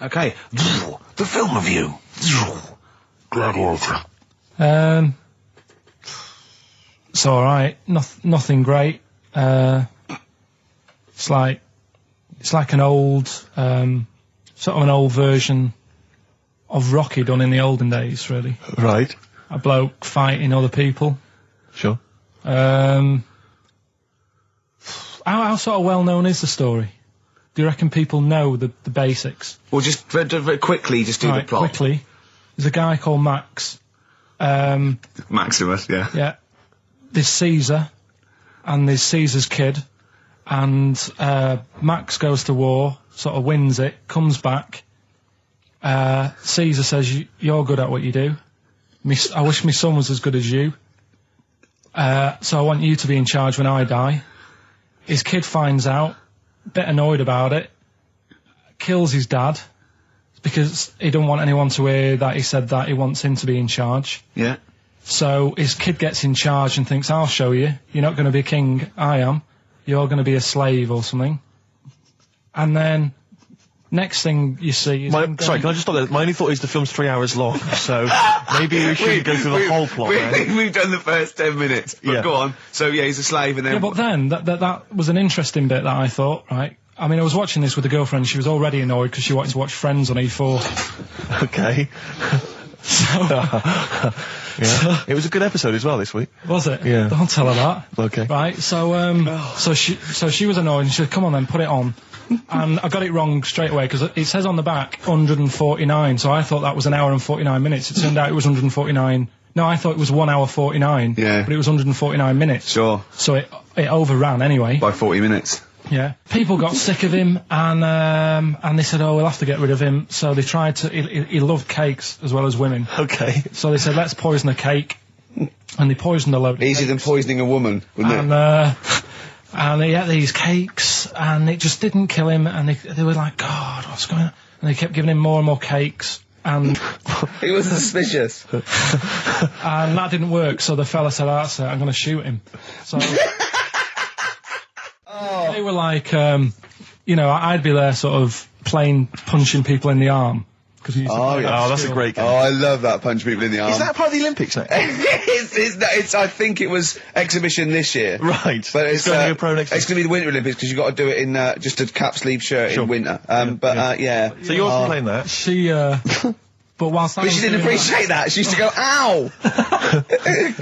Okay. The film review. Gladiator. It's alright. Nothing great. It's like an old, sort of an old version of Rocky done in the olden days, really. Right. A bloke fighting other people. Sure. How sort of well known is the story? Do you reckon people know the basics? Well, just very quickly, just do the plot. Quickly. There's a guy called Max. Maximus, yeah. Yeah. There's Caesar, and there's Caesar's kid, and Max goes to war, sort of wins it, comes back. Caesar says, you're good at what you do. I wish my son was as good as you. So I want you to be in charge when I die. His kid finds out, a bit annoyed about it, kills his dad, because he don't want anyone to hear that he said that he wants him to be in charge. Yeah. So his kid gets in charge and thinks, I'll show you. You're not going to be king, I am. You're going to be a slave or something. And then, next thing you see is... Sorry, can I just stop there? My only thought is the film's 3 hours long, so maybe we shouldn't go through the whole plot, We've done the first 10 minutes, but go on. So, yeah, he's a slave and then... Yeah, but then, that was an interesting bit that I thought, right? I mean, I was watching this with a girlfriend, she was already annoyed because she wanted to watch Friends on E4. Okay. So, it was a good episode as well this week. Was it? Yeah. Don't tell her that. Okay. Right, so she was annoyed and she said, come on then, put it on. And I got it wrong straight away, because it says on the back 149, so I thought that was an hour and 49 minutes. It turned out it was 149. No, I thought it was 1 hour 49. Yeah. But it was 149 minutes. Sure. So it overran anyway. By 40 minutes. Yeah. People got sick of him, and they said, oh, we'll have to get rid of him. So they tried to... He loved cakes as well as women. Okay. So they said, let's poison a cake. And they poisoned a load of Easier than poisoning a woman, wouldn't it? And he ate these cakes, and it just didn't kill him, and they were like, God, what's going on? And they kept giving him more and more cakes, and... He was suspicious. And that didn't work, so the fella said, that's it, I'm going to shoot him. So... They were like, I'd be there sort of punching people in the arm. That's a great game. Oh, I love that, punch people in the arm. Is that part of the Olympics now? I think it was exhibition this year. Right. But it's going to be a pro next year. It's going to be the Winter Olympics, because you've got to do it in just a cap sleeve shirt in winter. Yeah. So you're playing that? She, but whilst But she didn't appreciate that. She used to go, ow!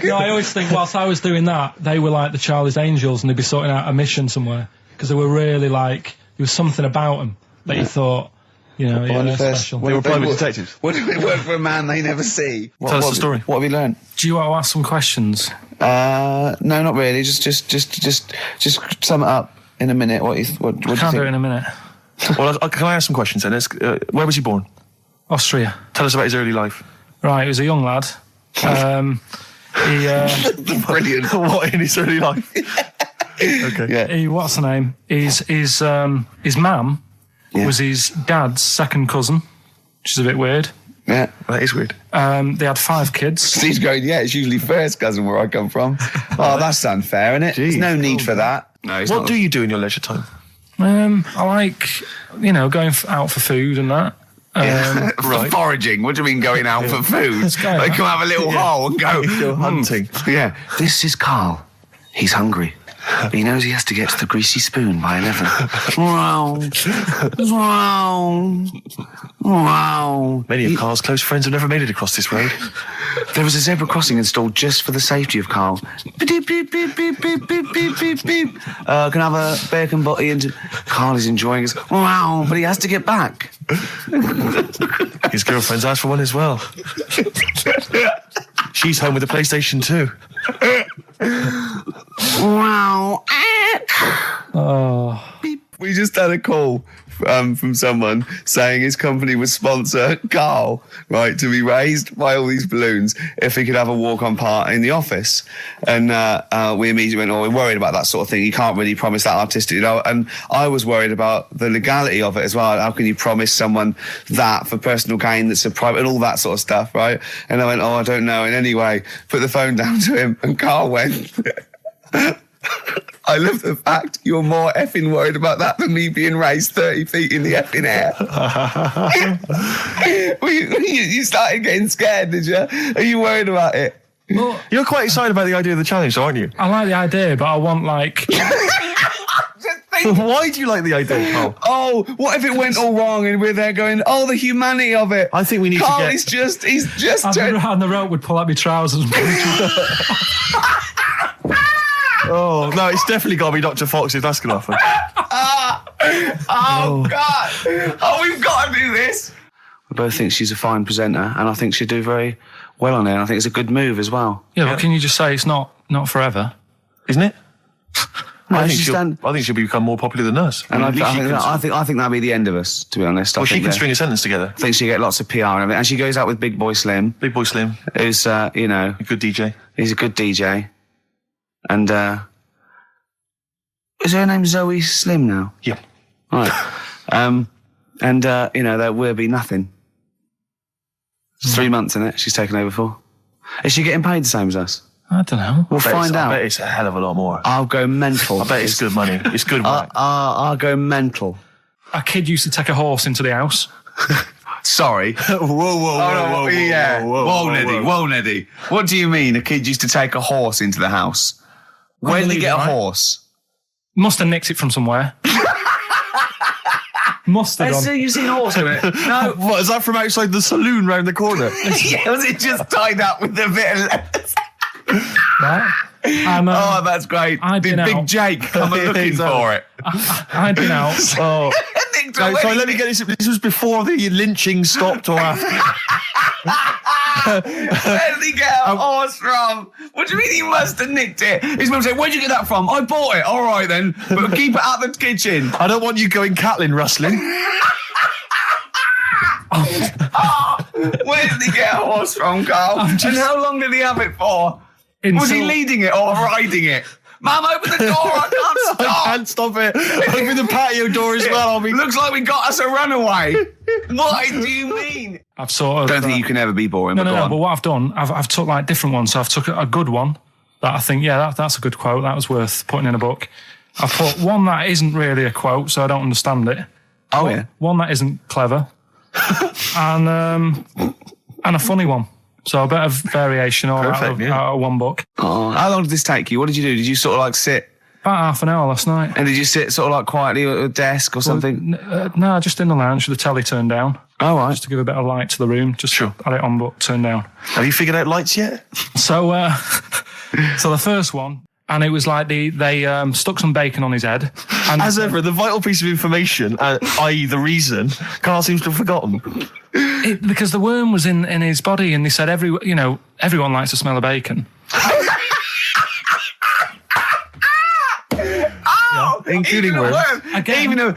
No, I always think whilst I was doing that, they were like the Charlie's Angels, and they'd be sorting out a mission somewhere. Because they were really like, there was something about them that you thought, they're special. They were private detectives. What if it worked for a man they never see? Tell us the story. What have you learned? Do you want to ask some questions? No, not really. Just sum it up in a minute. What do you think? I can't do it in a minute. Well, can I ask some questions then? Where was he born? Austria. Tell us about his early life. Right, he was a young lad. Brilliant. What in his early life? Okay. Yeah. What's the name? His mum was his dad's second cousin, which is a bit weird. Yeah. That is weird. They had 5 kids. Steve's going, yeah, it's usually first cousin where I come from. Oh, that's unfair, isn't it? There's no need for that. No, what do you do in your leisure time? I like, going out for food and that. Right. Foraging. What do you mean going out for food? They come have a little hole and go hunting. Yeah. This is Karl. He's hungry. He knows he has to get to the greasy spoon by 11. Wow. Many of Karl's close friends have never made it across this road. There was a zebra crossing installed just for the safety of Karl. Beep, beep, beep, beep, beep, beep, beep, beep, beep. Can I have a bacon butty? And Karl is enjoying his... Wow, but he has to get back. His girlfriend's asked for one as well. She's home with a PlayStation 2. Wow. Oh. We just had a call from someone saying his company would sponsor Karl, right, to be raised by all these balloons if he could have a walk-on part in the office. And we immediately went, we're worried about that sort of thing. You can't really promise that artistic, And I was worried about the legality of it as well. How can you promise someone that for personal gain that's a private, and all that sort of stuff, right? And I went, I don't know. And anyway, put the phone down to him, and Karl went... I love the fact you're more effing worried about that than me being raised 30 feet in the effing air. You started getting scared, did you? Are you worried about it? Well, You're quite excited about the idea of the challenge, aren't you? I like the idea, but I want like... Why do you like the idea, Carl? Oh, what if it went all wrong and we're there going, oh, the humanity of it. I think we need Carl, to get... he's just... And the rope would pull out my trousers. Oh, no, it's definitely got to be Dr. Fox if that's going to happen. Oh, God. Oh, we've got to do this. I both think she's a fine presenter, and I think she'd do very well on it. And I think it's a good move as well. Yeah, but can you just say it's not forever? Isn't it? No, I think she'll become more popular than us. And I think that'll be the end of us, to be honest. Well, she can string a sentence together. I think she'll get lots of PR and everything. And she goes out with Big Boy Slim. Big Boy Slim. Who's, a good DJ. He's a good DJ. And, is her name Zoe Slim now? Yeah. Right. There will be nothing. It's 3 months, isn't it? She's taken over for. Is she getting paid the same as us? I don't know. We'll find out. I bet it's a hell of a lot more. I'll go mental. I bet it's good money. It's good work. I'll go mental. A kid used to take a horse into the house. Sorry. Whoa, Neddy. What do you mean a kid used to take a horse into the house? Where did he get a horse? Must have nicked it from somewhere. Must have done. You've seen a horse in it? No. What, is that from outside the saloon round the corner? Yeah, was it just tied up with a bit of leather? Right. Oh, that's great. Did Big Jake come looking for it? I'd been out. Oh. So let me get this. This was before the lynching stopped or after? Where did he get a horse from? What do you mean he must have nicked it? His mum said, where'd you get that from? I bought it. All right then, but keep it out of the kitchen. I don't want you going Catlin rustling. Where did he get a horse from, Carl? And how long did he have it for? Was he leading it or riding it? Mum, open the door, I can't stop. I can't stop it. Open the patio door as well. Looks like we got us a runaway. What do you mean? I've sort of... I don't think you can ever be boring. No, but what I've done, I've took like different ones. So I've took a good one that I think, that's a good quote. That was worth putting in a book. I've put one that isn't really a quote, so I don't understand it. Oh, yeah. One that isn't clever. and a funny one. So a bit of variation all out of one book. Oh, how long did this take you? What did you do? Did you sort of like sit? About half an hour last night. And did you sit sort of like quietly at a desk or something? No, just in the lounge with the telly turned down. Oh, right. Just to give a bit of light to the room. Just had it on but turned down. Have you figured out lights yet? So the first one, and it was like they stuck some bacon on his head. And as ever, the vital piece of information, i.e. the reason, Carl seems to have forgotten. Because the worm was in his body, and they said everyone likes the smell of bacon. Including worms. Even a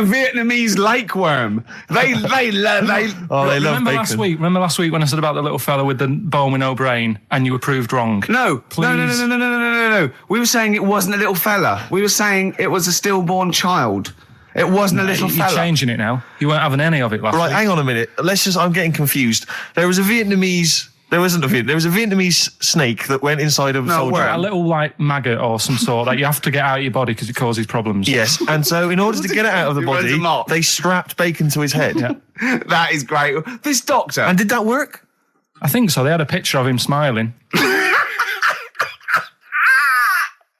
Vietnamese lake worm. They love bacon. Remember last week when I said about the little fella with the bone with no brain, and you were proved wrong? No. We were saying it wasn't a little fella. We were saying it was a stillborn child. It wasn't a little fella. You're changing it now. You weren't having any of it last week. Right, hang on a minute. I'm getting confused. There was a Vietnamese snake that went inside of a soldier. A little like maggot or some sort that you have to get out of your body because it causes problems. Yes, and so in order to get it out of the body, they strapped bacon to his head. Yeah. That is great. This doctor. And did that work? I think so. They had a picture of him smiling.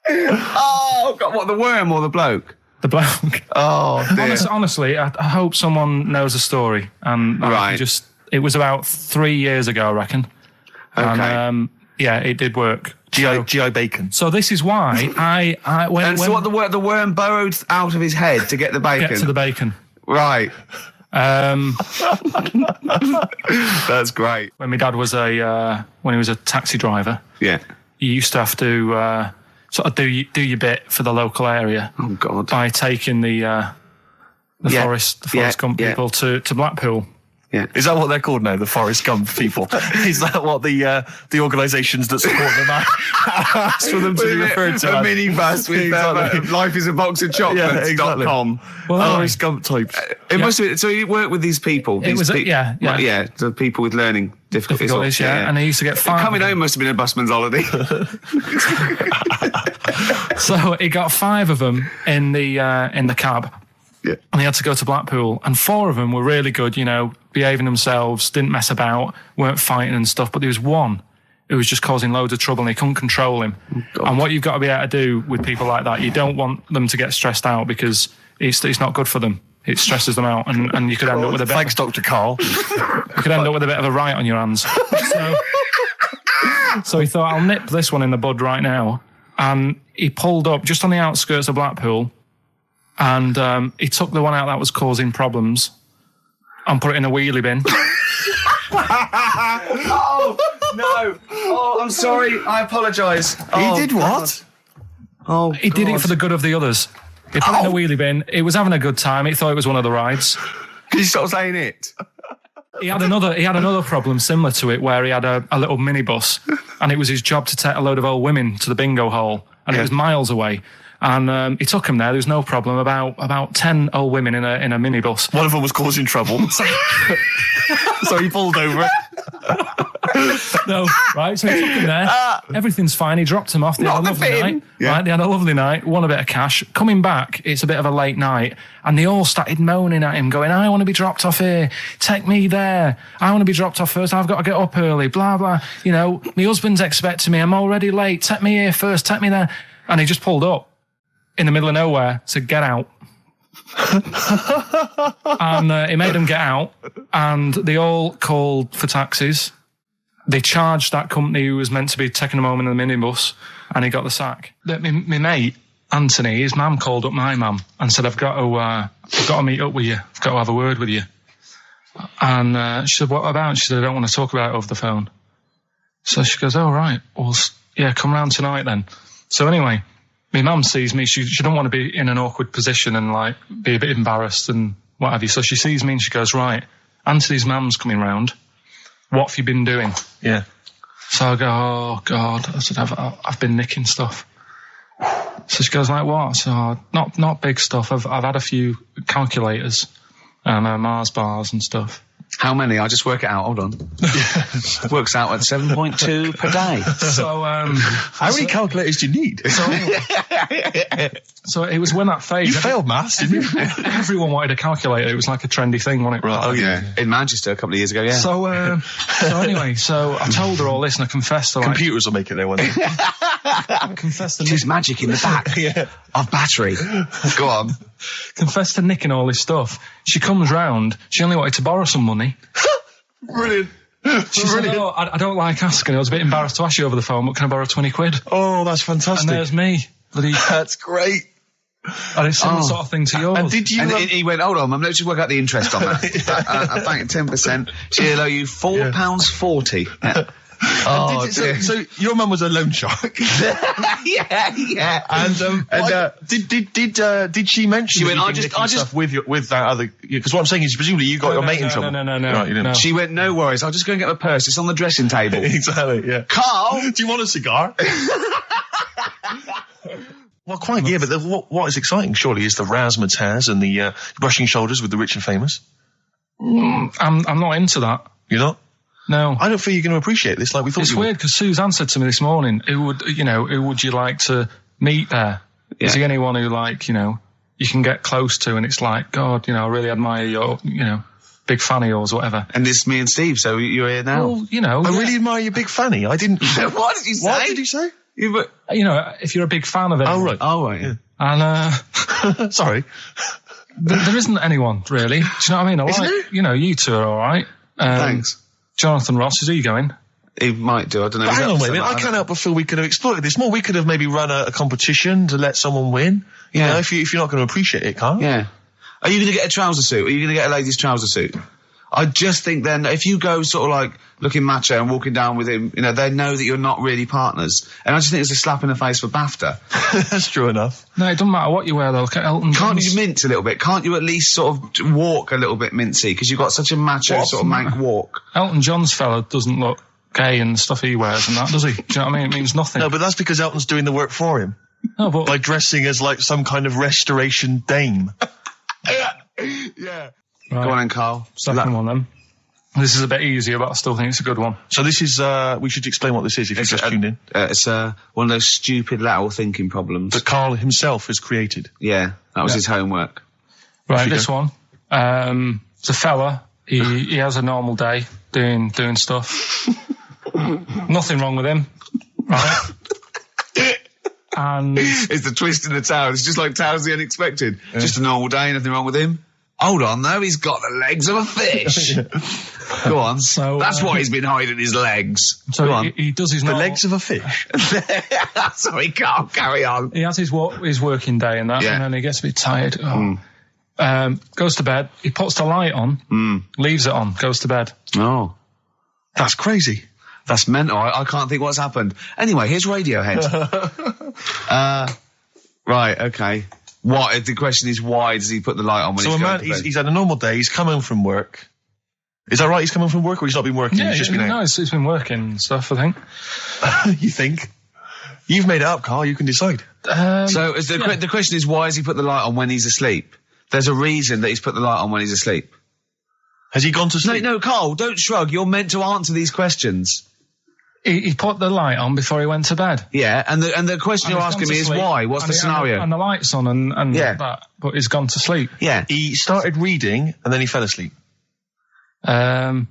Oh, God, what, the worm or the bloke? The bloke. Oh, dear. Honestly, I hope someone knows the story. And it was about 3 years ago, I reckon. Okay. And, it did work. GI bacon. So this is why the worm burrowed out of his head to get the bacon. Get to the bacon. Right. That's great. When my dad was when he was a taxi driver. Yeah. You used to have to sort of do your bit for the local area. Oh God! By taking the Forrest Gump people to Blackpool. Yeah. Is that what they're called now? The Forrest Gump people? Is that what the organisations that support them ask for them to be referred to? A minibus with life is a box of chocolates.com. Forrest Gump types. It must have been, so you work with these people. The people with learning difficulties. And they used to get 5. Coming home must have been a busman's holiday. So he got 5 of them in the cab. Yeah. And they had to go to Blackpool. And 4 of them were really good, behaving themselves, didn't mess about, weren't fighting and stuff. But there was one who was just causing loads of trouble and he couldn't control him. Oh, and what you've got to be able to do with people like that, you don't want them to get stressed out because it's not good for them. It stresses them out and you could end up with a bit... Thanks, Dr. Karl. You could end up with a bit of a riot on your hands. So he thought, I'll nip this one in the bud right now. And he pulled up just on the outskirts of Blackpool and he took the one out that was causing problems and put it in a wheelie bin. Oh, no. Oh, I'm sorry. I apologise. He did what? Oh, he did it for the good of the others. He put it in a wheelie bin. He was having a good time. He thought it was one of the rides. Can you stop saying it? He had another problem similar to it where he had a little minibus and it was his job to take a load of old women to the bingo hall and it was miles away. And he took him there. There was no problem. About 10 old women in a minibus. One of them was causing trouble. So he pulled over. No, right? So he took him there. Everything's fine. He dropped him off. They had a lovely night. Yeah. Right? They had a lovely night. Won a bit of cash. Coming back, it's a bit of a late night. And they all started moaning at him, going, I want to be dropped off here. Take me there. I want to be dropped off first. I've got to get up early. Blah, blah. My husband's expecting me. I'm already late. Take me here first. Take me there. And he just pulled up in the middle of nowhere, said, get out. And he made them get out. And they all called for taxis. They charged that company who was meant to be taking them home in the minibus, and he got the sack. My mate, Anthony, his mum called up my mum and said, I've got to meet up with you. I've got to have a word with you. And she said, what about? She said, I don't want to talk about it over the phone. So she goes, oh, right. Well, yeah, come round tonight then. So anyway, my mum sees me. She don't want to be in an awkward position and be a bit embarrassed and what have you. So she sees me and she goes, right, Anthony's mum's coming round. What have you been doing? Yeah. So I go, oh, God. I said, I've been nicking stuff. So she goes, like what? So not big stuff. I've had a few calculators and Mars bars and stuff. How many? I'll just work it out. Hold on. Works out at 7.2 per day. So, how many calculators do you need? So it was when that phase. You failed maths, didn't you? Everyone wanted a calculator. It was like a trendy thing, wasn't it? Right. Oh, yeah. In Manchester a couple of years ago, yeah. So anyway, I told her all this and I confessed to computers will make it there one day. I confessed to There's magic in the back of battery. Go on. Confessed to nicking all this stuff. She comes round. She only wanted to borrow some money. Brilliant. She said, oh, I don't like asking. I was a bit embarrassed to ask you over the phone, but can I borrow 20 quid? Oh, that's fantastic. And there's me. That's great. And it's similar sort of thing to yours. And did you? And he went, hold on, let's just work out the interest on that. I bank 10%. She'll owe you £4.40. Yeah. Oh, so your mum was a loan shark. yeah. And did she mention? She went, I just with that other, because what I'm saying is presumably you got your mate in trouble. No. Right, you didn't. No. She went, no worries. I'll just go and get my purse. It's on the dressing table. Exactly. Yeah. Karl, do you want a cigar? Well, quite, yeah, but what is exciting, surely, is the razzmatazz and the brushing shoulders with the rich and famous. I'm not into that. You're not? No. I don't feel you're going to appreciate this like we thought you would. It's weird, because Suzanne said to me this morning, who would you like to meet there? Yeah. Is there anyone who, you can get close to, and it's like, God, I really admire your, big fan of yours or whatever. And this is me and Steve, so you're here now. Well, I really admire your big fanny. I didn't... What did you say? What did you say? If you're a big fan of it. Oh, right. Oh, right, yeah. And, sorry. There isn't anyone, really. Do you know what I mean? Isn't there? You two are all right. Thanks. Jonathan Ross, is he going? He might do, I don't know. But hang on, wait a minute. I can't help but feel we could have exploited this more. We could have maybe run a competition to let someone win. You know, if you're not going to appreciate it, Karl. Yeah. Are you going to get a trouser suit? Are you going to get a ladies' trouser suit? I just think then, if you go sort of looking macho and walking down with him, they know that you're not really partners. And I just think it's a slap in the face for BAFTA. That's true enough. No, it doesn't matter what you wear, though. Look at Elton John. Can't you mince a little bit? Can't you at least sort of walk a little bit mincy? Because you've got such a macho sort of mank walk. Elton John's fella doesn't look gay and stuff he wears and that, does he? Do you know what I mean? It means nothing. No, but that's because Elton's doing the work for him. No, but... By dressing as some kind of restoration dame. Yeah. Right. Go on then, Karl. Second one, then. This is a bit easier, but I still think it's a good one. So this is, we should explain what this is if you've just tuned in. It's one of those stupid lateral thinking problems. That Karl himself has created. Yeah, that was his homework. Right, this one. It's a fella. He has a normal day doing stuff. Nothing wrong with him. Right? And it's the twist in the tale. It's just like Tales of the Unexpected. Yeah. Just a normal day, nothing wrong with him. Hold on, though, he's got the legs of a fish. Go on. So that's why he's been hiding his legs. So Go on. He does his normal... The legs of a fish. Sorry, Karl, carry on. He has his working day and that, and then he gets a bit tired. Goes to bed. He puts the light on, leaves it on, goes to bed. Oh. That's crazy. That's mental. I can't think what's happened. Anyway, here's Radiohead. Right, okay. What? The question is, why does he put the light on when he's going to bed? He's had a normal day. He's come home from work. Is that right? He's come home from work, or he's not been working? Yeah, he's just been out? No, he's been working and stuff, I think. You think? You've made it up, Karl. You can decide. So the question is, why has he put the light on when he's asleep? There's a reason that he's put the light on when he's asleep. Has he gone to sleep? No, Karl, don't shrug. You're meant to answer these questions. He put the light on before he went to bed. Yeah, and the question you're asking me is why? What's the scenario? And the light's on and that, but he's gone to sleep. Yeah. He started reading and then he fell asleep. No.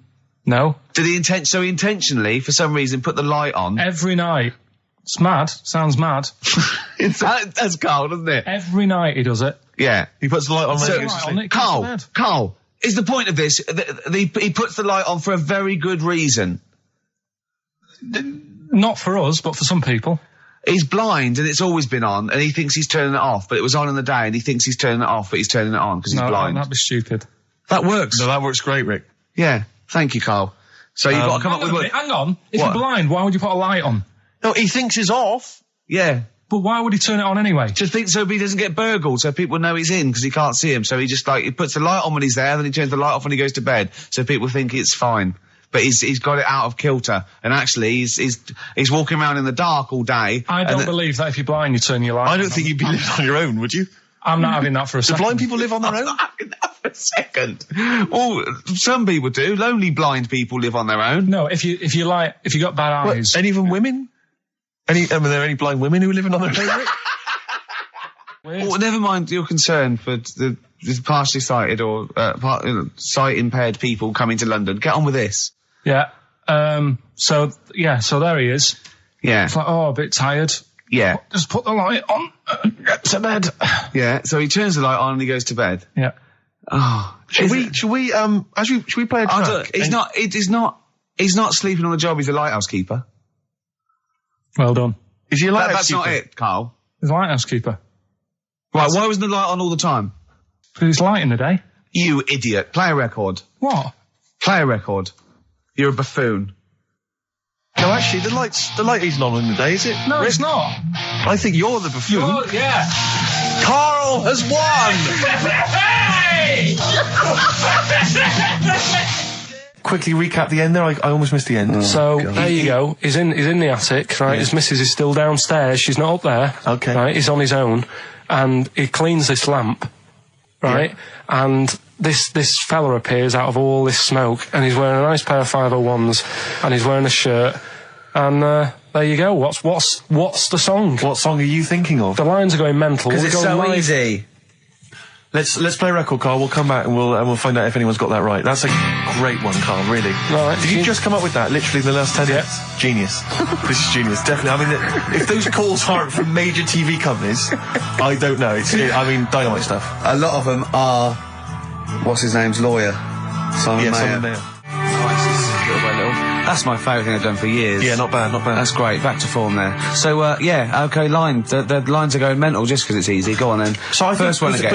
Did he intentionally, for some reason, put the light on? Every night. It's mad. Sounds mad. That's Karl, doesn't it? Every night he does it. Yeah. He puts the light on when he goes to sleep. Karl, is the point of this, he puts the light on for a very good reason. Not for us, but for some people. He's blind and it's always been on and he thinks he's turning it off, but it was on in the day and he thinks he's turning it off, but he's turning it on because he's blind. That'd be stupid. That works. No, that works great, Rick. Yeah. Thank you, Karl. So you've got to come up with... Hang on. If you're blind, why would you put a light on? No, he thinks it's off. Yeah. But why would he turn it on anyway? Just think so he doesn't get burgled, so people know he's in because he can't see him. So he just he puts the light on when he's there, then he turns the light off when he goes to bed, so people think it's fine. But he's got it out of kilter, and actually he's walking around in the dark all day. I don't believe that if you're blind, you turn your light on. I don't think you'd be living on your own, would you? I'm not having that for a second. Do blind people live on their own? I'm not having that for a second. Well, some people do. Lonely blind people live on their own. No, if you got bad eyes. Any even women? Are there any blind women who are living on their own? Well, never mind your concern for the partially sighted or sight impaired people coming to London. Get on with this. Yeah. So there he is. Yeah. It's like, a bit tired. Yeah. Just put the light on. Get to bed. Yeah. So he turns the light on and he goes to bed. Yeah. Oh. Should we play a track? He's not sleeping on the job. He's a lighthouse keeper. Well done. Is he a lighthouse keeper? That's not it, Karl. He's a lighthouse keeper. Right. Why wasn't the light on all the time? Because it's light in the day. You idiot. Play a record. What? Play a record. You're a buffoon. No, actually, the light isn't on in the day, is it? No, it's not. I think you're the buffoon. Yeah. Karl has won! Quickly recap the end there. I almost missed the end. There you go. He's in the attic, right? Yeah. His missus is still downstairs. She's not up there. Okay. Right? He's on his own, and he cleans this lamp, right? Yeah. And this fella appears out of all this smoke, and he's wearing a nice pair of 501s, and he's wearing a shirt, and there you go. What's the song? What song are you thinking of? The lines are going mental. Because it's so easy. Let's play a record, Karl. We'll come back and we'll find out if anyone's got that right. That's a great one, Karl, really. Right. Did you just come up with that literally in the last 10 minutes? Genius. This is genius, definitely. I mean, if those calls aren't from major TV companies, I don't know. Dynamite stuff. A lot of them are, what's his name's lawyer? Simon Mayer. Simon Mayer. That's my favourite thing I've done for years. Yeah, not bad. That's great. Back to form there. So, okay, line. The lines are going mental just because it's easy. Go on then. So I first one to get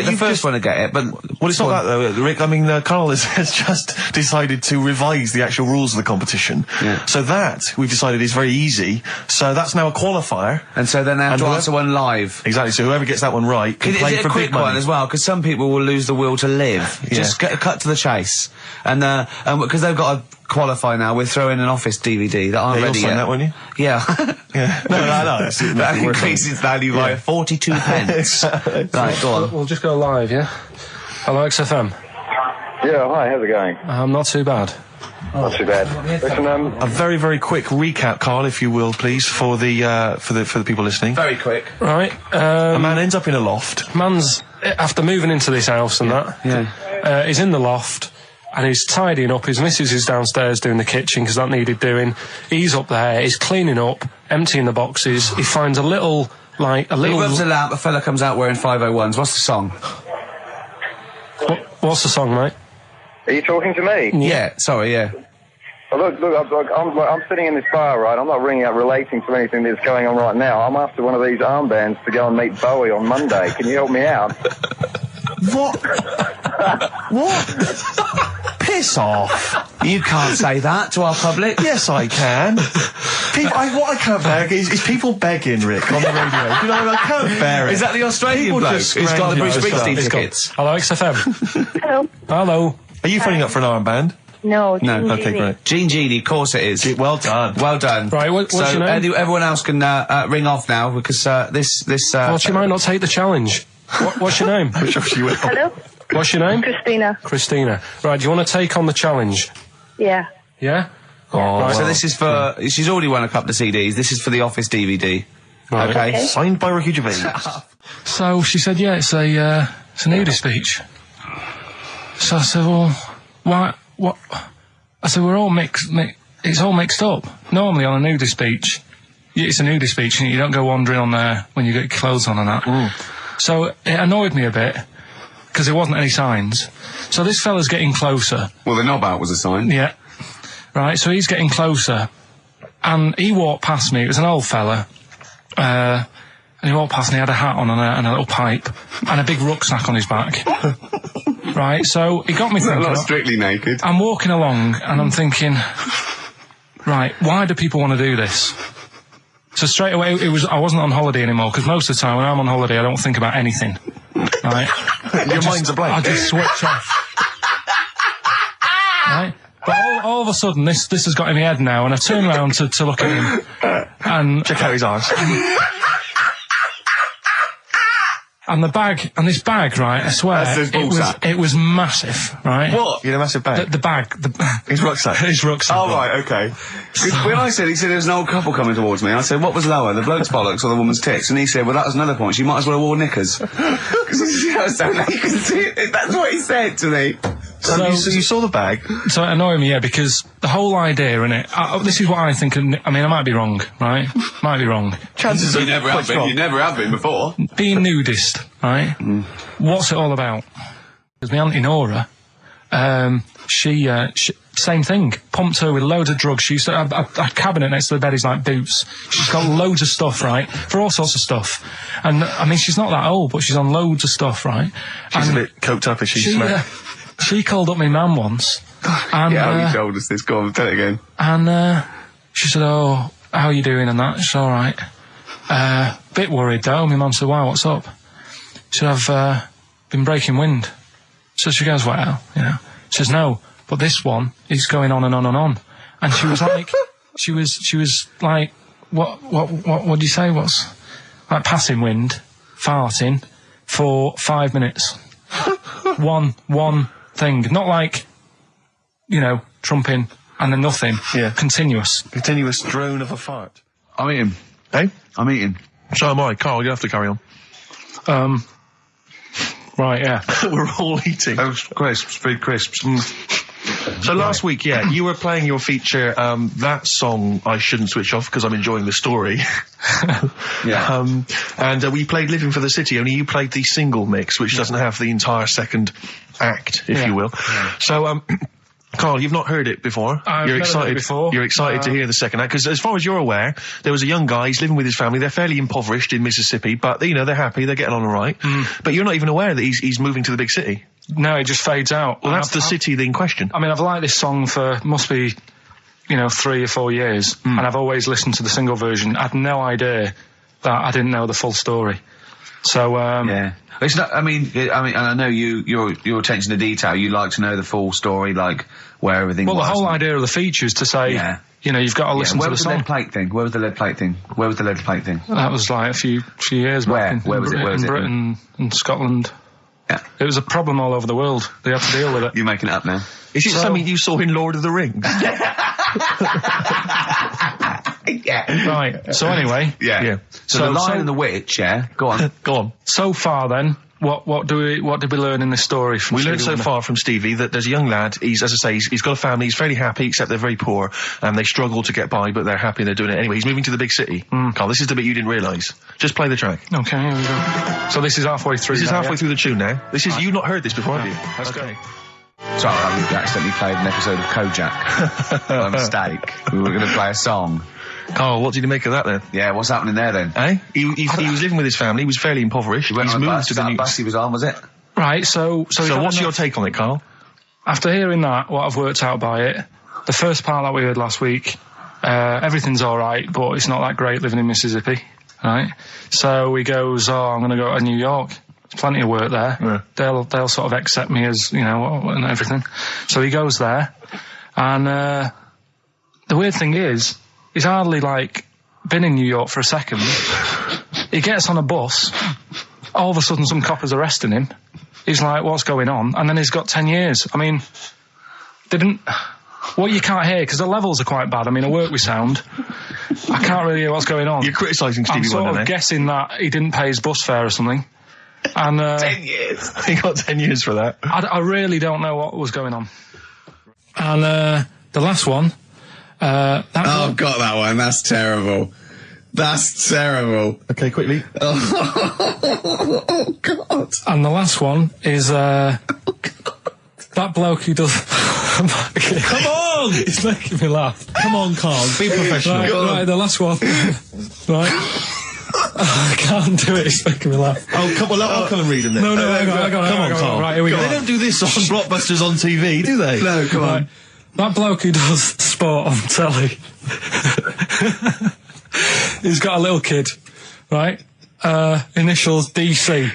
it. But well, it's not that though, Rick. I mean, Karl has just decided to revise the actual rules of the competition. Yeah. So that we've decided is very easy. So that's now a qualifier. And so then they have to answer one live. Exactly. So whoever gets that one right can play for big money. Is it a quick one as well? Because some people will lose the will to live. Yeah. Just cut to the chase. And because they've got to qualify now, we're throwing an Office DVD that aren't ready yet. You'll sign that, won't you? Yeah. Yeah. No. That increases value by 42 pence. Right, go on. We'll just go live, yeah? Hello, XFM. Yeah, hi, how's it going? Not too bad. Not too bad. Listen, A very, very quick recap, Carl, if you will, please, for the people listening. Very quick. Right. A man ends up in a loft. Man's, after moving into this house and he's in the loft and he's tidying up. His missus is downstairs doing the kitchen because that needed doing. He's up there, he's cleaning up, emptying the boxes. He finds a little... He rubs a lamp, a fella comes out wearing 501s. What's the song? What's the song, mate? are you talking to me? Yeah, sorry, yeah. Oh, look, I'm sitting in this bar, right? I'm not ringing up relating to anything that's going on right now. I'm after one of these armbands to go and meet Bowie on Monday. Can you help me out? What? What? Piss off. You can't say that to our public. Yes, I can. What I can't bear is people begging, Rick, on the radio. You know, I can't bear it. Is that the Australian People bloke just who's got the Bruce scrounging Springsteen for tickets? Hello, XFM. Hello. Hello. Are you phoning up for an armband? No. No. Okay, great. Gene Genie, of course it is. Well done. Well done. Right, what's so your name? Everyone else can ring off now because this. Well, she might not take the challenge. What's your name? Hello. What's your name? Christina. Christina. Right, do you want to take on the challenge? Yeah. Yeah? Oh, Right. So this is for. She's already won a couple of CDs. This is for the Office DVD. Right. Okay. Signed by Ricky Gervais. So she said, yeah, it's a nudist beach. So I said, well, why, what? I said, we're all it's all mixed up. Normally on a nudist beach, it's a nudist beach and you don't go wandering on there when you get your clothes on and that. So it annoyed me a bit, because there wasn't any signs. So this fella's getting closer. Well, the knob out was a sign. Yeah. Right, so he's getting closer. And he walked past me, it was an old fella. And he walked past and he had a hat on and a little pipe and a big rucksack on his back. Right, so he got me thinking. Not strictly naked. I'm walking along and I'm thinking, right, why do people want to do this? So straight away, I wasn't on holiday anymore, because most of the time when I'm on holiday, I don't think about anything. Right? Your mind's a blank. I just switch off. Right? But all of a sudden, this has got in my head now, and I turn around to look at him, and Check out his arse. and this bag, right? I swear, That's his ballsack. it was massive, right? What? You had a massive bag? The bag. His rucksack. His rucksack. Oh, right, okay. 'Cause when he said there was an old couple coming towards me, I said, what was lower, the bloke's bollocks or the woman's tits? And he said, well, that was another point. She might as well have worn knickers. Because I was so naked to see it. That's what he said to me. So you saw the bag. So it annoyed me, yeah, because the whole idea in it. This is what I think. I mean, I might be wrong, right? Might be wrong. Chances are You never have been. You never have been before. Being nudist, right? What's it all about? Because my auntie Nora, she same thing. Pumped her with loads of drugs. She used to have a cabinet next to the bed is like boots. She's got loads of stuff, right? For all sorts of stuff. And I mean, she's not that old, but she's on loads of stuff, right? She's a bit coked up, is she? She called up my mum once. And, Yeah, you told us this. Go on, tell it again. And she said, oh, how are you doing and that? She said, all right. Bit worried though. My mum said, wow, what's up? She said, I've been breaking wind. So she goes, well, you know. She says, no, but this one is going on and on and on. And she was like, she was like, what do you say? What's like passing wind, farting for 5 minutes. one thing, not like, you know, trumping and then nothing. Yeah. Continuous drone of a fart. I'm eating. Hey? I'm eating. So am I. Carl, you have to carry on. Right, yeah. We're all eating. Crisps, food crisps. So last week, yeah, you were playing your feature, that song I shouldn't switch off because I'm enjoying the story. Yeah. And we played Living for the City, only you played the single mix, which doesn't have the entire second act, if you will. Yeah. So, Carl, you've not heard it before. You're excited before. You're excited to hear the second act, because as far as you're aware, there was a young guy, he's living with his family, they're fairly impoverished in Mississippi, but, you know, they're happy, they're getting on all right. But you're not even aware that he's moving to the big city. No, it just fades out. Well, that's the city in question. I mean, I've liked this song for, must be, you know, 3 or 4 years, and I've always listened to the single version. I had no idea that I didn't know the full story. So, yeah. It's not, I mean, and I know your attention to detail, you like to know the full story, like, where everything was. Well, the whole idea of the feature is to say, you know, you've got to listen to the song. Where was the lead plate thing? Where was the lead plate thing? That was like a few years back. Where was it? In Britain and Scotland. Yeah. It was a problem all over the world. They had to deal with it. You're making it up now. Is it something you saw in Lord of the Rings? Yeah. Right. So anyway. Yeah. So the Lion and the Witch, yeah? Go on. Go on. So far then, what did we learn in this story from We Stevie learned so Wonder? far from Stevie that there's a young lad, he's, as I say, he's got a family, he's fairly happy, except they're very poor, and they struggle to get by, but they're happy and they're doing it anyway. He's moving to the big city. Carl, this is the bit you didn't realise. Just play the track. Okay, here we go. So this is halfway through. This is now, halfway yeah? through the tune now. This is, you've not heard this before, have you? Let's go. Sorry, I accidentally played an episode of Kojak by mistake. We were going to play a song. Carl, what did you make of that then? Yeah, what's happening there then? Eh? He was living with his family, he was fairly impoverished. He went He's on a moved bus. to the That new... bus he was on, was it? Right, so what's your take on it, Carl? After hearing that, what I've worked out by it, the first part that we heard last week, everything's alright, but it's not that great living in Mississippi, right? So he goes, I'm going to go to New York. There's plenty of work there. Yeah. They'll sort of accept me as, and everything. So he goes there, and the weird thing is, he's hardly, been in New York for a second. He gets on a bus, all of a sudden some copper's arresting him. He's like, what's going on? And then he's got 10 years. I mean, what you can't hear, because the levels are quite bad. I mean, I work with sound. I can't really hear what's going on. You're criticising Stevie I'm sort Wonder, of then? guessing that he didn't pay his bus fare or something. And 10 years. He got 10 years for that. I really don't know what was going on. And the last one... I've got that one. That's terrible. That's terrible. Okay, quickly. Oh, God. And the last one is that bloke who does... Come on! It's making me laugh. Come on, Carl, be professional. Right, the last one. Right. I can't do it, it's making me laugh. Oh, come on, I'll come and read them then. No, hang on, Come on, Carl. Right, here we go. They don't do this on Blockbusters on TV, do they? No, come on. That bloke who does sport on telly. He's got a little kid, right? Initials DC.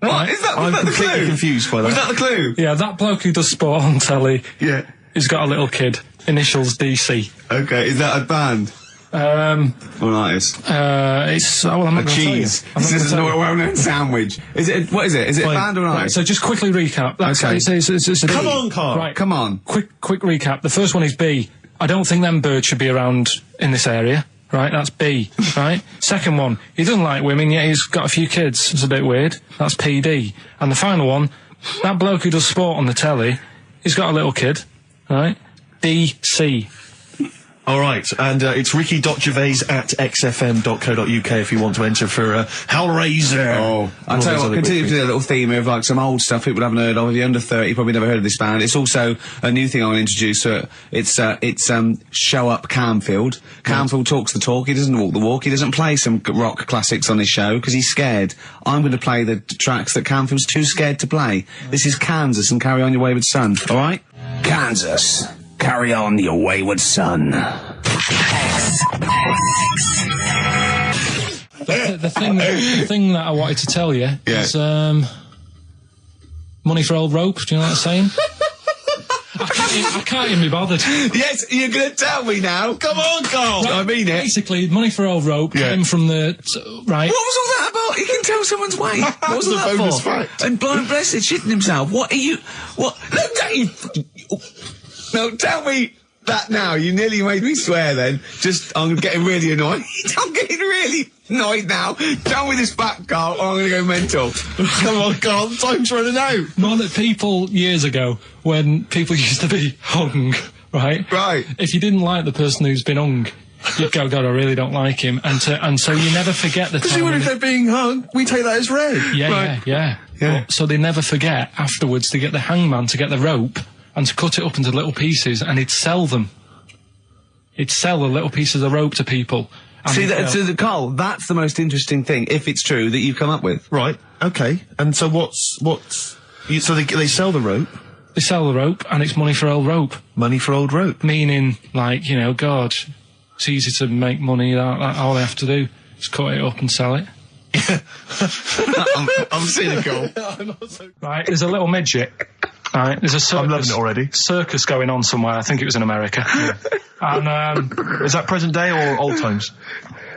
What? Is that I'm the completely clue? confused by that. Was that the clue? Yeah, that bloke who does sport on telly. Yeah. He's got a little kid. Initials DC. Okay, is that a band? Or an artist? It's I'm not A gonna tell you. cheese. I'm not This is gonna a tell you. well-known sandwich. Is it? What is it? Is it a band or an Right, artist? so just quickly recap. That's, Okay. it's a Come B. on, Carl. Right, Come on. quick recap. The first one is B. I don't think them birds should be around in this area. Right, that's B. Right. Second one, he doesn't like women, yet he's got a few kids. It's a bit weird. That's PD. And the final one, that bloke who does sport on the telly, he's got a little kid. Right. DC. All right, and it's ricky.gervais@xfm.co.uk if you want to enter for Hellraiser. Oh, I'll tell you what, continue to do a little theme of some old stuff people haven't heard of. If you're under 30, you probably never heard of this band. It's also a new thing I want to introduce. It's Show Up Camfield. Camfield talks the talk, he doesn't walk the walk. He doesn't play some rock classics on his show because he's scared. I'm going to play the tracks that Camfield's too scared to play. This is Kansas and Carry On Your Wayward Son, alright? Kansas. Carry on your wayward son. The thing that I wanted to tell you is money for old rope. Do you know what I'm saying? I can't even be bothered. Yes, you're going to tell me now. Come on, Carl. I mean it. Basically, money for old rope came from the right. What was all that about? You can tell someone's weight. What was all that bonus for? fact. And blind blessed shitting himself. What are you? What? Look at you. No, tell me that now. You nearly made me swear then. I'm getting really annoyed. I'm getting really annoyed now. Tell me this back, Carl, or I'm going to go mental. Come on, Carl, time's running out. More that people years ago, when people used to be hung, right? Right. If you didn't like the person who's been hung, you'd go, God, I really don't like him. And so you never forget the Because time. even if they're being hung, we take that as read. Yeah. Yeah. So they never forget afterwards to get the hangman to get the rope and to cut it up into little pieces, and he'd sell them. He'd sell the little pieces of rope to people. See, Carl, that's the most interesting thing, if it's true, that you've come up with. Right, okay. And so so they sell the rope? They sell the rope, and it's money for old rope. Money for old rope. Meaning, God, it's easy to make money. All they have to do is cut it up and sell it. I'm cynical. Right, there's a little midget. Right, there's a circus. I'm loving it already. Circus going on somewhere. I think it was in America. And is that present day or old times?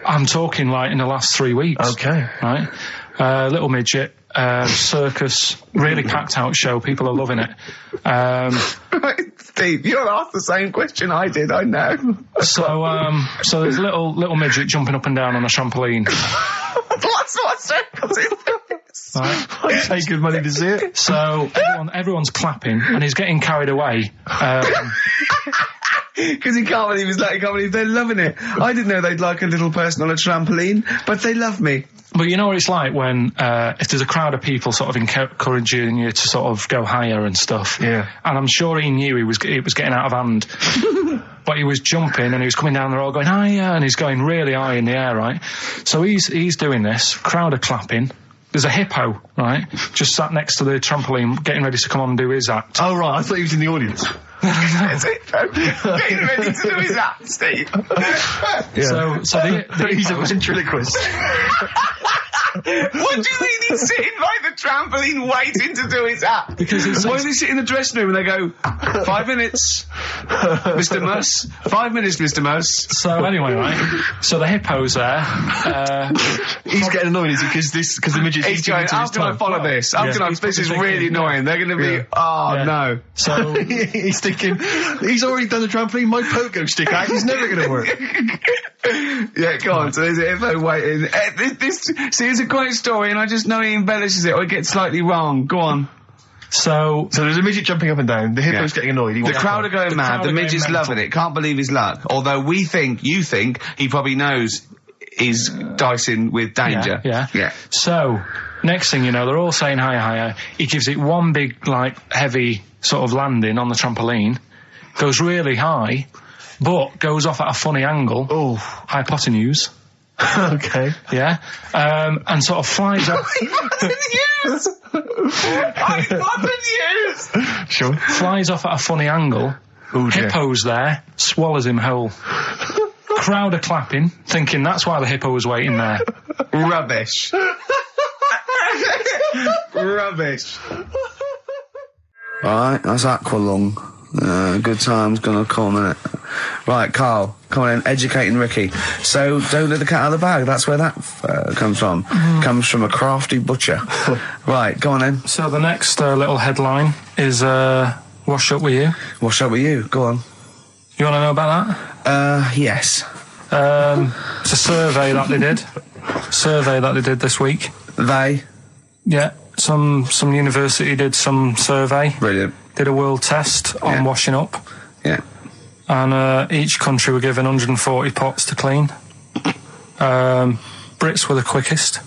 I'm talking in the last 3 weeks. Okay. Right, little midget. circus, really packed out show. People are loving it. Steve, you'll ask the same question I did, I know. So there's a little midget jumping up and down on a trampoline. What sort of circus is this? Right. I'd pay good money to see it. So everyone's clapping, and he's getting carried away. Because he can't believe they're loving it. I didn't know they'd like a little person on a trampoline, but they love me. But you know what it's like when, if there's a crowd of people sort of encouraging you to sort of go higher and stuff. Yeah. And I'm sure he knew it was getting out of hand. But he was jumping and he was coming down, they're all going higher, and he's going really high in the air, right? So he's doing this, crowd are clapping. There's a hippo, right, just sat next to the trampoline, getting ready to come on and do his act. Oh, right, I thought he was in the audience. There's a hippo getting ready to do his act, Steve. Yeah. So He's a ventriloquist. What do you mean he's sitting by the trampoline waiting to do his act? Because why does he sit in the dressing room and they go, 5 minutes, Mr. Mus, 5 minutes, Mr. Mus. So anyway, right, so the hippo's there. He's getting annoyed, is he? Because the midget's He's going, how can I follow this? This is really annoying. They're going to be, no. So he's thinking, he's already done the trampoline, my pogo stick act is never going to work. Yeah, go on. So there's a hippo waiting. See, it's a great story, and I just know he embellishes it or it gets slightly wrong. Go on. So there's a midget jumping up and down. The hippo's getting annoyed. The crowd are going mad. The midget's loving it. Can't believe his luck. Although you think he probably knows he's dicing with danger. Yeah. So next thing you know, they're all saying higher. He gives it one big, like, heavy sort of landing on the trampoline, goes really high, but goes off at a funny angle. Oh. Hypotenuse. Okay. Yeah. And sort of flies up. Hypotenuse! Sure. Flies off at a funny angle. Oh, dear. Hippo's there, swallows him whole. Crowd are clapping, thinking that's why the hippo was waiting there. Rubbish. Rubbish. Alright, that's Aqualung. Good time's gonna come, innit? Right, Carl, come on in, educating Ricky. So, don't let the cat out of the bag, that's where that comes from. Comes from a crafty butcher. Right, go on then. So the next little headline is, Wash Up With You. Wash up with you, go on. You want to know about that? Yes. It's a survey that they did this week. They? Yeah, some university did some survey. Brilliant. Did a world test on washing up. Yeah. And each country were given 140 pots to clean. Brits were the quickest.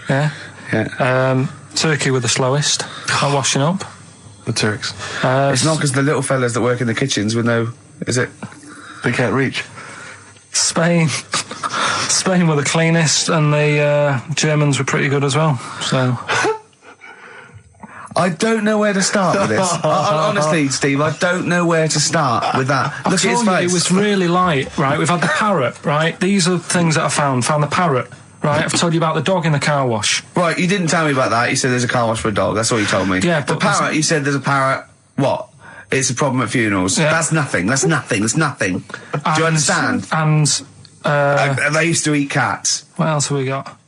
Yeah. Yeah. Turkey were the slowest at washing up. The Turks. It's not because the little fellas that work in the kitchens with no... Is it? They can't reach. Spain were the cleanest, and the Germans were pretty good as well. So... I don't know where to start with this. Honestly, Steve, I don't know where to start with that. Look at his face. It was really light, right? We've had the parrot, right? These are things that I found. Found the parrot, right? I've told you about the dog in the car wash. Right, you didn't tell me about that. You said there's a car wash for a dog. That's all you told me. Yeah, the but parrot, you said there's a parrot. What? It's a problem at funerals. Yeah. That's nothing. Do you understand? And they used to eat cats. what else have we got?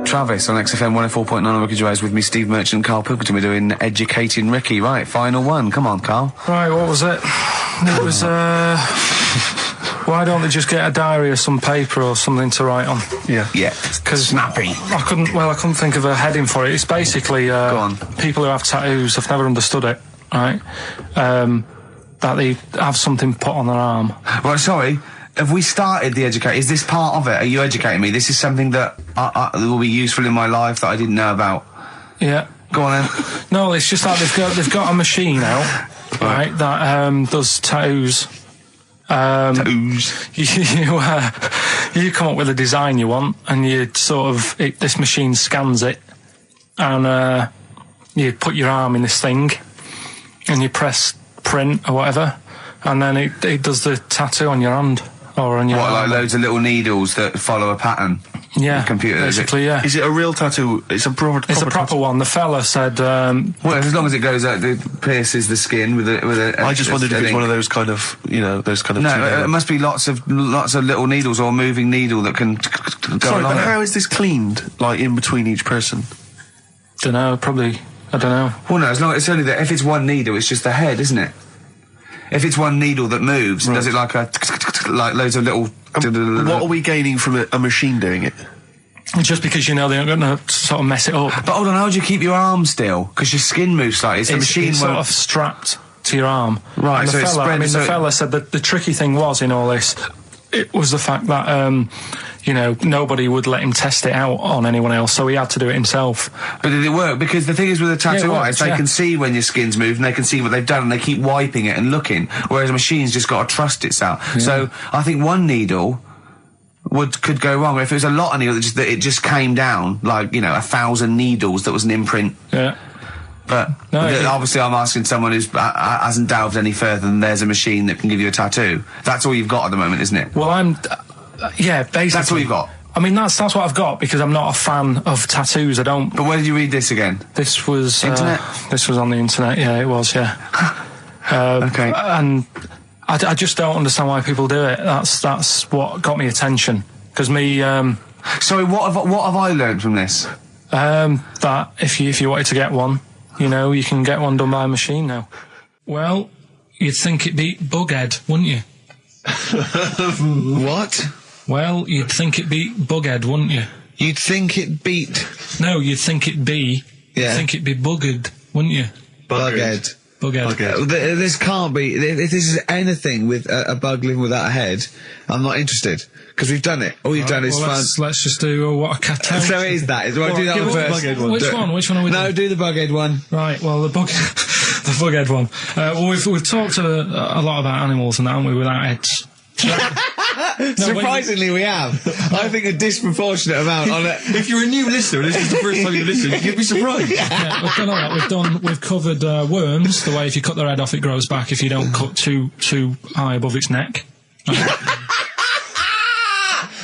Travis on XFM 104.9 on Ricky Gervais with me, Steve Merchant, Karl Pilkington. We're doing Educating Ricky. Right, final one. Come on, Karl. Right, what was it? It was, why don't they just get a diary or some paper or something to write on? Yeah. Because snappy. I couldn't think of a heading for it. It's basically, Go on. people who have tattoos, I've never understood it, right? That they have something put on their arm. Right, sorry. Have we started the educate? Is this part of it? Are you educating me? This is something that will be useful in my life that I didn't know about. Yeah. Go on then. No, it's just that they've got a machine out, right, that does tattoos. Tattoos. You come up with a design you want, and you sort of this machine scans it, and you put your arm in this thing, and you press print or whatever, and then it does the tattoo on your hand or on your What, arm. like loads of little needles that follow a pattern? Yeah, the computer, basically, yeah. Is it a real tattoo? It's a proper proper one. The fella said... well, as long as it goes out, it pierces the skin with a I just wondered if it's one of those kind of, those kind of... No, it must be lots of little needles or a moving needle that can go Sorry, along but it. how is this cleaned, like, in between each person? Don't know, probably. I don't know. Well, no, as long as it's only that. If it's one needle, it's just the head, isn't it? If it's one needle that moves, and does it like like loads of little. What are we gaining from a machine doing it? Just because you know they're going to sort of mess it up. But hold on, how do you keep your arm still? Because your skin moves slightly. So the machine it's won't. sort of strapped to your arm. Right, And so the it's fella, spread- I mean, so the it- fella said that the tricky thing was in all this, it was the fact that, you know, nobody would let him test it out on anyone else, so he had to do it himself. But did it work? Because the thing is with a tattoo Yeah, it worked, artist, they yeah. can see when your skin's moved and they can see what they've done and they keep wiping it and looking. Whereas a machine's just got to trust itself. So I think one needle could go wrong. If it was a lot of needles, that it just came down, like, you know, 1,000 needles that was an imprint. Yeah. But obviously I'm asking someone who hasn't delved any further than there's a machine that can give you a tattoo. That's all you've got at the moment, isn't it? Well, yeah, basically. That's all you've got. I mean, that's what I've got, because I'm not a fan of tattoos. I don't. But where did you read this again? This was Internet? This was on the internet. Yeah, it was. Yeah. Okay. And I just don't understand why people do it. That's what got me attention. Because me. Sorry, what have I learned from this? That if you wanted to get one, you know, you can get one done by a machine now. Well, you'd think it'd be Bughead, wouldn't you? What? Well, you'd think it'd be Bughead, wouldn't you? You'd think it beat No, you'd think it'd be. Yeah. You'd think it'd be Buggered, wouldn't you? Bughead. Bughead. This can't be. If this is anything with a bug living without a head, I'm not interested. Because we've done it. All you've done is fun. Let's just do what a cat. So it is that. Right, do that one first. Which one? Which one are we No, doing? do the Bughead one. Right, well, the Bughead one. Well, we've talked a lot about animals and that, haven't we, without heads. Surprisingly, we have. I think a disproportionate amount on it. If you're a new listener and this is the first time you've listened, you'd be surprised. Yeah, we've done all that. We've covered worms, the way if you cut their head off, it grows back if you don't cut too high above its neck.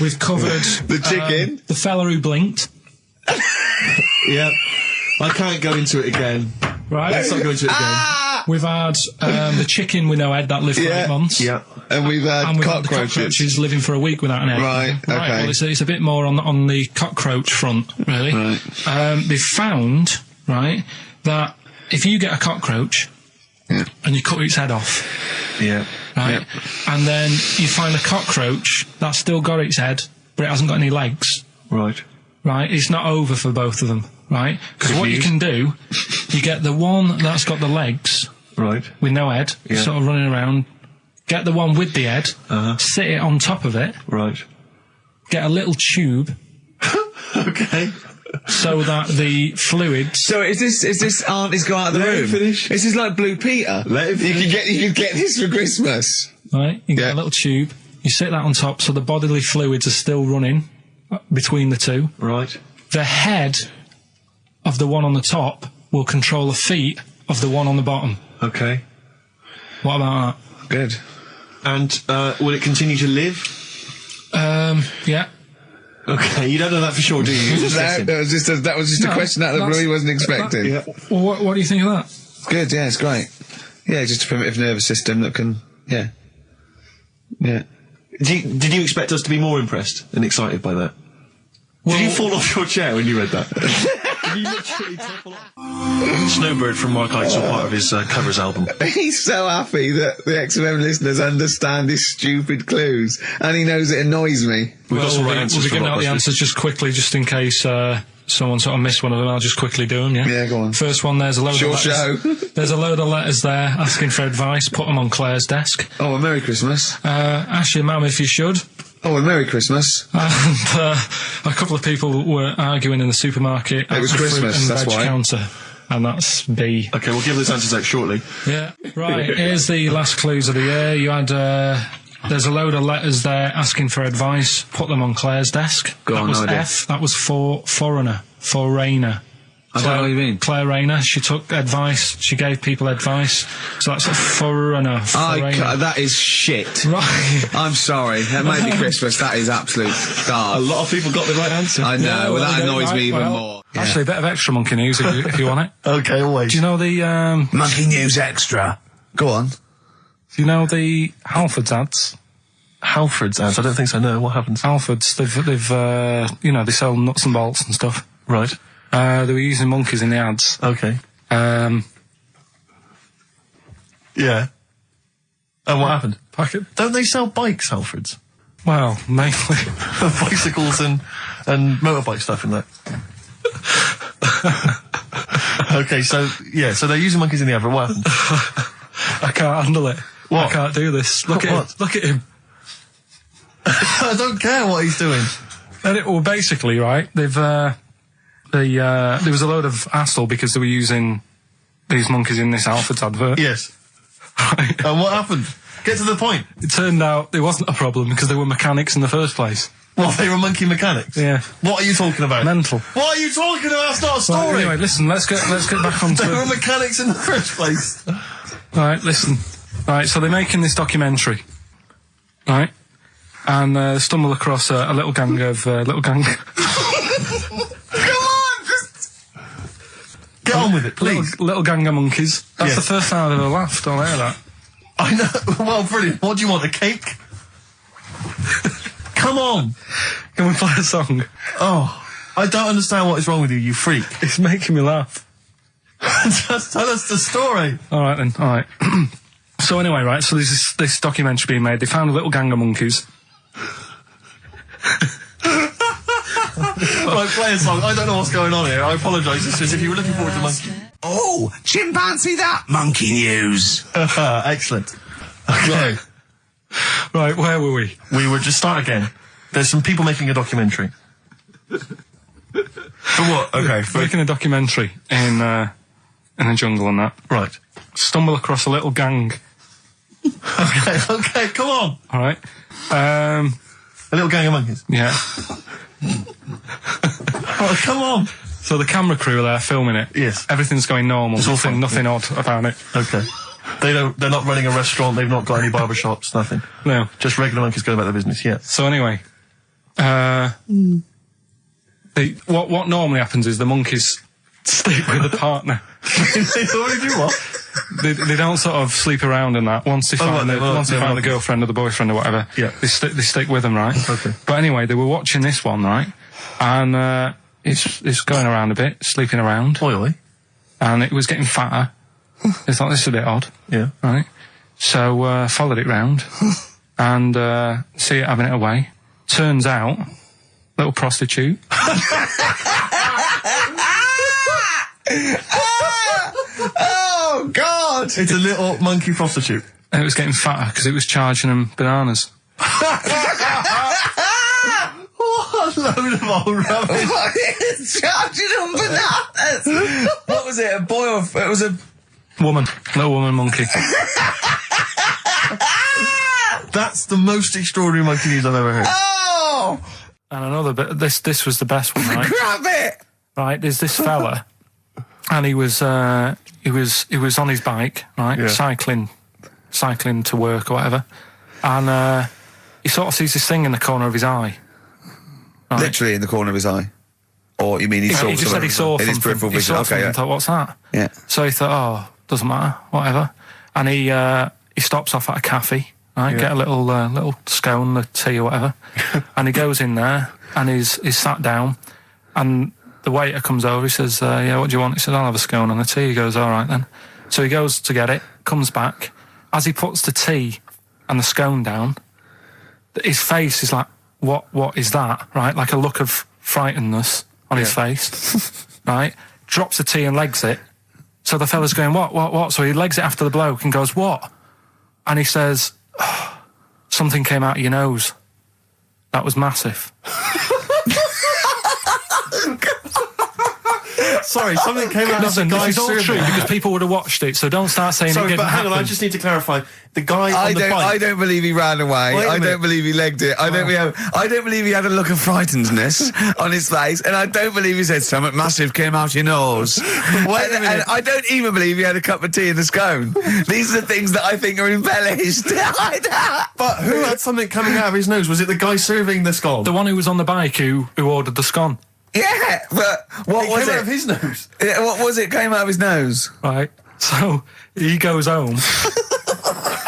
We've covered The chicken. the fella who blinked. Yeah. I can't go into it again. Right. Let's not go into it again. We've had the chicken with no head that lived for 8 months. Yeah. And we've had And we've had the cockroaches. cockroaches living for a week without an head. Right, okay. Well, it's a bit more on the cockroach front, really. Right. They've found, right, that if you get a cockroach and you cut its head off, Yeah. right, and then you find a cockroach that's still got its head, but it hasn't got any legs, Right. right, it's not over for both of them, right? Because what you can do, you get the one that's got the legs Right. with no head, Yeah. sort of running around, get the one with the head, sit it on top of it, Right. get a little tube Okay. so that the fluids. So is this auntie's go out of the Let room? him finish. This is like Blue Peter. Let him You could get this for Christmas. Right, you get Yeah. a little tube, you sit that on top so the bodily fluids are still running between the two. Right. The head of the one on the top will control the feet of the one on the bottom. Okay. What about Good. And will it continue to live? that? Yeah. Okay, you don't know that for sure, do you? You're just guessing. That was just a No, question out of the blue he wasn't expecting. Yeah. Well, what do you think of that? Good, yeah, it's great. Yeah, just a primitive nervous system that can, yeah. Did you expect us to be more impressed and excited by that? Did you fall off your chair when you read that? Did you literally topple off? Snowbird from Mark Ikes are part of his covers album. He's so happy that the XFM listeners understand his stupid clues, and he knows it annoys me. We've got some right We'll answers be for giving out the Rockbusters. answers just quickly, just in case someone sort of missed one of them. I'll just quickly do them, yeah? Yeah, go on. First one, there's a load Sure of letters. There's a load of letters there asking for advice. Put them on Claire's desk. Oh, and Merry Christmas. Ask your mum if you should. Oh, and Merry Christmas. And a couple of people were arguing in the supermarket. It was at the fruit Christmas, and that's veg why. counter. And that's B. Okay, we'll give those answers out shortly. Yeah. Right, here's the last clues of the year. You had, there's a load of letters there asking for advice. Put them on Claire's desk. Go that on, was no idea. F. That was for foreigner. Foreigner. I don't know what you mean. Claire Rayner, she took advice, she gave people advice. So that's a foreigner. That is shit. Right. I'm sorry. That may be Christmas. That is absolute A garbage. lot of people got the right answer. I know. Yeah, well, that well, annoys right, me even well, more. Yeah. Actually, a bit of extra monkey news if you want it. Okay, always. Do you know the Monkey News Extra. Go on. do you know the Halfords ads? Halford's ads? I don't think so, no. What happens? Halfords, they've they sell nuts and bolts and stuff. Right. They were using monkeys in the ads. Okay. Yeah. And what happened? Don't they sell bikes, Alfreds? Well, mainly. Bicycles and motorbike stuff in that. Okay, so they're using monkeys in the advert. What happened? I can't handle it. What? I can't do this. Look at him. Look at him. I don't care what he's doing. Well, basically, right, they've, there was a load of hassle because they were using these monkeys in this Alfred's advert. Yes. Right. And what happened? Get to the point. It turned out there wasn't a problem because they were mechanics in the first place. Well, they were monkey mechanics? Yeah. What are you talking about? Mental. What are you talking about? That's not a story. Right, anyway, listen, let's get back on to They were mechanics in the first place. Right, listen. Right, so they're making this documentary. Right? And stumble across a little gang of... Come on! Get on with it, please. Little gang of monkeys. That's the first time I've ever laughed. I'll hear that. I know. Well, brilliant. What do you want, a cake? Come on. Can we play a song? Oh, I don't understand what is wrong with you, you freak. It's making me laugh. Just tell us the story. All right, then. All right. So anyway, right, so there's this documentary being made. They found a little gang of monkeys. Right, play a song. I don't know what's going on here. I apologise. It's as if you were looking forward to monkey. Oh, chimpanzee that monkey news. Excellent. Okay. Right, where were we? We were just start again. There's some people making a documentary. For what? Okay. Making a documentary in the jungle and that. Right. Stumble across a little gang. Okay, come on. All right. A little gang of monkeys. Yeah. Oh, come on. So the camera crew are there filming it. Yes. Everything's going normal. It's all fine. Nothing odd about it. Okay. They're not running a restaurant. They've not got any barber shops. Nothing. No. Just regular monkeys going about their business. Yeah. So anyway, what normally happens is the monkeys stick with the partner. They already do what? They don't sort of sleep around and that. Once they find the girlfriend or the boyfriend or whatever, yeah, they stick with them, right? Okay. But anyway, they were watching this one, right? And it's going around a bit, sleeping around. Oily. And it was getting fatter. They thought, this is a bit odd. Yeah. Right? So, followed it round. And, see it having it away. Turns out, little prostitute. Oh, God! It's a little monkey prostitute. And it was getting fatter because it was charging them bananas. What a load of old rubbish. Charging them bananas! What was it, a boy or... It was a... Woman. Little woman monkey. That's the most extraordinary monkey news I've ever heard. Oh! And another bit, this was the best one, right? Grab it! Right, there's this fella, and he was on his bike, right, Yeah. cycling to work or whatever, and he sort of sees this thing in the corner of his eye. Right? Literally in the corner of his eye. Or you mean he saw He just said he saw in his something. peripheral He vision? saw Okay, something yeah. and thought, what's that? Yeah. So he thought, oh, doesn't matter, whatever, and he stops off at a cafe. Right, get a little scone, a tea or whatever, and he goes in there and he's sat down, and the waiter comes over. He says, "Yeah, what do you want?" He says, "I'll have a scone and a tea." He goes, "All right then." So he goes to get it, comes back. As he puts the tea and the scone down, his face is like, "What is that?" Right, like a look of frightenedness on his face. Right, drops the tea and legs it. So the fella's going, "What?" So he legs it after the bloke and goes, "What?" And he says, oh, something came out of your nose. That was massive. Sorry, something came out of the Listen, guy this is all serving. true because people would have watched it, so don't start saying it Sorry, didn't but hang on, I happen. just need to clarify. The guy on the bike... I don't believe he ran away. Wait a I minute. don't believe he legged it. I don't believe he had a look of frightenedness on his face, and I don't believe he said something massive came out your nose. And I don't even believe he had a cup of tea and a scone. These are the things that I think are embellished. But who had something coming out of his nose? Was it the guy serving the scone? The one who was on the bike who ordered the scone. Yeah, but what It was came it? out of his nose. Yeah, what was it? Came out of his nose. Right. So he goes home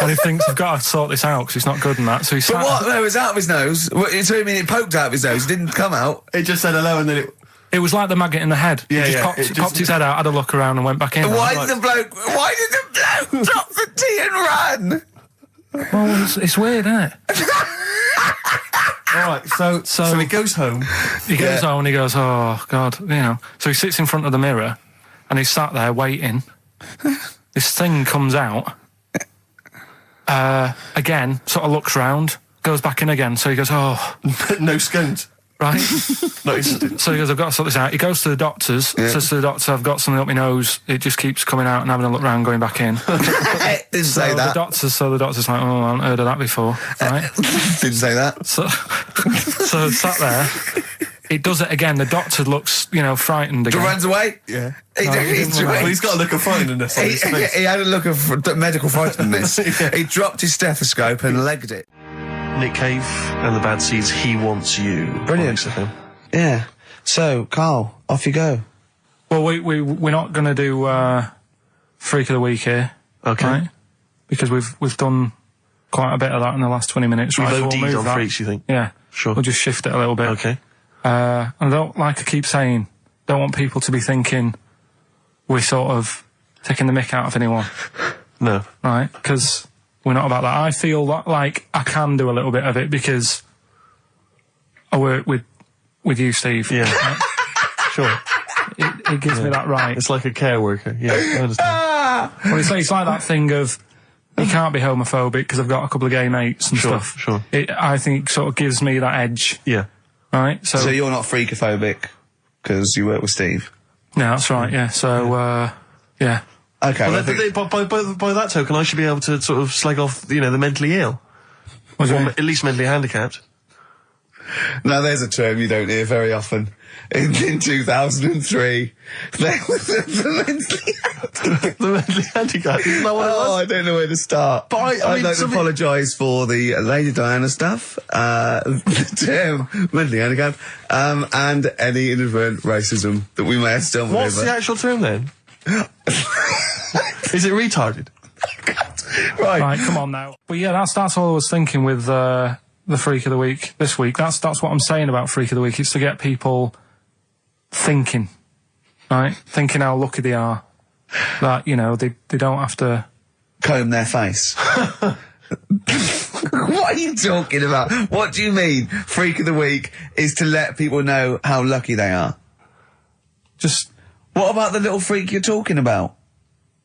and he thinks, I've got to sort this out because it's not good and that. So he But sat. what? No, it was out of his nose. So you mean it poked out of his nose? It didn't come out. It just said hello and then it... It was like the maggot in the head. Yeah, He yeah, just popped his head out, had a look around, and went back in. Why did the bloke drop the tea and run? Well, it's weird, isn't it? All right, so he goes home. He goes home and he goes, oh, God, you know. So he sits in front of the mirror and he's sat there waiting. This thing comes out. Again, sort of looks round, goes back in again. So he goes, oh. No scones. Right? No, So he goes, I've got to sort this out. He goes to the doctors, says to the doctor, I've got something up my nose. It just keeps coming out and having a look round, going back in. Didn't say that. The doctor's like, oh, I haven't heard of that before. Right? Didn't say that. So sat there. He does it again. The doctor looks, frightened again. Runs away? Yeah. He's got a look of frightenness on his face. He had a look of medical frightenness. He dropped his stethoscope and legged it. Nick Cave and the Bad Seeds, He Wants You. Brilliant. Yeah. So, Carl, off you go. Well, we're not going to do Freak of the Week here. Okay. Right? Because we've done quite a bit of that in the last 20 minutes. We've right? So OD'd move on that. freaks, you think? Yeah. Sure. We'll just shift it a little bit. Okay. And I don't, like I keep saying, don't want people to be thinking we're sort of taking the mick out of anyone. No. Right? Because we're not about that. I feel like I can do a little bit of it because I work with you, Steve. Yeah. Right? Sure. It gives me that right. It's like a care worker. Yeah, I understand. Well, it's like that thing of you can't be homophobic because I've got a couple of gay mates and stuff. Sure. I think sort of gives me that edge. Yeah. Right? So you're not freakophobic because you work with Steve? No, that's right, yeah. So, yeah. Okay. Well, by that token, I should be able to sort of slag off, the mentally ill. What do you Or mean? at least mentally handicapped. Now, there's a term you don't hear very often. In 2003, there was the The mentally handicapped. Isn't that what it was? I don't know where to start. But I I'd like to apologise for the Lady Diana stuff, the term mentally handicapped, and any inadvertent racism that we may have stumbled What's over. the actual term then? Is it retarded? Right, come on now. But yeah, that's all I was thinking with the Freak of the Week this week. That's what I'm saying about Freak of the Week. It's to get people thinking, right? Thinking how lucky they are. That, they don't have to Comb their face. What are you talking about? What do you mean? Freak of the Week is to let people know how lucky they are. just... What about the little freak you're talking about?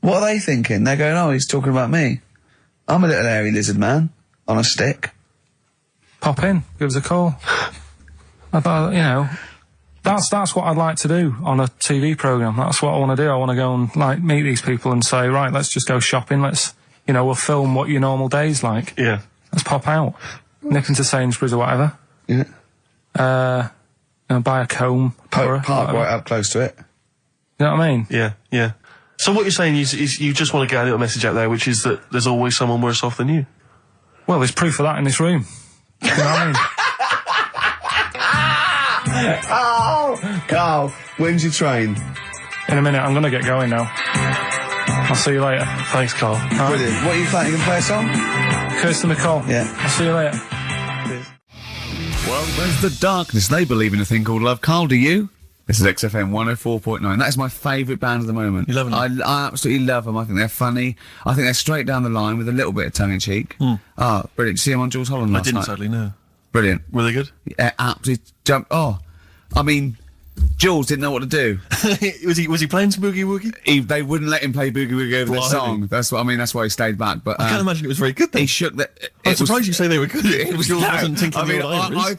What are they thinking? They're going, oh, he's talking about me. I'm a little hairy lizard man on a stick. Pop in, give us a call. That's what I'd like to do on a TV programme. That's what I want to do. I want to go and meet these people and say, right, let's just go shopping. Let's, we'll film what your normal day's like. Yeah. Let's pop out, nip into Sainsbury's or whatever. Yeah. Buy a comb, Park right up close to it. You know what I mean? Yeah, yeah. So what you're saying is you just want to get a little message out there, which is that there's always someone worse off than you. Well, there's proof of that in this room. You know what I mean? Oh, Carl, when's your train? In a minute, I'm going to get going now. I'll see you later. Thanks, Carl. Brilliant. What are you playing? You can play a song? Kirsten McCall. Yeah. I'll see you later. Well, where's the darkness? They believe in a thing called love. Carl, do you? This is XFM 104.9. That is my favourite band at the moment. You love them? I absolutely love them. I think they're funny. I think they're straight down the line with a little bit of tongue-in-cheek. Brilliant. Did you see them on Jules Holland last night? I didn't, sadly, no. Brilliant. Were they good? Yeah, absolutely jump. Oh, I mean, Jules didn't know what to do. was he playing some Boogie Woogie? They wouldn't let him play Boogie Woogie over their song. That's what I mean. That's why he stayed back. But I can't imagine it was very good. Then. He shook the. I'm surprised you say they were good. Jules wasn't thinking the old Irish. I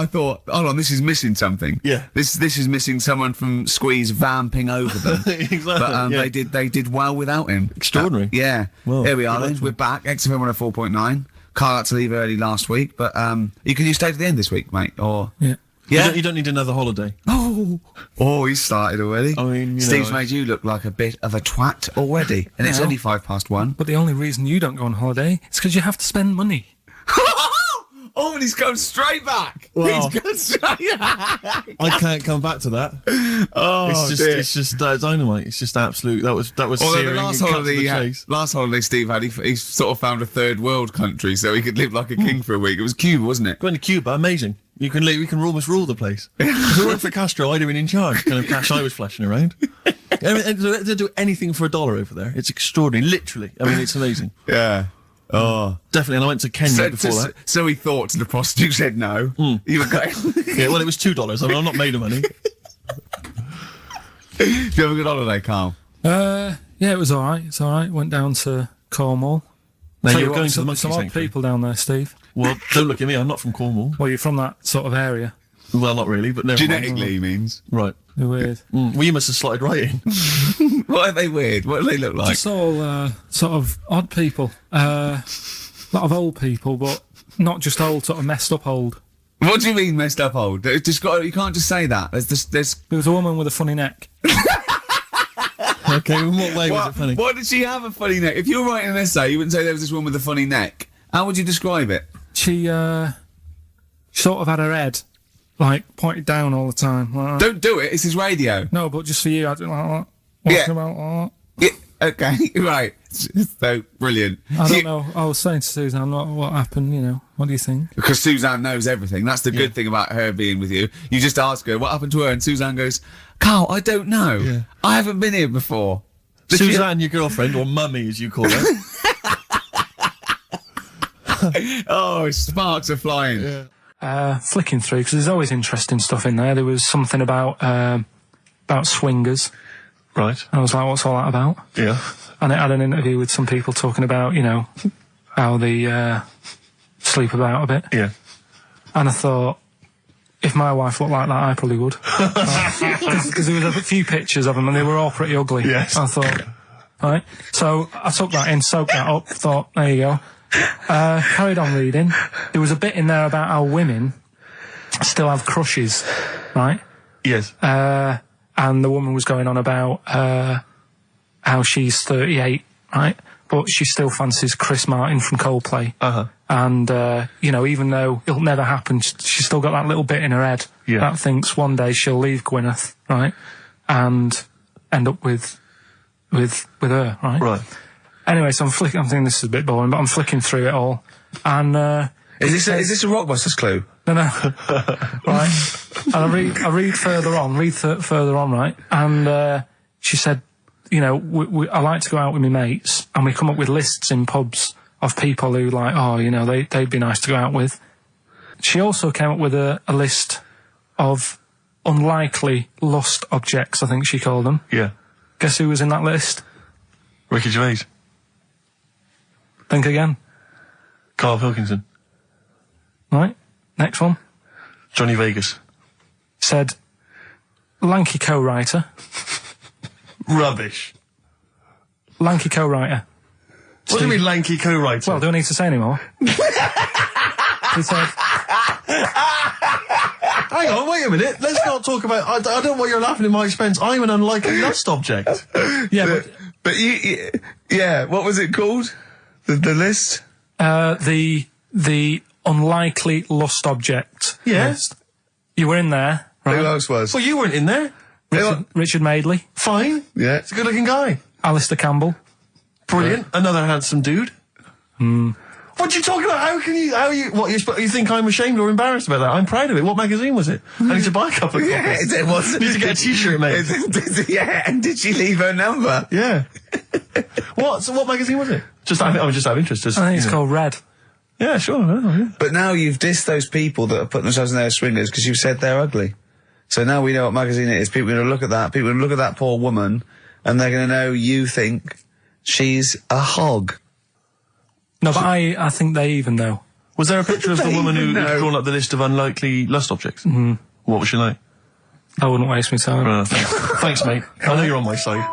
thought, hold on, this is missing something. Yeah. This is missing someone from Squeeze vamping over them. Exactly. But yeah. they did well without him. Extraordinary. Yeah. Well, here we are. good Then. luck. We're back. XFM 104.9. Carl had to leave early last week, but you stay to the end this week, mate? Or Yeah. yeah. You don't need another holiday. Oh, he started already. I mean, Steve's made you look like a bit of a twat already, and it's Well. only 1:05. But the only reason you don't go on holiday is because you have to spend money. Oh, and he's gone straight back. Well. He's gone straight back. I can't come back to that. Oh, It's just dynamite. It's just absolute. That was Although searing. the last and cut to holiday, the chase. last holiday Steve had, he sort of found a third world country so he could live like a king for a week. It was Cuba, wasn't it? Going to Cuba, amazing. You can almost rule the place. If it weren't for Castro, I'd have been in charge. Kind of cash I was flashing around. They do anything for $1 over there. It's extraordinary, literally. I mean, it's amazing. Yeah. Oh. Definitely. And I went to Kenya before that. So he thought, the prostitute said no. You were going. Yeah, well, it was $2. I mean, I'm not made of money. Do you have a good holiday, Carl? Yeah, it was alright. It's alright. Went down to Cornwall. Now Tell you're you what, going to the monkey some odd sanctuary. people down there, Steve. Well, don't look at me. I'm not from Cornwall. Well, you're from that sort of area. Well, not really, but never mind. Genetically, he means. Right. They're weird. Well, you must have slotted right in. What are they weird? What do they look like? Just all sort of odd people. A lot of old people, but not just old, sort of messed up old. What do you mean messed up old? You can't just say that. There's. There was a woman with a funny neck. Okay, in what way was it funny? Why did she have a funny neck? If you were writing an essay, you wouldn't say there was this woman with a funny neck. How would you describe it? She sort of had her head, like, pointed down all the time. Like that. Don't do it. It's his radio. No, but just for you, I don't like that. Yeah. Walking about like Yeah. Okay. Right. So brilliant. that. I don't know. I was saying to Suzanne, what happened, you know. What do you think? Because Suzanne knows everything. That's the good thing about her being with you. You just ask her what happened to her, and Suzanne goes, "Carl, I don't know. Yeah. I haven't been here before." Suzanne, your girlfriend, or mummy as you call her. Oh, sparks are flying. Yeah. Flicking through, because there's always interesting stuff in there. There was something about swingers. Right. I was like, what's all that about? Yeah. And it had an interview with some people talking about, you know, how they sleep about a bit. Yeah. And I thought, if my wife looked like that, I probably would. Because there was a few pictures of them and they were all pretty ugly. Yes. I thought, right. So I took that in, soaked that up, thought, there you go. Carried on reading. There was a bit in there about how women still have crushes, right? Yes. And the woman was going on about how she's 38, right? But she still fancies Chris Martin from Coldplay. Uh-huh. And, you know, even though it'll never happen, she's still got that little bit in her head that thinks one day she'll leave Gwyneth, right? And end up with her, right? Right. Anyway, so I'm thinking this is a bit boring, but I'm flicking through it all. And, Is this a Rockbusters clue? no, right. And I read further on, right? And she said, you know, I like to go out with my mates, and we come up with lists in pubs of people who like, oh, you know, they'd be nice to go out with. She also came up with a list of unlikely lost objects, I think she called them. Yeah. Guess who was in that list? Ricky Gervais. Think again. Karl Pilkington. Right. Next one. Johnny Vegas. Said, lanky co-writer. Rubbish. Lanky co-writer. What do you mean lanky co-writer? Well, do I need to say any more? He said... Hang on, wait a minute. Let's not talk about... I don't know why you're laughing at my expense. I'm an unlikely lost object. Yeah, But yeah, what was it called? The list? The unlikely lost object Yeah. list. You were in there, right? Who else was? Well, you weren't in there. Richard Madeley, Fine. Yeah. He's a good-looking guy. Alistair Campbell. Brilliant. Another handsome dude. What are you talking about? You think I'm ashamed or embarrassed about that? I'm proud of it. What magazine was it? I need to buy a couple of copies. It was. Need to get a t-shirt made. Yeah, and did she leave her number? Yeah. So what magazine was it? I was just out of interest. I think it's called Red. Yeah, sure. Yeah. But now you've dissed those people that are putting themselves in there as swingers because you've said they're ugly. So now we know what magazine it is. People are going to look at that. People are going to look at that poor woman, and they're going to know you think she's a hog. No, but I think they even know. Was there a picture of the They woman who'd know. drawn up the list of unlikely lust objects? Mm-hmm. What was she like? I wouldn't waste my time. Thanks, mate. I know you're on my side.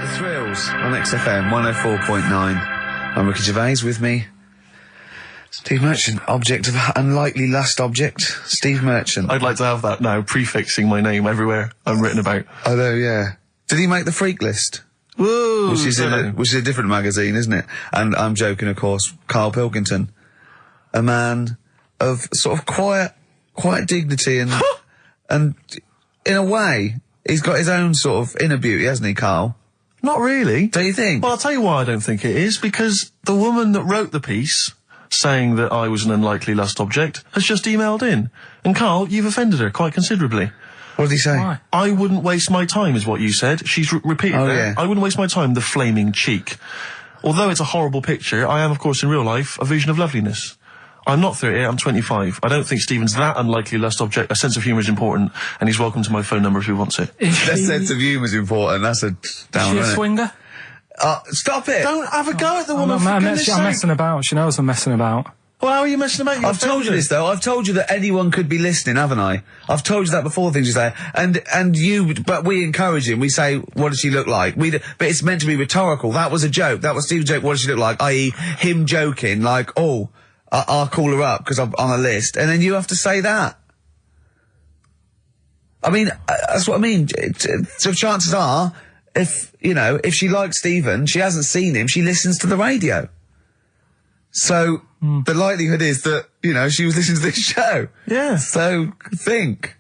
The Thrills on XFM 104.9. I'm Ricky Gervais, with me, Steve Merchant. Object of unlikely lust object, Steve Merchant. I'd like to have that now, prefixing my name everywhere I'm written about. I know, yeah. Did he make the freak list? Whoa! Which is a different magazine, isn't it? And I'm joking, of course. Karl Pilkington, a man of sort of quiet dignity and and in a way, he's got his own sort of inner beauty, hasn't he, Karl? Not really. Don't you think? Well, I'll tell you why I don't think it is, because the woman that wrote the piece saying that I was an unlikely lust object, has just emailed in. And Carl, you've offended her quite considerably. What did he say? Why? I wouldn't waste my time, is what you said. She's repeated that. Yeah. I wouldn't waste my time, the flaming cheek. Although it's a horrible picture, I am, of course, in real life, a vision of loveliness. I'm not 38, I'm 25. I don't think Stephen's that unlikely lust object. A sense of humour is important, and he's welcome to my phone number if he wants it. Is That she, sense of humour is important. That's a down. is she a isn't it? swinger? Stop it! Don't have a go at the I'm, woman, for I'm goodness sake. messing about. She knows I'm messing about. Well, how are you messing about? I've told you this though. I've told you that anyone could be listening, haven't I? I've told you that before. Things you say, and you, but we encourage him. We say, "What does she look like?" But it's meant to be rhetorical. That was a joke. That was Steve's joke. What does she look like? I.e., him joking, like, "Oh, I'll call her up because I'm on a list," and then you have to say that. I mean, that's what I mean. So chances are, if she likes Stephen, she hasn't seen him. She listens to the radio. So the likelihood is that, she was listening to this show. Yeah. So think.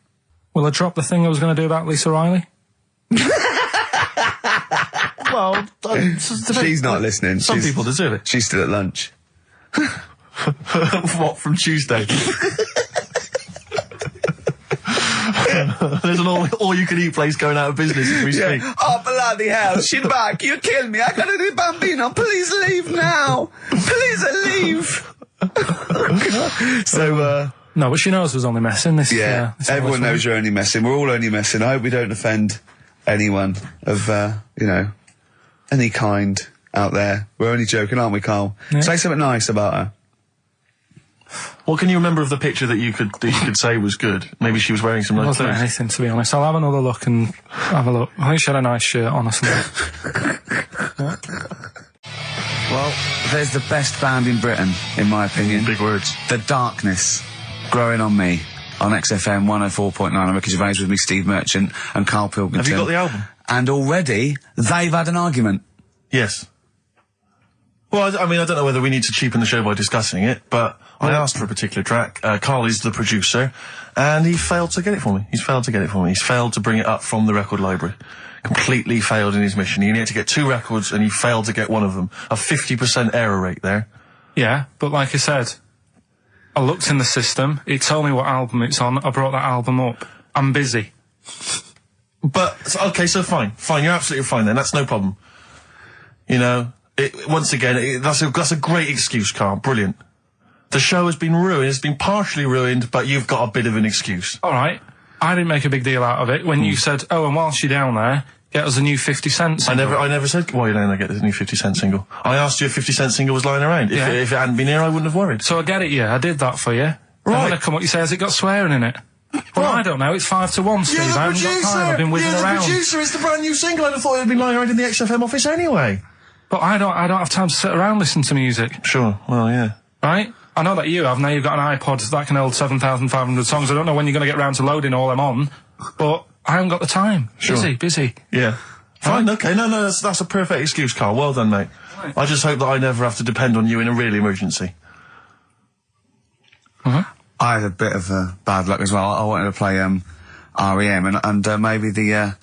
Will I drop the thing I was going to do about Lisa Riley? Well, She's not listening. Some people deserve it. She's still at lunch. What, from Tuesday? There's an all-you-can-eat place going out of business as we speak. Oh, bloody hell. She's back. You killed me. I gotta do Bambino. Please leave now. Please leave. So, No, but she knows I was only messing. This, yeah, this everyone always knows you're only messing. We're all only messing. I hope we don't offend anyone of, any kind out there. We're only joking, aren't we, Carl? Yeah. Say something nice about her. What can you remember of the picture that you could say was good? Maybe she was wearing some nice wasn't clothes. anything, to be honest. I'll have another look and have a look. I think she had a nice shirt, honestly. Well, there's the best band in Britain, in my opinion. Big words. The Darkness, Growing on Me, on XFM 104.9. I'm Ricky Gervais, with me, Steve Merchant and Karl Pilkington. Have you got the album? And already, they've had an argument. Yes. Well, I mean, I don't know whether we need to cheapen the show by discussing it, but I asked for a particular track. Carl is the producer, and he failed to get it for me. He's failed to get it for me. He's failed to bring it up from the record library. Completely failed in his mission. He needed to get 2 records, and he failed to get one of them. A 50% error rate there. Yeah, but like I said, I looked in the system. It told me what album it's on. I brought that album up. I'm busy. But, okay, so fine. Fine, you're absolutely fine then. That's no problem. Once again, that's a great excuse, Carl. Brilliant. The show has been ruined. It's been partially ruined, but you've got a bit of an excuse. All right. I didn't make a big deal out of it when you said, "Oh, and whilst you're down there, get us a new 50 Cent single." I never said, "Why don't I get this new 50 Cent single?" I asked you if 50 Cent single was lying around. Yeah. If it hadn't been here, I wouldn't have worried. So I get it, yeah. I did that for you. Right. And when I come up, you say, "Has it got swearing in it?" Well, I don't know. It's 5-1, Steve. I haven't got time. I've been whizzing around. The producer. It's the brand new single. I'd have thought it had been lying around in the XFM office anyway. But I don't have time to sit around listening to music. Sure. Well, yeah. Right? I know that you have. Now you've got an iPod that can hold 7,500 songs. I don't know when you're going to get round to loading all them on, but I haven't got the time. Sure. Busy. Yeah. Fine. Okay. No. That's a perfect excuse, Carl. Well done, mate. Right. I just hope that I never have to depend on you in a real emergency. I had a bit of bad luck as well. I wanted to play REM, and maybe the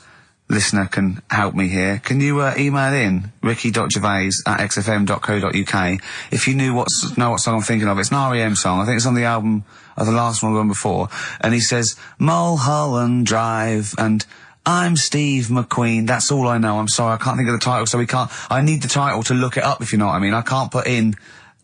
listener can help me here. Can you email in ricky.gervais@xfm.co.uk if you know what song I'm thinking of? It's an REM song. I think it's on the album of the last one before. And he says Mulholland Drive and I'm Steve McQueen. That's all I know. I'm sorry, I can't think of the title, so I need the title to look it up, if you know what I mean. I can't put in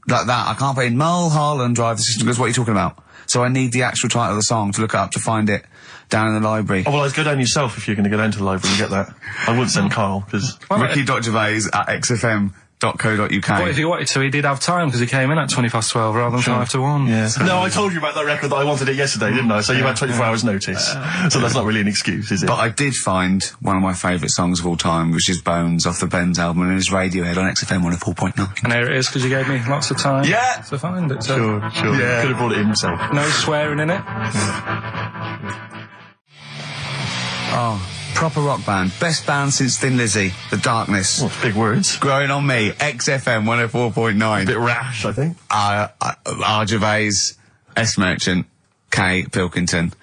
like that. I can't put in Mulholland Drive. The system goes, what are you talking about? So I need the actual title of the song to look up to find it down in the library. Oh, well, I'd go down yourself if you're going to go down to the library and get that. I wouldn't send Carl, because... Ricky.gervais@xfm.co.uk. But if he wanted to, he did have time because he came in at 12 rather than 5-1. Yeah. No, I told you about that record that I wanted it yesterday, didn't I? So you had 24 hours notice. So that's not really an excuse, is it? But I did find one of my favourite songs of all time, which is Bones off the Benz album, and it's Radiohead on XFM 104.9. And here it is, because you gave me lots of time Yeah. to find it. So Sure. Yeah. Could have brought it in himself. no swearing in it. Oh, proper rock band. Best band since Thin Lizzy. The Darkness. Well, big words. Growing on Me. XFM 104.9. Bit rash, I think. R. Gervais, S. Merchant, K. Pilkington.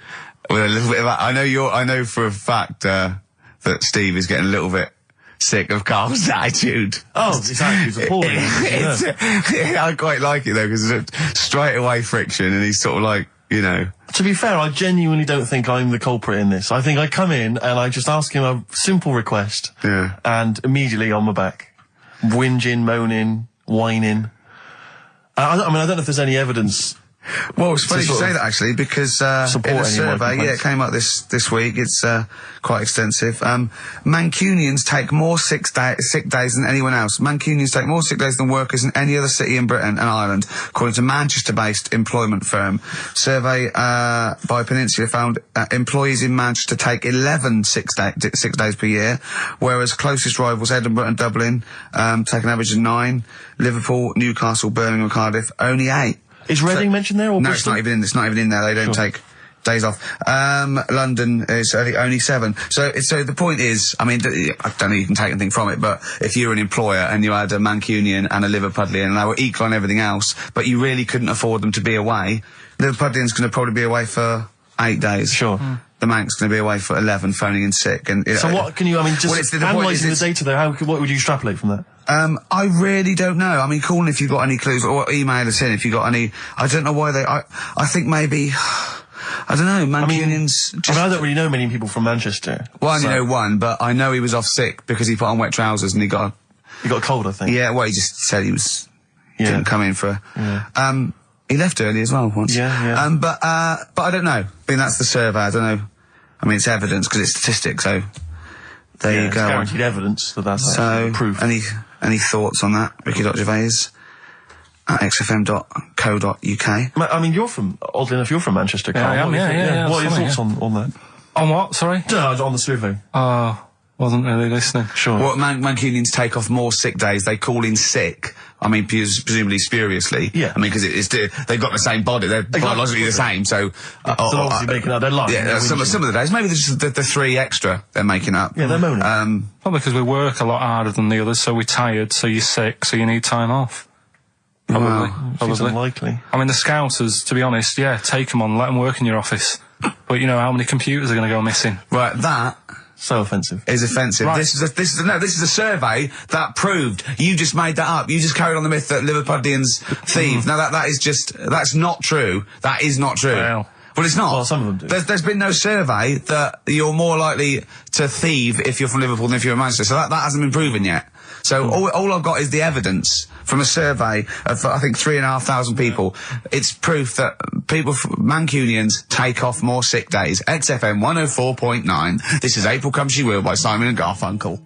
With a little bit of that. I know for a fact, that Steve is getting a little bit sick of Carl's attitude. Oh, his attitude's appalling. I quite like it though, because it's straight away friction, and he's sort of like, you know. To be fair, I genuinely don't think I'm the culprit in this. I think I come in and I just ask him a simple request. Yeah. And immediately on my back. Whinging, moaning, whining. I mean, I don't know if there's any evidence. Well, it's funny you say that actually, because in a survey, it came up this week. It's quite extensive. Mancunians take more sick days than anyone else. Mancunians take more sick days than workers in any other city in Britain and Ireland, according to Manchester-based employment firm. Survey by Peninsula found employees in Manchester take 11 sick days per year, whereas closest rivals Edinburgh and Dublin take an average of 9. Liverpool, Newcastle, Birmingham, Cardiff only 8. Is Reading mentioned there, or no? Bristol? It's not even in there. They don't take days off. London is only 7. So the point is, I mean, I don't know, you can take anything from it, but if you're an employer and you had a Mancunian and a Liverpudlian and they were equal on everything else, but you really couldn't afford them to be away, Liverpudlian's going to probably be away for 8 days. Sure. The Manc's going to be away for 11, phoning in sick. And so what can you? I mean, just analysing the data there. What would you extrapolate from that? I really don't know. I mean, call in if you've got any clues, or email us in if you've got any. I don't know why they. I think maybe. I don't know. Mancunians. I don't really know many people from Manchester. Well, I only know one, but I know he was off sick because he put on wet trousers and he got a cold, I think. Yeah. Well, he just said he was. Didn't come in for. Yeah. He left early as well once. Yeah. But I don't know. I mean, that's the survey. I don't know. I mean, it's evidence because it's statistics. So there you go. It's guaranteed evidence that's proof. Any thoughts on that, Ricky Gervais at xfm.co.uk? I mean, oddly enough, you're from Manchester, Carl. Yeah, I am, yeah. What are your thoughts on that? On what, sorry? No, on the survey. Wasn't really listening. Sure. Well, Mancunians take off more sick days. They call in sick. I mean, presumably spuriously. Yeah. I mean, because they've got the same body. They're biologically the same, so... they're obviously making up their life. Yeah, some of the days. Maybe there's just the 3 extra they're making up. Yeah, they're moaning. Probably because we work a lot harder than the others, so we're tired, so you're sick, so you need time off. Probably. Seems unlikely. I mean, the Scousers, to be honest, take them on, let them work in your office. But you know how many computers are going to go missing? Right, that... So offensive. Is offensive. Right. This is a survey that proved. You just made that up. You just carried on the myth that Liverpudlians thieve. Now that's not true. That is not true. Well, it's not. Well, some of them do. There's been no survey that you're more likely to thieve if you're from Liverpool than if you're in Manchester. So that hasn't been proven yet. So all I've got is the evidence from a survey of, I think, 3,500 people. It's proof that Mancunians take off more sick days. XFM 104.9. This is April Come She Will by Simon and Garfunkel.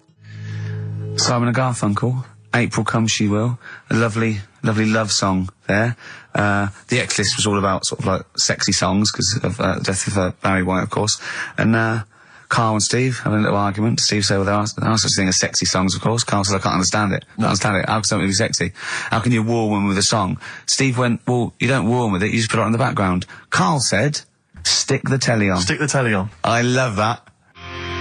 Simon and Garfunkel, April Come She Will. A lovely love song there. The X-List was all about sort of like sexy songs because of the death of Barry White, of course. And Carl and Steve had a little argument. Steve said, well, there are such thing as sexy songs, of course. Carl said, I can't understand it. How can something be sexy? How can you woo one with a song? Steve went, well, you don't woo one with it, you just put it on the background. Carl said, stick the telly on. Stick the telly on. I love that.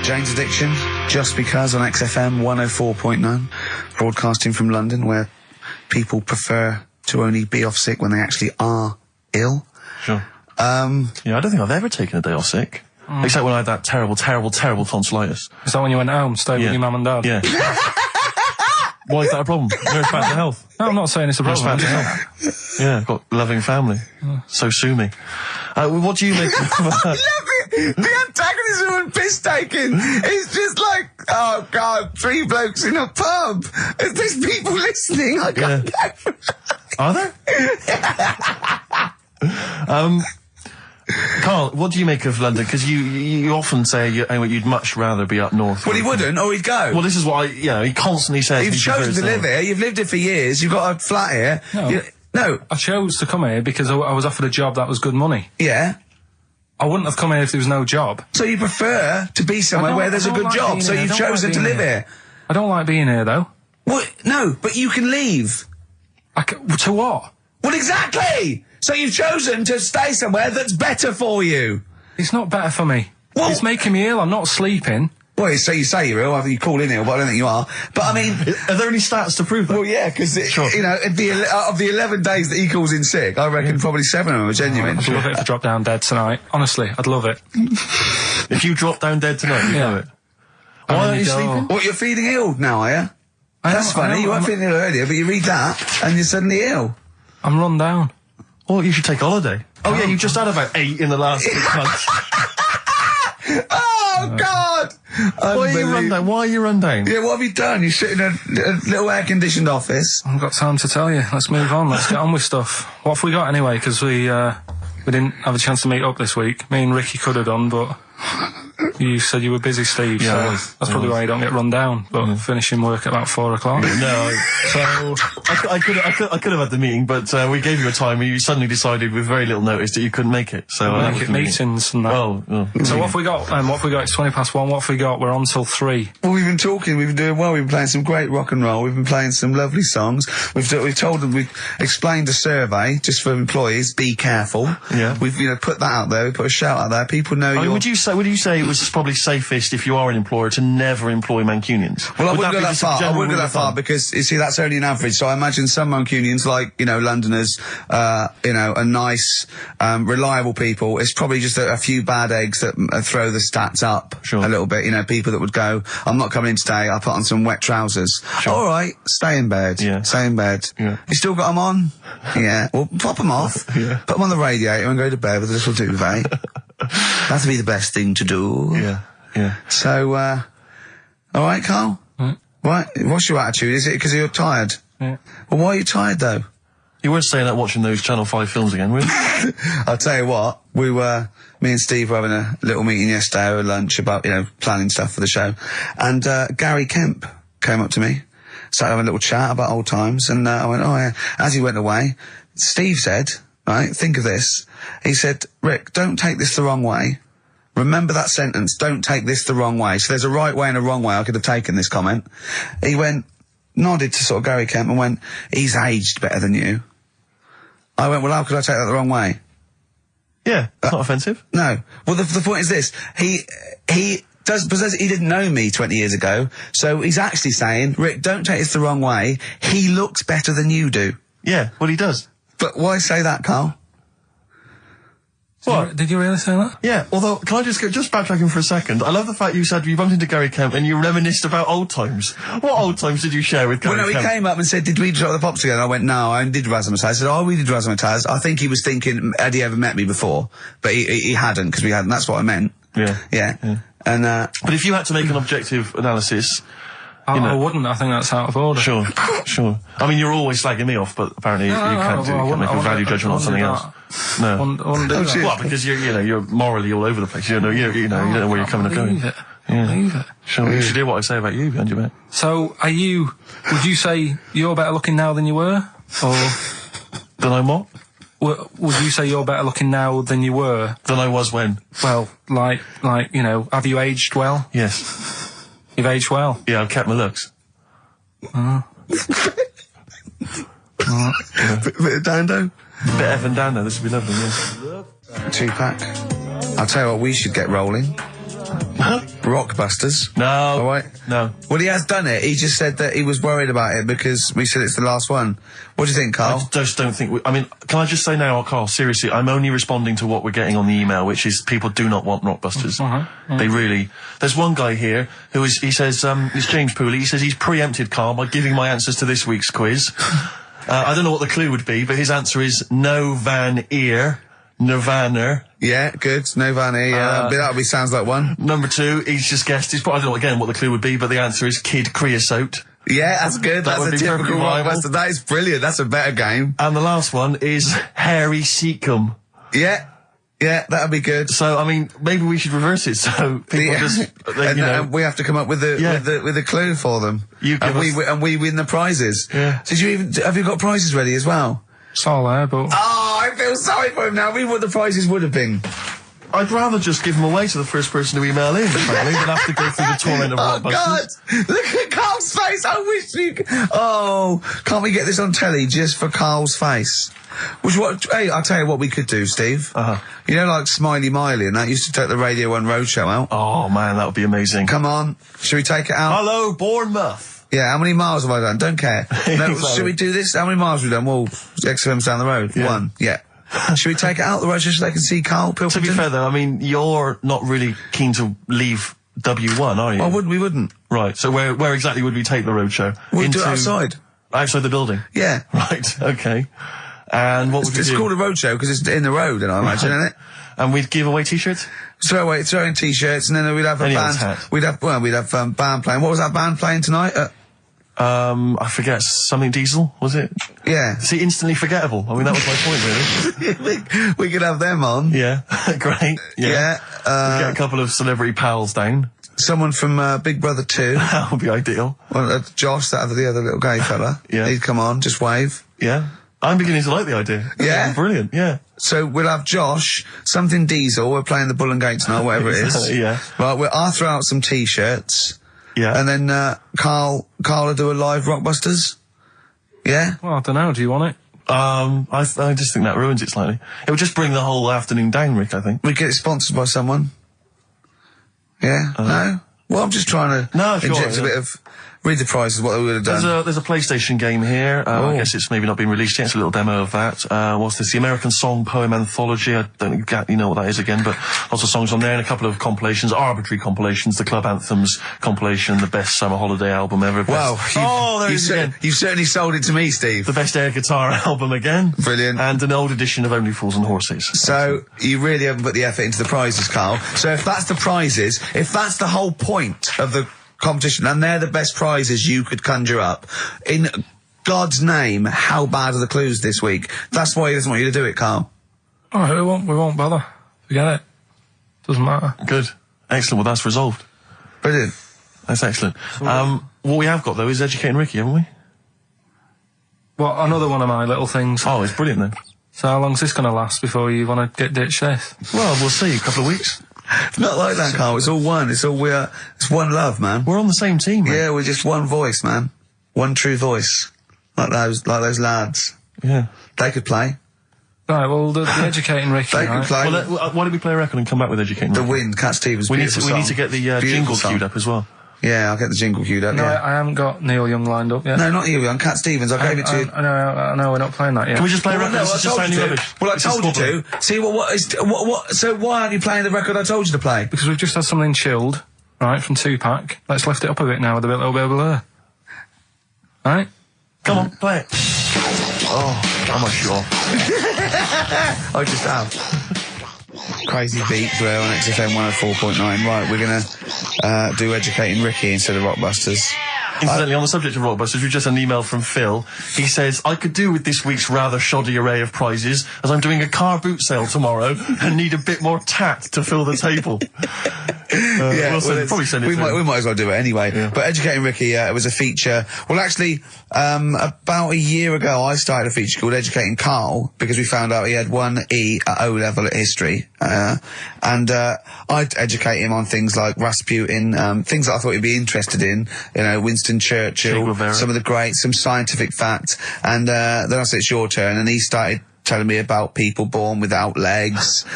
Jane's Addiction, Just Because on XFM 104.9, broadcasting from London, where people prefer to only be off sick when they actually are ill. Sure. I don't think I've ever taken a day off sick. Except when I had that terrible tonsillitis. Is that when you went home, stayed with your mum and dad? Yeah. Why is that a problem? Nurse back to health. No, I'm not saying it's a Nurse problem. back to health. Yeah, I've got a loving family. So sue me. What do you make of The antagonism and piss taking is just like, oh God, 3 blokes in a pub. There's people listening. I can't go. Are there? Carl, what do you make of London? Because you often say you'd much rather be up north. Well, he wouldn't, or he'd go. Well, this is what he constantly says. You've chosen to live here. You've lived here for years. You've got a flat here. No. I chose to come here because I was offered a job that was good money. Yeah. I wouldn't have come here if there was no job. So you prefer to be somewhere where there's a good job, so you've chosen to live here. I don't like being here, though. Well, no, but you can leave. To what? Well, exactly! So you've chosen to stay somewhere that's better for you. It's not better for me. Well, it's making me ill. I'm not sleeping. Well, so you say you're ill, either you call in ill, but I don't think you are. But I mean... Are there any stats to prove that? Well, yeah, because, you know, of the 11 days that he calls in sick, I reckon probably 7 of them are genuine. I'd love it if I dropped down dead tonight. Honestly, I'd love it. If you drop down dead tonight, you know it. Why And aren't then you go, sleeping? What, you're feeling ill now, are you? That's funny. You weren't feeling ill earlier, but you read that and you're suddenly ill. I'm run down. Well, you should take holiday. Oh yeah, you just had about 8 in the last 6 months. Oh, God! Why are you run down? Why are you run down? Yeah, what have you done? You sit in a little air-conditioned office. I haven't got time to tell you. Let's move on. Let's get on with stuff. What have we got anyway? Because we didn't have a chance to meet up this week. Me and Ricky could have done, but you said you were busy, Steve. Yeah, so I was. that's probably why you don't get run down. But finishing work at about 4 o'clock. No, so I could have had the meeting, but we gave you a time and you suddenly decided with very little notice that you couldn't make it. So I Make it meetings and that. Oh, So what have we got? What have we got? It's 1:20. What have we got? We're on till 3. Well, we've been talking, we've been doing well, we've been playing some great rock and roll, we've been playing some lovely songs, we've told them, we've explained a survey, just for employees, be careful. Yeah. We've, put that out there, we put a shout out there, people know I mean, you're... would you say it was probably safest if you are an employer to never employ Mancunians? Well, I Would wouldn't go be that just a far. I general wouldn't go rule that of far thumb? because, you see, that's only an average. So I imagine some Mancunians, like, Londoners, are nice, reliable people. It's probably just a few bad eggs that throw the stats up Sure. a little bit. People that would go, I'm not coming in today, I'll put on some wet trousers. Sure. All right, stay in bed. Yeah. Stay in bed. Yeah. You still got them on? Yeah. Well, pop them off. Yeah. Put them on the radiator and go to bed with a little duvet. That'd be the best thing to do. Yeah, yeah. So, all right, Carl? What? What's your attitude? Is it because you're tired? Yeah. Well, why are you tired, though? You weren't staying up watching those Channel 5 films again, were you? I'll tell you what, me and Steve were having a little meeting yesterday over lunch about, planning stuff for the show. And, Gary Kemp came up to me, started having a little chat about old times, and, I went, oh yeah. As he went away, Steve said, right, think of this. He said, Rick, don't take this the wrong way. Remember that sentence, don't take this the wrong way. So there's a right way and a wrong way I could have taken this comment. He nodded to sort of Gary Kemp and went, he's aged better than you. I went, well, how could I take that the wrong way? Yeah, it's not offensive. No. Well, the point is this. He didn't know me 20 years ago, so he's actually saying, Rick, don't take this the wrong way. He looks better than you do. Yeah, well, he does. But why say that, Carl? What? Did you really say that? Yeah, although, can I just backtracking for a second? I love the fact you said you bumped into Gary Kemp and you reminisced about old times. What old times did you share with Gary Well, no, Kemp? he came up and said, did we drop the pops together? I went, no, I did Razzmatazz. I said, oh, we did Razzmatazz. I think he was thinking, had he ever met me before? But he hadn't, because we hadn't. That's what I meant. Yeah. And, But if you had to make an objective analysis... I wouldn't. I think that's out of order. Sure. I mean, you're always slagging me off, but apparently you can't make a value judgment on something else. No. I wouldn't do that. Well, because you're morally all over the place. You don't know where you're coming and going. Leave it. Yeah. Leave it. Sure, you should hear what I say about you behind your back. So, would you say you're better looking now than you were? Or Then I'm what? would you say you're better looking now than you were? Than I was when? Well, have you aged well? Yes. You've aged well. Yeah, I've kept my looks. bit of Dando? Bit Evan Dando, this would be lovely, yeah. Tupac. I'll tell you what, we should get rolling. Rockbusters. No. All right. No. Well, he has done it. He just said that he was worried about it because we said it's the last one. What do you think, Carl? I just don't think can I just say now, Carl, seriously, I'm only responding to what we're getting on the email, which is people do not want Rockbusters. They really... There's one guy here he says, it's James Pooley, he says he's preempted Carl by giving my answers to this week's quiz. I don't know what the clue would be, but his answer is no Van Ear, Nirvana. Yeah, good. No Vanny. Yeah, that sounds like one. Number 2, he's just guessed. I don't know again what the clue would be, but the answer is Kid Creosote. Yeah, that's good. That That's would a be typical perfectly viable. Rockbuster. That is brilliant. That's a better game. And the last one is Harry Seacombe. Yeah, that'd be good. So, maybe we should reverse it so people and we have to come up with the clue for them. And we win the prizes. Yeah. Have you got prizes ready as well? It's all there, but... Oh, I feel sorry for him now. We what the prizes would have been. I'd rather just give them away to the first person to email in, frankly, than have to go through the torrent of Oh, Rockbusters. God! Look at Carl's face! I wish you could... Oh, can't we get this on telly just for Carl's face? Hey, I'll tell you what we could do, Steve. You know, like Smiley Miley and that used to take the Radio 1 Roadshow out? Oh, man, that would be amazing. Come on. Should we take it out? Hello, Bournemouth. Yeah, how many miles have I done? Don't care. No, Exactly. should we do this? How many miles have we done? Well, XFM's down the road. Yeah. 1. Yeah. Should we take it out the road just so they can see Karl Pilkington? To be fair, though, you're not really keen to leave W1, are you? Oh, we wouldn't. Right. So where exactly would we take the roadshow? We'd do it outside. Outside the building? Yeah. Right, okay. And what would you do? It's called a roadshow because it's in the road, and I imagine, isn't it? And we'd give away t-shirts? Throw in t-shirts, and then we'd have a Anyone's band. hat. We'd have band playing. What was that band playing tonight? I forget, something Diesel, was it? Yeah. See, instantly forgettable. I mean, that was my point, really. we could have them on. Yeah, great. Yeah. Get a couple of celebrity pals down. Someone from Big Brother 2. That would be ideal. Well, Josh, the other little gay fella. Yeah. He'd come on, just wave. Yeah. I'm beginning to like the idea. Yeah? Brilliant, yeah. So we'll have Josh, something Diesel, we're playing the Bull and Gates tonight, whatever it is. Yeah. Right, I'll throw out some t-shirts. Yeah. And then, Carl will do a live Rockbusters. Yeah? Well, I don't know. Do you want it? I just think that ruins it slightly. It would just bring the whole afternoon down, Rick, I think. We get it sponsored by someone. Yeah? No? Well, I'm just trying to No, sure, inject a bit of... Read the prizes, what we would have done. There's a PlayStation game here. I guess it's maybe not been released yet. It's a little demo of that. What's this? The American Song Poem Anthology. I don't exactly know what that is again, but lots of songs on there and a couple of compilations, arbitrary compilations, the Club Anthems compilation, the best summer holiday album ever. Wow. There it is again. You've certainly sold it to me, Steve. The best air guitar album again. Brilliant. And an old edition of Only Fools and Horses. So, you really haven't put the effort into the prizes, Carl. So if that's the prizes, if that's the whole point of the competition, and they're the best prizes you could conjure up, in God's name, how bad are the clues this week? That's why he doesn't want you to do it, Carl. Oh, we won't bother. Forget it. Doesn't matter. Good. Excellent. Well, that's resolved. Brilliant. That's excellent. What we have got, though, is Educating Ricky, haven't we? Well, another one of my little things. Oh, it's brilliant, then. So how long's this going to last before you want to get ditched this? Well, we'll see. A couple of weeks. Not like that, Carl. It's all one. It's one love, man. We're on the same team, man. Yeah, we're just one voice, man. One true voice. Like those lads. Yeah. They could play. Right, well, the Educating Ricky, They could right? play. Well, why don't we play a record and come back with Educating The Ricky? Wind, Cat Stevens. We need to song. get the Beautiful jingle song. queued up as well. Yeah, I'll get the jingle queued up, No, yeah. I haven't got Neil Young lined up yet. No, not you, young Cat Stevens. I gave it to you. I know, we're not playing that yet. Can we just play a Well, record? no, This I is just told you sounding to. rubbish. Well, I This is told you squabbling. to. See, so why aren't you playing the record I told you to play? Because we've just had something chilled, right, from Tupac. Let's lift it up a bit now with a little bit of blur. Right? Come on, play it. Oh, I'm not sure. I just have. Crazy beats there on XFM 104.9. Right, we're gonna do Educating Ricky instead of Rockbusters. Incidentally, on the subject of Rockbusters, we've just had an email from Phil. He says, I could do with this week's rather shoddy array of prizes, as I'm doing a car boot sale tomorrow and need a bit more tact to fill the table. Probably send it we to him. might as well do it anyway. Yeah. But Educating Ricky, it was a feature. Well, actually, about a year ago, I started a feature called Educating Carl because we found out he had 1 E at O level at history, and I'd educate him on things like Rasputin, things that I thought he'd be interested in. You know, Winston Che Churchill, Guevara. some of the greats, some scientific facts, and then I said it's your turn, and he started telling me about people born without legs.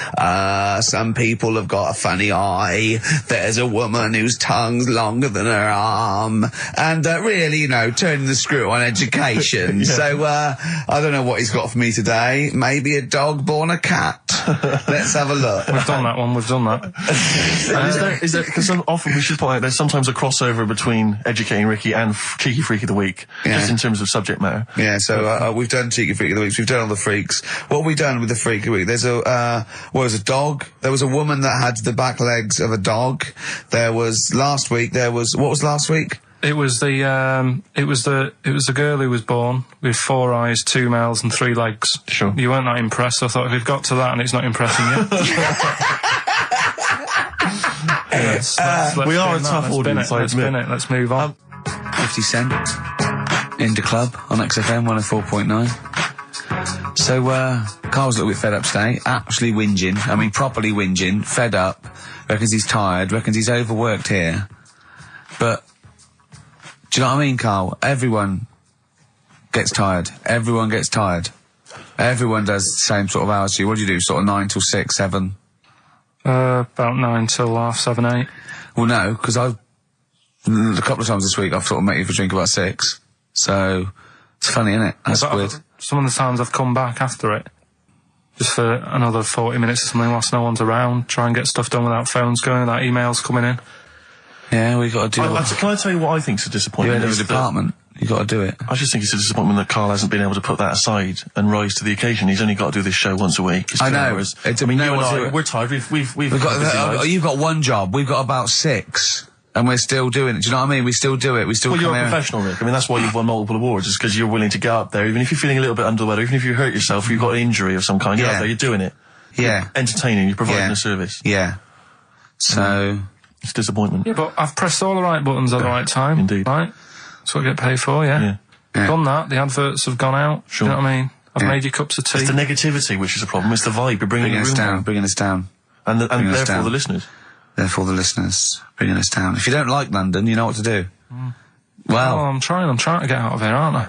Some people have got a funny eye. There's a woman whose tongue's longer than her arm. And really, you know, turning the screw on education. Yeah. So, I don't know what he's got for me today. Maybe a dog born a cat. Let's have a look. We've done that one, we've done that. Is there, because often we should point out there's sometimes a crossover between Educating Ricky and Cheeky Freak of the Week, Yeah. just in terms of subject matter. Yeah, so we've done Cheeky Freak of the Week. We've done all the freaks. What have we done with the Freak of the Week? There's a dog. There was a woman that had the back legs of a dog. There was last week. What was last week? It was the girl who was born with 4 eyes, 2 mouths, and 3 legs. Sure. You weren't that impressed. So I thought if we've got to that and it's not impressing you, let's we are a spin that, tough let's audience, spin it, I let's admit. spin it. Let's move on. 50 Cent in the club on XFM 104.9. So, Carl's a little bit fed up today, actually whinging, I mean properly whinging, fed up, reckons he's tired, reckons he's overworked here. But, do you know what I mean, Carl? Everyone gets tired. Everyone gets tired. Everyone does the same sort of hours to you. What do you do, sort of 9 till 6, 7? About 9 till 7, 8. Well, no, because a couple of times this week I've sort of met you for a drink about 6. So, it's funny, isn't it? That's But weird. some of the times I've come back after it, just for another 40 minutes or something whilst no one's around, try and get stuff done without phones going, without emails coming in. Yeah, we got to do it. Can I tell you what I think's a disappointment? You're in the department. You got to do it. I just think it's a disappointment that Karl hasn't been able to put that aside and rise to the occasion. He's only got to do this show once a week. It's I 2 know. hours. I mean, you and I, we're tired. We've got you've got one job. We've got about 6. And we're still doing it. Do you know what I mean? We still do it. We still. Well, come you're a here. professional, Rick. I mean, that's why you've won multiple awards. Is because you're willing to get up there, even if you're feeling a little bit under the weather, even if you hurt yourself, you've got an injury of some kind. You're up there. You're doing it. Yeah. You're entertaining. You're providing a service. Yeah. So it's disappointment. Yeah, but I've pressed all the right buttons at the right time. Indeed. Right. That's what I get paid for. Yeah. Done that. The adverts have gone out. Sure. You know what I mean? I've made you cups of tea. It's the negativity which is a problem. It's the vibe. You're bringing us down. Bringing us down. And therefore the listeners. Therefore the listeners, bringing us down. If you don't like London, you know what to do. Well, I'm trying to get out of here, aren't I?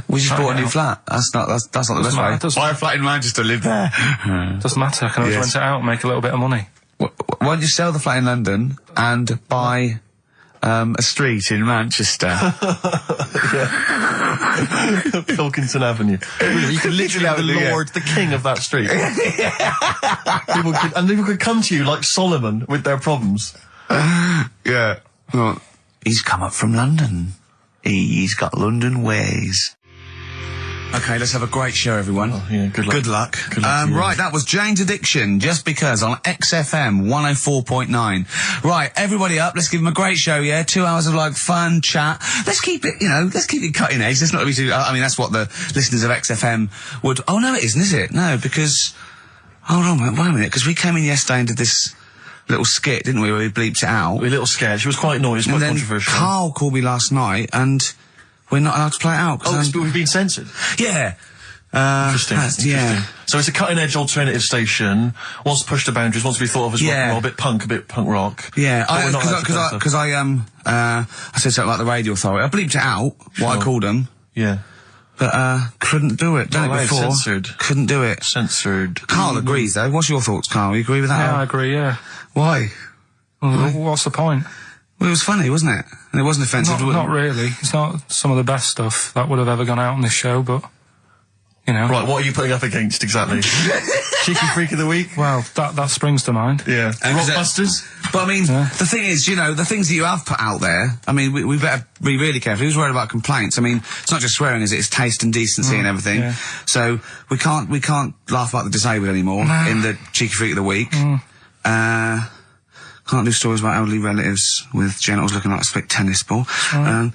We just bought a new flat. That's not the best way. Buy a flat in Manchester, live there. Doesn't matter. I can always rent it out and make a little bit of money. Why don't you sell the flat in London and buy a street in Manchester? Pilkington Avenue. You could literally be the lord, the king of that street. People could come to you like Solomon with their problems. Yeah. Well, he's come up from London. He's got London ways. Okay, let's have a great show, everyone. Oh, yeah, good luck. Good luck. Right, that was Jane's Addiction, Just Because, on XFM 104.9. Right, everybody up, let's give them a great show, yeah? 2 hours of, like, fun chat. Let's keep it, let's keep it cutting edge. Let's not be too, I mean, that's what the listeners of XFM would, oh, no, it isn't, is it? No, because, hold on, wait a minute, because we came in yesterday and did this little skit, didn't we, where we bleeped it out. A little sketch. It was quite noisy, quite controversial. Karl called me last night, and we're not allowed to play it out. We've been censored? Yeah. Interesting. Yeah. So it's a cutting-edge alternative station, wants to push the boundaries, wants to be thought of as rock and roll, a bit punk rock. Yeah, because I said something like the Radio Authority. I bleeped it out, what I called them. Yeah. But, couldn't do it. Done it before. Censored. Couldn't do it. Censored. Karl agrees, though. What's your thoughts, Karl? You agree with that? Yeah, I agree, yeah. Why? Well, what's the point? Well, it was funny, wasn't it? And it wasn't offensive. Not really. It's not some of the best stuff that would have ever gone out on this show, but, Right, what are you putting up against, exactly? Cheeky Freak of the Week? Well, that springs to mind. Yeah. Rockbusters? But I mean, the thing is, the things that you have put out there, I mean, we better be really careful. Who's worried about complaints? I mean, it's not just swearing, is it? It's taste and decency and everything. Yeah. So, we can't laugh about the disabled anymore in the Cheeky Freak of the Week. Can't do stories about elderly relatives with genitals looking like a split tennis ball. Can't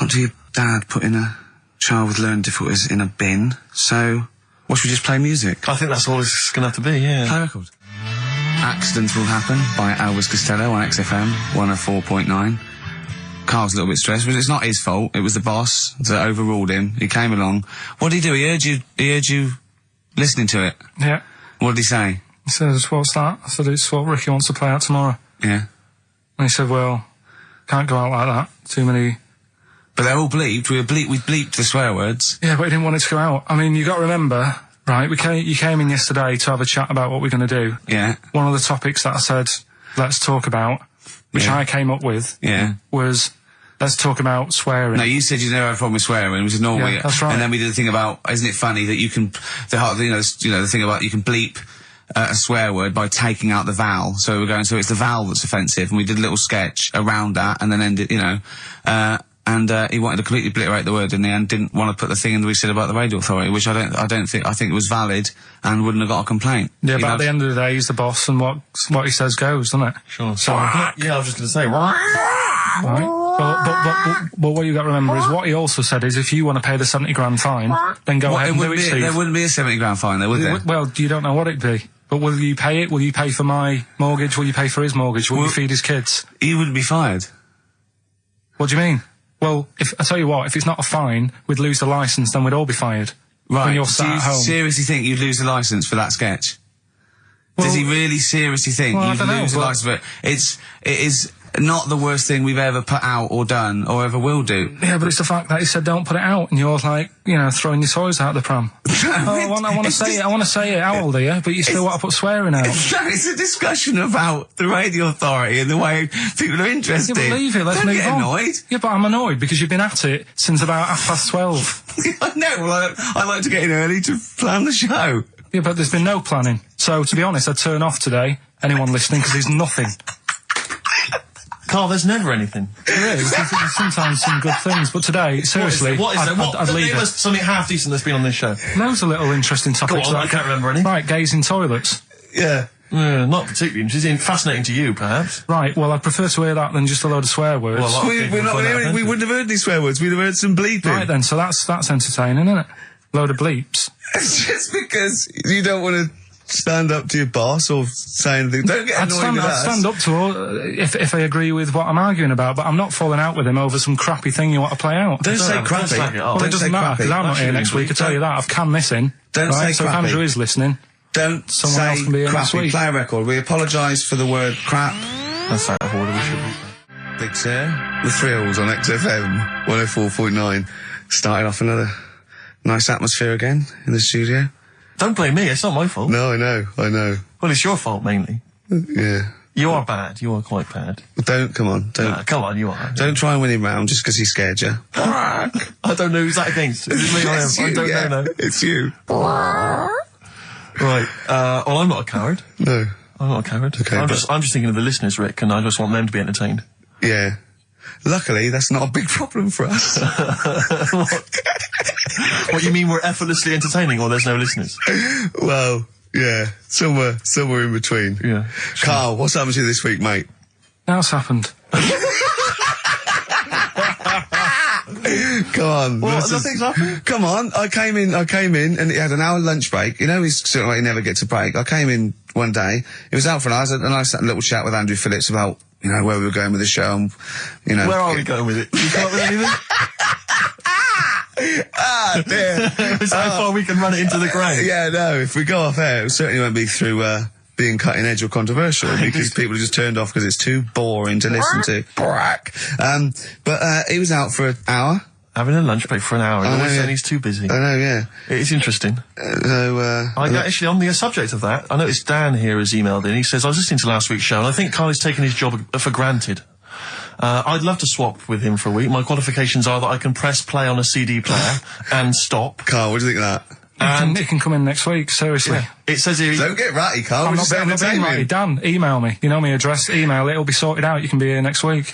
do your dad putting a child with learning difficulties in a bin. So, what should we just play music? I think that's all it's going to have to be, yeah. Play a record. Accidents Will Happen by Elvis Costello on XFM 104.9. Karl's a little bit stressed, but it's not his fault. It was the boss that overruled him. He came along. What did he do? He heard you listening to it? Yeah. What did he say? He says, what's that? I said, it's what Ricky wants to play out tomorrow. Yeah. And he said, well, can't go out like that. Too many... But they're all bleeped. We bleeped the swear words. Yeah, but he didn't want it to go out. I mean, you got to remember, right, you came in yesterday to have a chat about what we're going to do. Yeah. One of the topics that I said, let's talk about, which I came up with, was... Let's talk about swearing. No, you said you never had a problem with swearing, which is normal. Yeah, that's right. And then we did the thing about, isn't it funny that you can, the thing about you can bleep a swear word by taking out the vowel. So we're going, so it's the vowel that's offensive, and we did a little sketch around that, and then ended, and he wanted to completely obliterate the word in the end, didn't want to put the thing in that we said about the Radio Authority, which I think it was valid and wouldn't have got a complaint. Yeah, but at the end of the day, he's the boss, and what he says goes, doesn't it? Sure. So, yeah, I was just going to say, right. But what you got to remember is what he also said is if you want to pay the 70 grand fine, then go ahead and do it, Steve. There wouldn't be a 70 grand fine there, would there? Well, you don't know what it'd be. But will you pay it? Will you pay for my mortgage? Will you pay for his mortgage? Will you feed his kids? He wouldn't be fired. What do you mean? Well, I tell you what, if it's not a fine, we'd lose the licence, then we'd all be fired. Right. When you're sat at home. Do you seriously think you'd lose the licence for that sketch? Well, does he really seriously think you'd lose the licence for it? It is not the worst thing we've ever put out or done or ever will do. Yeah, but it's the fact that he said don't put it out, and you're like, throwing your toys out the pram. I want to say it. How old are you? But you still want to put swearing out. It's a discussion about the Radio Authority and the way people are interested. Yeah, but leave it. Let's move on. Don't get annoyed. Yeah, but I'm annoyed because you've been at it since about 12:30. I know. Well, I like to get in early to plan the show. Yeah, but there's been no planning. So, to be honest, I'd turn off today, anyone listening, because there's nothing. Carl, there's never anything. There is. There's sometimes some good things, but today, seriously, What is it? I'd leave Name it. us something half decent that's been on this show. Loads of little interesting topics. Go on, I can't remember any. Right, gays in toilets. Yeah. Not particularly interesting. Fascinating to you, perhaps. Right, well, I'd prefer to hear that than just a load of swear words. Well, a lot of We people find that offensive. wouldn't have heard any swear words. We'd have heard some bleeping. Right then, so that's entertaining, isn't it? Load of bleeps. It's just because you don't want to stand up to your boss or say anything. Don't get annoyed with I'd us. stand up to all, if I agree with what I'm arguing about, but I'm not falling out with him over some crappy thing you want to play out. Don't say crappy. slag it off. Well, Don't it doesn't say matter, crappy. because I'm not here Actually, next week, I tell you that. I've canned this in. Don't right? say So if crappy. Andrew is listening, Don't Someone else say can be here next crappy. week. Play a record. We apologise for the word crap. That's out of order, we should be. Big Sir. The Thrills on XFM 104.9. Started off another nice atmosphere again in the studio. Don't blame me, it's not my fault. No, I know. Well, it's your fault, mainly. Yeah. You are bad. You are quite bad. Come on. Don't Come on, you are. Don't try and win him round just because he scared you. I don't know who's that against. Is it me or him? It's I you, don't yeah. know. No. It's you. Right. Well, I'm not a coward. No. I'm not a coward. Okay, I'm but- just thinking of the listeners, Rick, and I just want them to be entertained. Yeah. Luckily, that's not a big problem for us. What, you mean we're effortlessly entertaining, or there's no listeners? Well, yeah. Somewhere in between. Yeah. Carl, what's happened to you this week, mate? now it's happened. Come on. What? this is- Nothing's happened? Come on. I came in and he had an hour lunch break. You know, he's sort of like he never gets a break. I came in one day. He was out for an hour, and I sat a little chat with Andrew Phillips about, you know, where we were going with the show and, you know. Where are we going with it? You come up with anything? Ah, dear. Is that how far we can run it into the ground? Yeah, no, if we go off air, it certainly won't be through, being cutting edge or controversial because people are just turned off because it's too boring to listen to. But he was out for an hour. Having a lunch break for an hour and I know, always saying yeah. he's too busy. I know, yeah. It's interesting. Actually, on the subject of that, I noticed Dan here has emailed in. He says, I was listening to last week's show and I think Carly's taken his job for granted. I'd love to swap with him for a week. My qualifications are that I can press play on a CD player and stop. Carl, what do you think of that? He can come in next week, seriously. It says here... Don't get ratty, Carl. I'm We're not just being entertaining. ratty. Dan, email me. You know my address. Email it. It'll be sorted out. You can be here next week.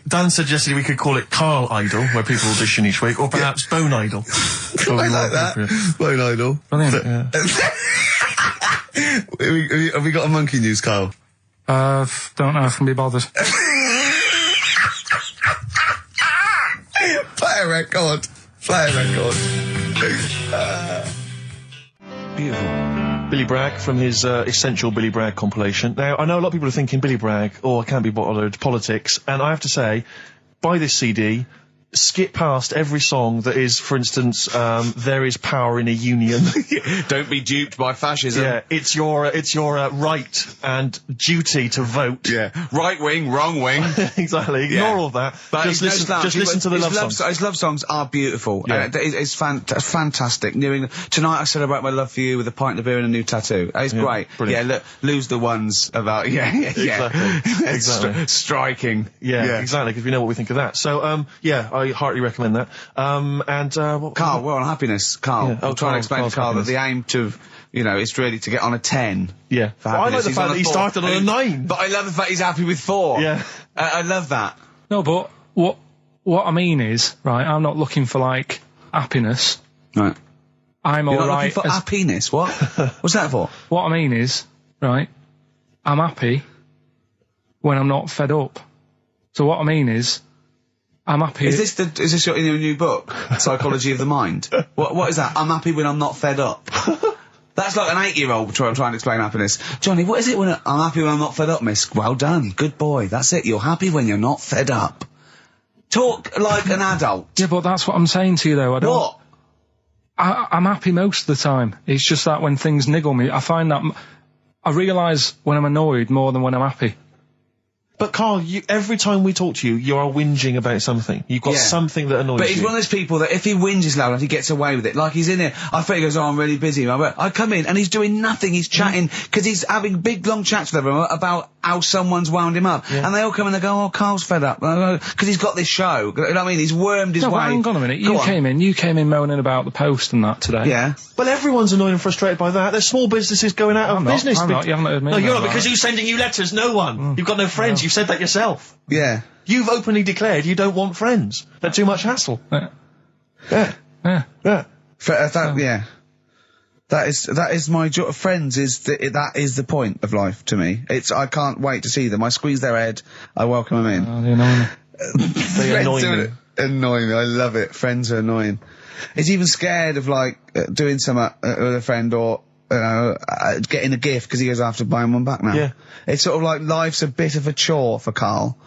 Dan suggested we could call it Carl Idol, where people audition each week, or perhaps Bone Idol. I like that. Bone Idol. Brilliant. Have we got a monkey news, Carl? Don't know if I can be bothered. Play a record. Beautiful. Billy Bragg from his Essential Billy Bragg compilation. Now, I know a lot of people are thinking Billy Bragg, I can't be bothered, politics, and I have to say, buy this CD, skip past every song that is, for instance, There Is Power in a Union. Don't be duped by fascism. Yeah, it's your right and duty to vote. Yeah. Right wing, wrong wing. Exactly. Ignore all that. But Just listen to the love songs. His love songs are beautiful. Yeah. It's fantastic. New England. Tonight I celebrate my love for you with a pint of beer and a new tattoo. It's great. Brilliant. Yeah, lose the ones about, Exactly. Striking. Yeah, exactly, because we know what we think of that. So, I heartily recommend that. Carl, we're on happiness. Carl, Yeah. I'm trying to explain Carl's to Carl that happiness. the aim to, is really to get on a 10. Yeah. For Well, I like happiness. the He's fact on that he 4. started on a 9. But I love the fact he's happy with 4. Yeah. I love that. No, but what I mean is, right, I'm not looking for, like, happiness. Right. I'm You're not alright. looking for happiness. What? What's that for? What I mean is, right, I'm happy when I'm not fed up. So what I mean is, I'm happy... Is this your new book, Psychology of the Mind? What is that? I'm happy when I'm not fed up. That's like an 8-year-old trying to explain happiness. Johnny, what is it when I'm happy when I'm not fed up, miss? Well done. Good boy. That's it. You're happy when you're not fed up. Talk like an adult. Yeah, but that's what I'm saying to you, though. What? I'm happy most of the time. It's just that when things niggle me, I find that... I realise when I'm annoyed more than when I'm happy. But Carl, every time we talk to you, you are whinging about something. You've got something that annoys you. But he's one of those people that if he whinges loud enough, he gets away with it. Like he's in here, I think he goes, I'm really busy. I come in and he's doing nothing. He's chatting, because he's having big, long chats with everyone about how someone's wound him up. Yeah. And they all come in and they go, Carl's fed up. Because he's got this show. You know what I mean? He's wormed his way. But hang on a minute. You came in moaning about the Post and that today. Yeah. Well, everyone's annoyed and frustrated by that. There's small businesses going out of business. I'm not. You haven't heard me. No, you're not, about because that. who's sending you letters? No one. You've got no friends. friends. You've said that yourself. Yeah. You've openly declared you don't want friends. They're too much hassle. Yeah. Yeah. Yeah. Yeah. Yeah. That is my joy. Friends that is the point of life to me. I can't wait to see them. I squeeze their head. I welcome them in. Oh, they annoy me. They annoy me. Annoying me. I love it. Friends are annoying. He's even scared of doing something with a friend or getting a gift because he goes after buying one back now. Yeah. It's sort of like life's a bit of a chore for Karl,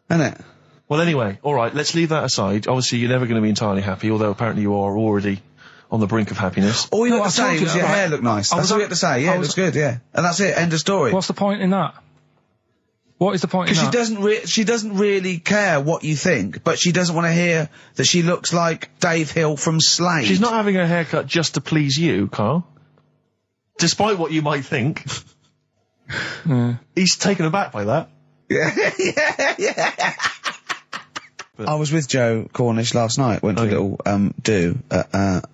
isn't it? Well, anyway, all right. Let's leave that aside. Obviously, you're never going to be entirely happy, although apparently you are already on the brink of happiness. All you No, had to say was your hair looked nice. That's all you had to say. Yeah, it looks good. Yeah, and that's it. End of story. What's the point in that? What is the point in that? Because she doesn't really care what you think, but she doesn't want to hear that she looks like Dave Hill from Slade. She's not having her haircut just to please you, Karl. Despite what you might think. He's taken aback by that. Yeah. I was with Joe Cornish last night. Went to a little do at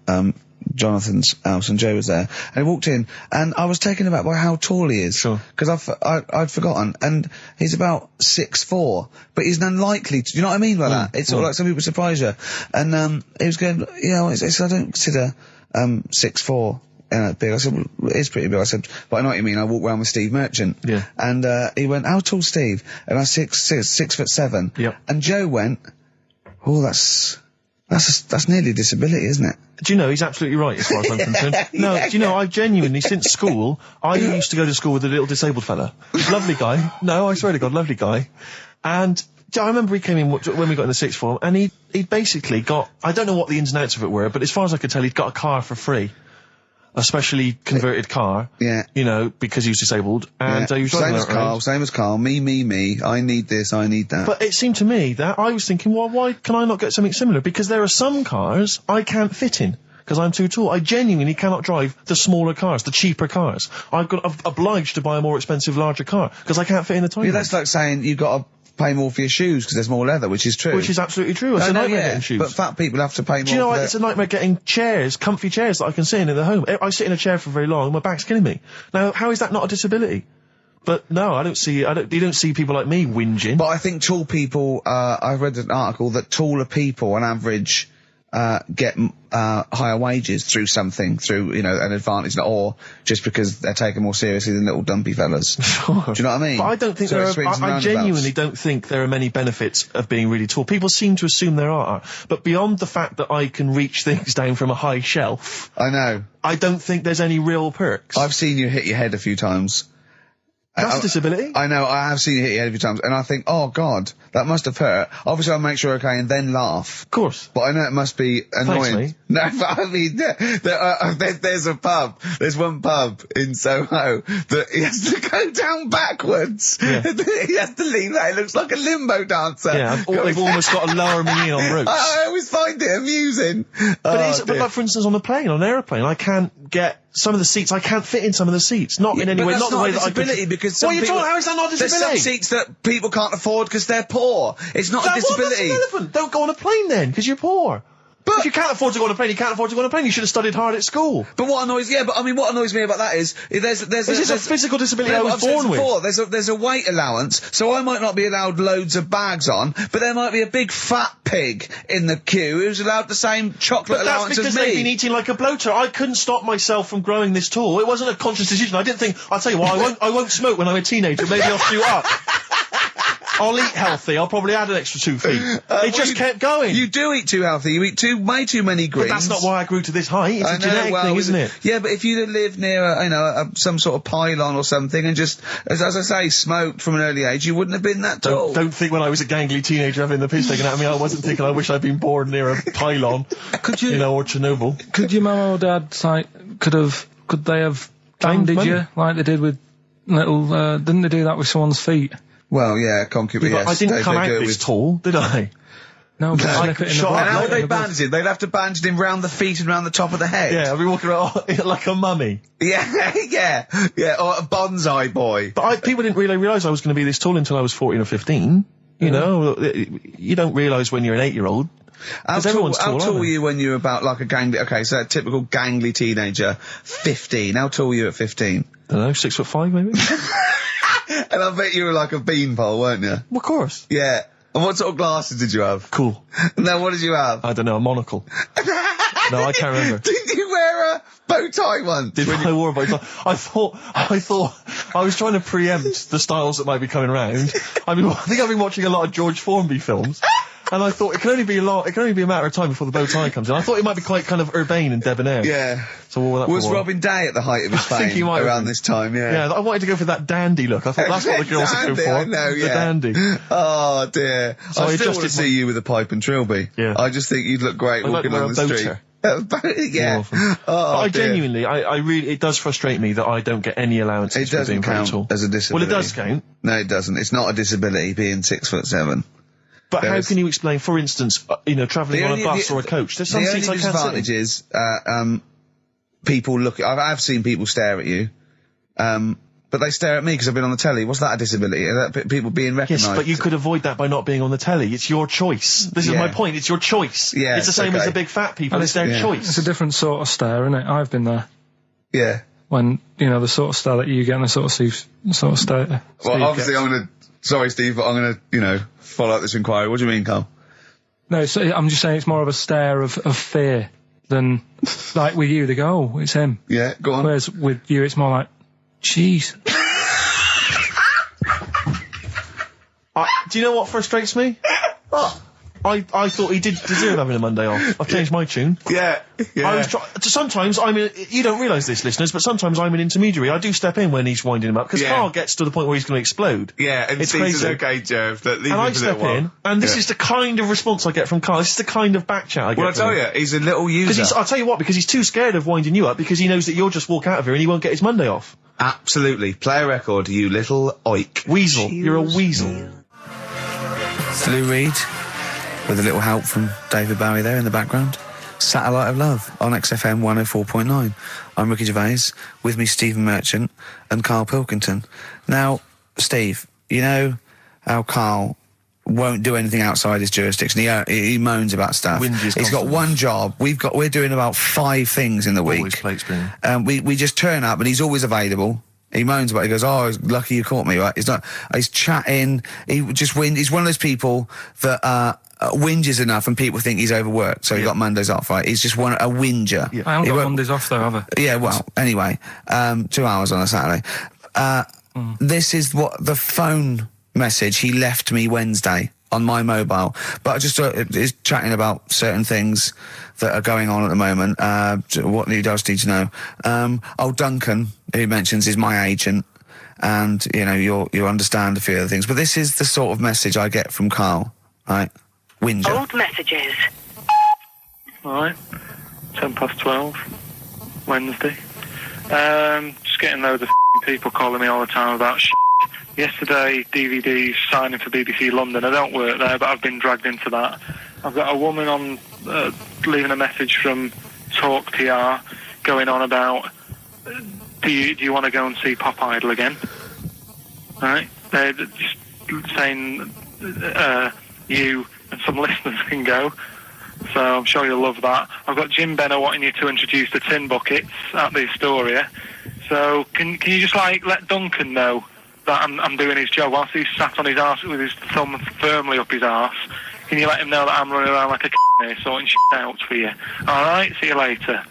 Jonathan's house, and Joe was there. And he walked in, and I was taken aback by how tall he is. Sure. Because I'd forgotten, and he's about 6'4", but he's unlikely to. Do you know what I mean by that? It's sort of like some people surprise you. And he was going, I don't consider 6'4". Big. I said, well, it is pretty big. I said, but I know what you mean. I walk around with Steve Merchant. Yeah. And he went, how tall's Steve? And I was 6'7". Yep. And Joe went, oh, that's nearly a disability, isn't it? Do you know, he's absolutely right as far as I'm concerned. No, do you know, I genuinely, since school, I used to go to school with a little disabled fella. Lovely guy. No, I swear to God, lovely guy. And I remember he came in when we got in the sixth form, and he'd basically got, I don't know what the ins and outs of it were, but as far as I could tell, he'd got a car for free. A specially converted car. Yeah. You know, because he was disabled. And he was driving that around. Same as Karl. Me. I need this, I need that. But it seemed to me that I was thinking, well, why can I not get something similar? Because there are some cars I can't fit in. Because I'm too tall. I genuinely cannot drive the smaller cars, the cheaper cars. I'm obliged to buy a more expensive, larger car. Because I can't fit in the tiny one. That's like saying you've got to pay more for your shoes because there's more leather, which is true. Which is absolutely true. It's a nightmare getting shoes. But fat people have to pay more. Do you know what? It's a nightmare getting chairs, comfy chairs that I can sit in the home. I sit in a chair for very long, my back's killing me. Now, how is that not a disability? But no, you don't see people like me whinging. But I think tall people, I've read an article that taller people on average, get higher wages through an advantage, or just because they're taken more seriously than little dumpy fellas. Sure. Do you know what I mean? But I don't think I genuinely don't think there are many benefits of being really tall. People seem to assume there are, but beyond the fact that I can reach things down from a high shelf, I know. I don't think there's any real perks. I've seen you hit your head a few times. That's a disability. I know, I have seen you hit your head a few times, and I think, oh God, that must have hurt. Obviously I'll make sure okay and then laugh. Of course. But I know it must be annoying. Thanks, mate. No, but I mean, there's one pub in Soho that he has to go down backwards. Yeah. He has to lean back, it looks like a limbo dancer. Yeah, they've almost got to lower me in on ropes. I always find it amusing. But like, for instance, on a plane, on an aeroplane, I can't get some of the seats, I can't fit in some of the seats. Not in any way, not the way that I could. Because What are you talking? How is that not a disability? There's some seats that people can't afford because they're poor. It's not a disability. That's irrelevant. Don't go on a plane then, because you're poor. But if you can't afford to go on a plane, you can't afford to go on a plane. You should have studied hard at school. But what annoys me about that is there's a physical disability I was born with. There's a weight allowance, so I might not be allowed loads of bags on, but there might be a big fat pig in the queue who's allowed the same chocolate allowance as me. That's because they've been eating like a bloater. I couldn't stop myself from growing this tall. It wasn't a conscious decision. I didn't think, I'll tell you what, I won't smoke when I'm a teenager. Maybe I'll shoot up. I'll eat healthy. I'll probably add an extra 2 feet. It just kept going. You do eat too healthy. You eat way too many greens. But that's not why I grew to this height. It's a genetic thing, isn't it? Yeah, but if you lived near some sort of pylon or something and just, as I say, smoked from an early age, you wouldn't have been that tall. Don't think when I was a gangly teenager having the piss taken out of me, I wasn't thinking I wish I'd been born near a pylon. Could you? Or Chernobyl. Could your mum or dad, could they have banded you like they did with little, didn't they do that with someone's feet? Well, yeah, concubine, yes. I didn't come out this tall, did I? No, but slip it in the blood. And how would they bandage it? They'd have to bandage him round the feet and round the top of the head. Yeah, I'd be walking around like a mummy. Yeah, or a bonsai boy. But people didn't really realise I was going to be this tall until I was 14 or 15. You know, you don't realise when you're an 8-year-old. How tall were you when you were about like a gangly, a typical gangly teenager, 15? How tall were you at 15? I don't know, 6'5" maybe? And I bet you were like a beanpole, weren't you? Of course. Yeah. And what sort of glasses did you have? Cool. Now, what did you have? I don't know, a monocle. No, I can't remember. Didn't you wear a bow tie once? Did I wore a bow tie? I thought I was trying to preempt the styles that might be coming around. I think I've been watching a lot of George Formby films. And I thought it can only be a matter of time before the bow tie comes in. I thought it might be quite kind of urbane and debonair. Yeah. So what that was for? Robin Day at the height of his fame think he might around this time? Yeah. Yeah, I wanted to go for that dandy look. I thought that's what the girls would go for. I know, the yeah. dandy. Oh dear. So I I still want to adjusted see you with a pipe and trilby. Yeah. I just think you'd look great I like walking wear on a the street. boater. Yeah. But Oh, I dear. genuinely, I really, it does frustrate me that I don't get any allowances It for being doesn't count brutal. as a disability. Well, it does count. No, it doesn't. It's not a disability being 6'7". But how There's- can you explain, for instance, travelling on a bus or a coach? There's some the seats I only can't disadvantage sit in. is people look. I've seen people stare at you, but they stare at me because I've been on the telly. Was that a disability? Are that people being recognised? Yes, but you could avoid that by not being on the telly. It's your choice. This is Yeah. my point. It's your choice. Yeah, it's the same okay. as the big fat people. It's their yeah. choice. It's a different sort of stare, isn't it? I've been there. Yeah. When, the sort of stare that you get and the sort of stare. Well, obviously, sorry, Steve, but I'm gonna, follow up this inquiry. What do you mean, Carl? No, so I'm just saying it's more of a stare of fear than, like with you, they go, oh, it's him. Yeah, go on. Whereas with you, it's more like, jeez. Do you know what frustrates me? I thought he did deserve having a Monday off. I've changed my tune. Yeah. Sometimes you don't realise this, listeners, but sometimes I'm an intermediary. I do step in when he's winding him up, because Yeah. Carl gets to the point where he's going to explode. Yeah, and It's Steve says, crazy. okay, Jeff, leave And me I for a step little while. in, and this Yeah. is the kind of response I get from Carl. This is the kind of back chat I get Well, I from tell him. you, he's a little user. I'll tell you what, because he's too scared of winding you up, because he knows that you'll just walk out of here and he won't get his Monday off. Absolutely. Play a record, you little oik. Weasel. You're a weasel. Lou Reed, with a little help from David Bowie there in the background. Satellite of Love on XFM 104.9. I'm Ricky Gervais, with me Stephen Merchant and Karl Pilkington. Now, Steve, you know how Karl won't do anything outside his jurisdiction. He moans about stuff. Whinges He's got constantly. one job. We're doing about 5 things in the week. Always plate spinning. We just turn up and he's always available. He moans about it. He goes, oh, lucky you caught me, right? He's chatting. He's one of those people that, whinges enough and people think he's overworked. So he got Mondays off, right? He's just a whinger. Yeah. I haven't He got won't- Mondays off though, have I? Yeah, well, anyway, 2 hours on a Saturday. This is what the phone message he left me Wednesday on my mobile. But I just is chatting about certain things that are going on at the moment. What he does need to know. Duncan, who mentions, is my agent. And, you'll understand a few other things. But this is the sort of message I get from Karl, right? Whinger. Old messages. Alright, 12:10, Wednesday. Just getting loads of people calling me all the time about shit. Yesterday, DVD's signing for BBC London. I don't work there, but I've been dragged into that. I've got a woman on leaving a message from Talk TR going on about, do you want to go and see Pop Idol again? Right? They're just saying you and some listeners can go. So I'm sure you'll love that. I've got Jim Benner wanting you to introduce the tin buckets at the Astoria. So can you just let Duncan know that I'm doing his job whilst he's sat on his arse with his thumb firmly up his arse? Can you let him know that I'm running around like a here sorting shit out for you? Alright, see you later.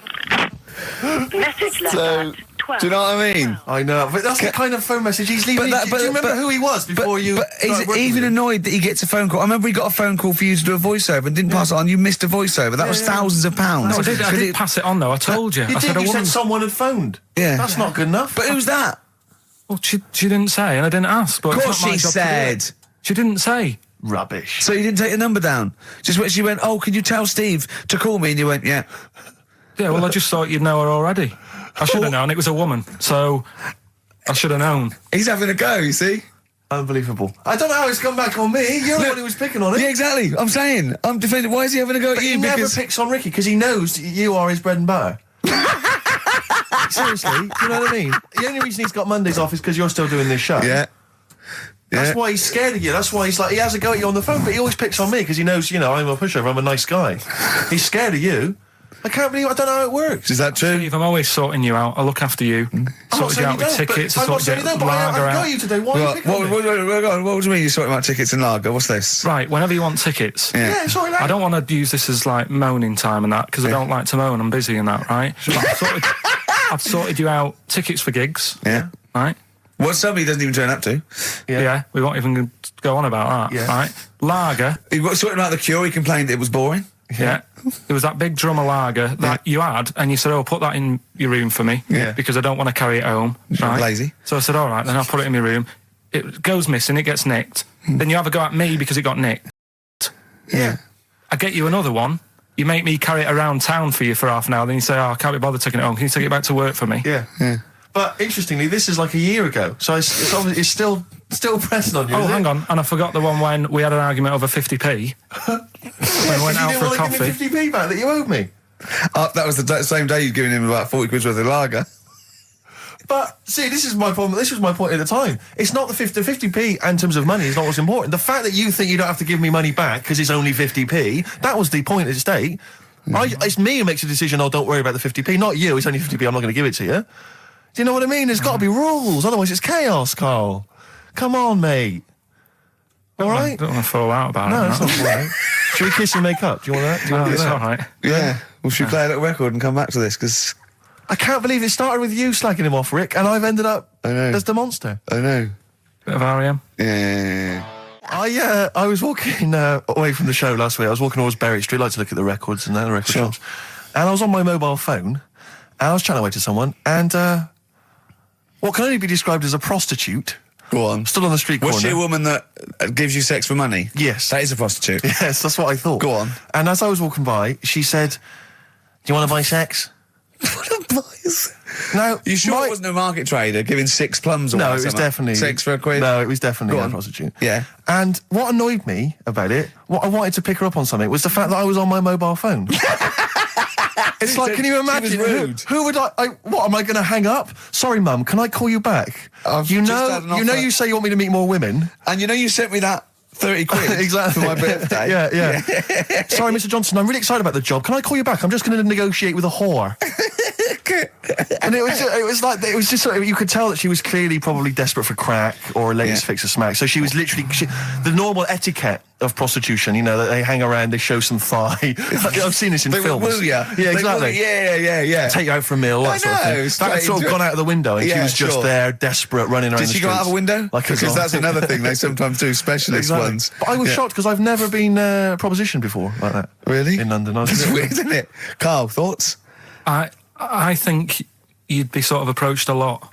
Message left So, at 12. do you know what I mean? I know, but that's the kind of phone message he's leaving. Do you remember who he was before you... But he's started working even with him? annoyed that he gets a phone call. I remember he got a phone call for you to do a voiceover and didn't pass it on. You missed a voiceover. That was thousands of pounds. No, I did pass it on though, I told you. You I did, said a you woman. said someone had phoned. Yeah. That's not good enough. But who's that? Well, she didn't say, and I didn't ask. But Of it's course not my she job to do it. said. She didn't say. Rubbish. So you didn't take the number down? Just when she went, oh, can you tell Steve to call me? And you went, yeah. Yeah, well, I just thought you'd know her already. I should have known. It was a woman, so I should have known. He's having a go, you see? Unbelievable. I don't know how it's come back on me. You're the one who was picking on it. Yeah, exactly. I'm saying. I'm defending. Why is he having a go at But you? he never Because picks on Ricky because he knows you are his bread and butter. Seriously, do you know what I mean? The only reason he's got Mondays off is because you're still doing this show. Yeah. That's why he's scared of you. That's why he's he has a go at you on the phone, but he always picks on me because he knows, I'm a pushover, I'm a nice guy. He's scared of you. I can't believe I don't know how it works. Is that true? Steve, I'm always sorting you out. I look after you. Sorted you out with tickets. I sorted you out with lager I got out. you today. Why are you picking on me? What do you mean you're sorting about tickets and lager? What's this? Right, whenever you want tickets. Yeah, sorry, I don't want to use this as like moaning time and that, because I don't like to moan. I'm busy and that, right? I've sorted you out tickets for gigs. Yeah. Right? What somebody doesn't even turn up to. Yeah, we won't even go on about that. Yeah. Right? Lager. He got sorting out the Cure. He complained it was boring. Yeah. There was that big drum of lager that you had, and you said, "Oh, put that in your room for me, because I don't want to carry it home." Right? Lazy. So I said, "All right, then I'll put it in my room." It goes missing. It gets nicked. Then you have a go at me because it got nicked. Yeah. I get you another one. You make me carry it around town for you for half an hour. Then you say, "Oh, I can't be bothered taking it home. Can you take it back to work for me?" Yeah. But interestingly, this is like a year ago, so it's obviously it's still pressing on you. Oh, hang on, and I forgot the one when we had an argument over 50p. When I went out you for a didn't want coffee. to give me 50p back that you owed me. That was the same day you'd given him about 40 quid worth of lager. But see, this is my problem. This was my point at the time. It's not the 50p in terms of money is not what's important. The fact that you think you don't have to give me money back because it's only 50p, that was the point at stake. It's me who makes a decision. Oh, don't worry about the 50p, not you. It's only 50p. I'm not going to give it to you. Do you know what I mean? There's got to be rules, otherwise it's chaos, Carl. Come on, mate. All right? I don't want to fall out about No, it. that's not all right. Should we kiss and make up? Do you want that? Do you want to do It's that? all right. Yeah. Well, should we play a little record and come back to this? Because I can't believe it started with you slagging him off, Rick, and I've ended up I know. as the monster. I know. Bit of R.E.M. Yeah. I was walking away from the show last week. I was walking towards Berwick Street. I like to look at the records and the record shops. And I was on my mobile phone, and I was chatting away to someone, and what can only be described as a prostitute Go on. stood on the street corner. Was she a woman that gives you sex for money? Yes. That is a prostitute. Yes, that's what I thought. Go on. And as I was walking by, she said, "Do you want to buy sex?" Now, You sure it wasn't a market trader giving 6 plums away? No, it was something? definitely 6 for a quid? No, it was definitely Go a on. prostitute. Yeah. And what annoyed me about it, what I wanted to pick her up on something, was the fact that I was on my mobile phone. It's like, So can you she was imagine? rude. Who would what am I going to hang up? Sorry, Mum, can I call you back? I've you just know, had an you know, offer. you say you want me to meet more women. And you know you sent me that 30 quid Exactly. for my birthday? Yeah. Sorry, Mr. Johnson, I'm really excited about the job. Can I call you back? I'm just going to negotiate with a whore. And it was just sort of, you could tell that she was clearly probably desperate for crack or a latest fix of smack. So she was literally the normal etiquette of prostitution. You know, that they hang around, they show some thigh. I've seen this in They films. will woo ya. Yeah, They exactly. will- Yeah. Take you out for a meal, that I sort of know, thing. straight That had sort of into gone it. out of the window, and she Yeah, was just sure. there, desperate, running around Did the she go out of a streets. window? Like a Because that's zombie. another thing they sometimes do, specialist Exactly. ones. But I was Yeah. shocked because I've never been propositioned before like that. Really? In London. That's weird, isn't it? Carl, thoughts? I think you'd be sort of approached a lot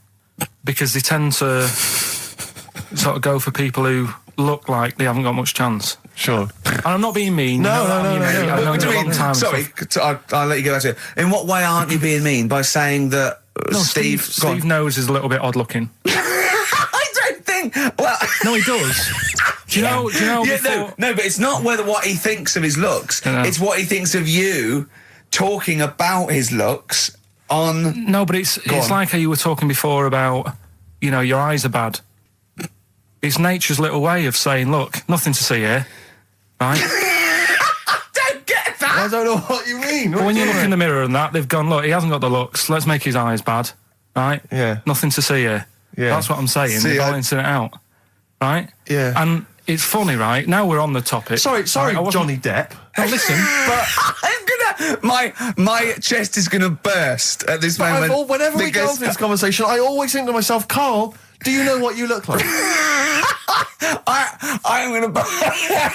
because they tend to sort of go for people who look like they haven't got much chance. Sure. And I'm not being mean. No, you know no, what I mean? no, I've known What do you a you long mean? time. and Sorry, stuff. I'll let you go back to it. In what way aren't you being mean? By saying that No, Steve... go on. Steve knows is a little bit odd looking. I don't think... Well... No, he does. Do you know? Yeah, before, no, but it's not what he thinks of his looks. No. It's what he thinks of you talking about his looks on... No, but it's on. like how you were talking before about, you know, your eyes are bad. It's nature's little way of saying, look, nothing to see here, right? I don't get that! I don't know what you mean. But when you look in the mirror and that, they've gone, look, he hasn't got the looks, let's make his eyes bad, right? Yeah. Nothing to see here. Yeah. That's what I'm saying, See, they're I- balancing it out, right? Yeah. And it's funny, right? Now we're on the topic. Sorry, Right, I wasn't- Johnny Depp. No, listen, but... I'm gonna... My chest is gonna burst at this moment. Whenever we go because- into this conversation, I always think to myself, Carl, do you know what you look like? I'm gonna burst.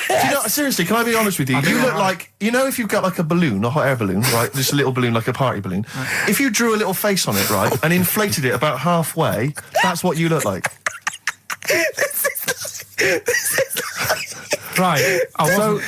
Do you know, seriously, can I be honest with you? You look like, you know, if you've got like a balloon, a hot air balloon, right? Just a little balloon, like a party balloon. If you drew a little face on it, right, and inflated it about halfway, that's what you look like. Right, I wasn't...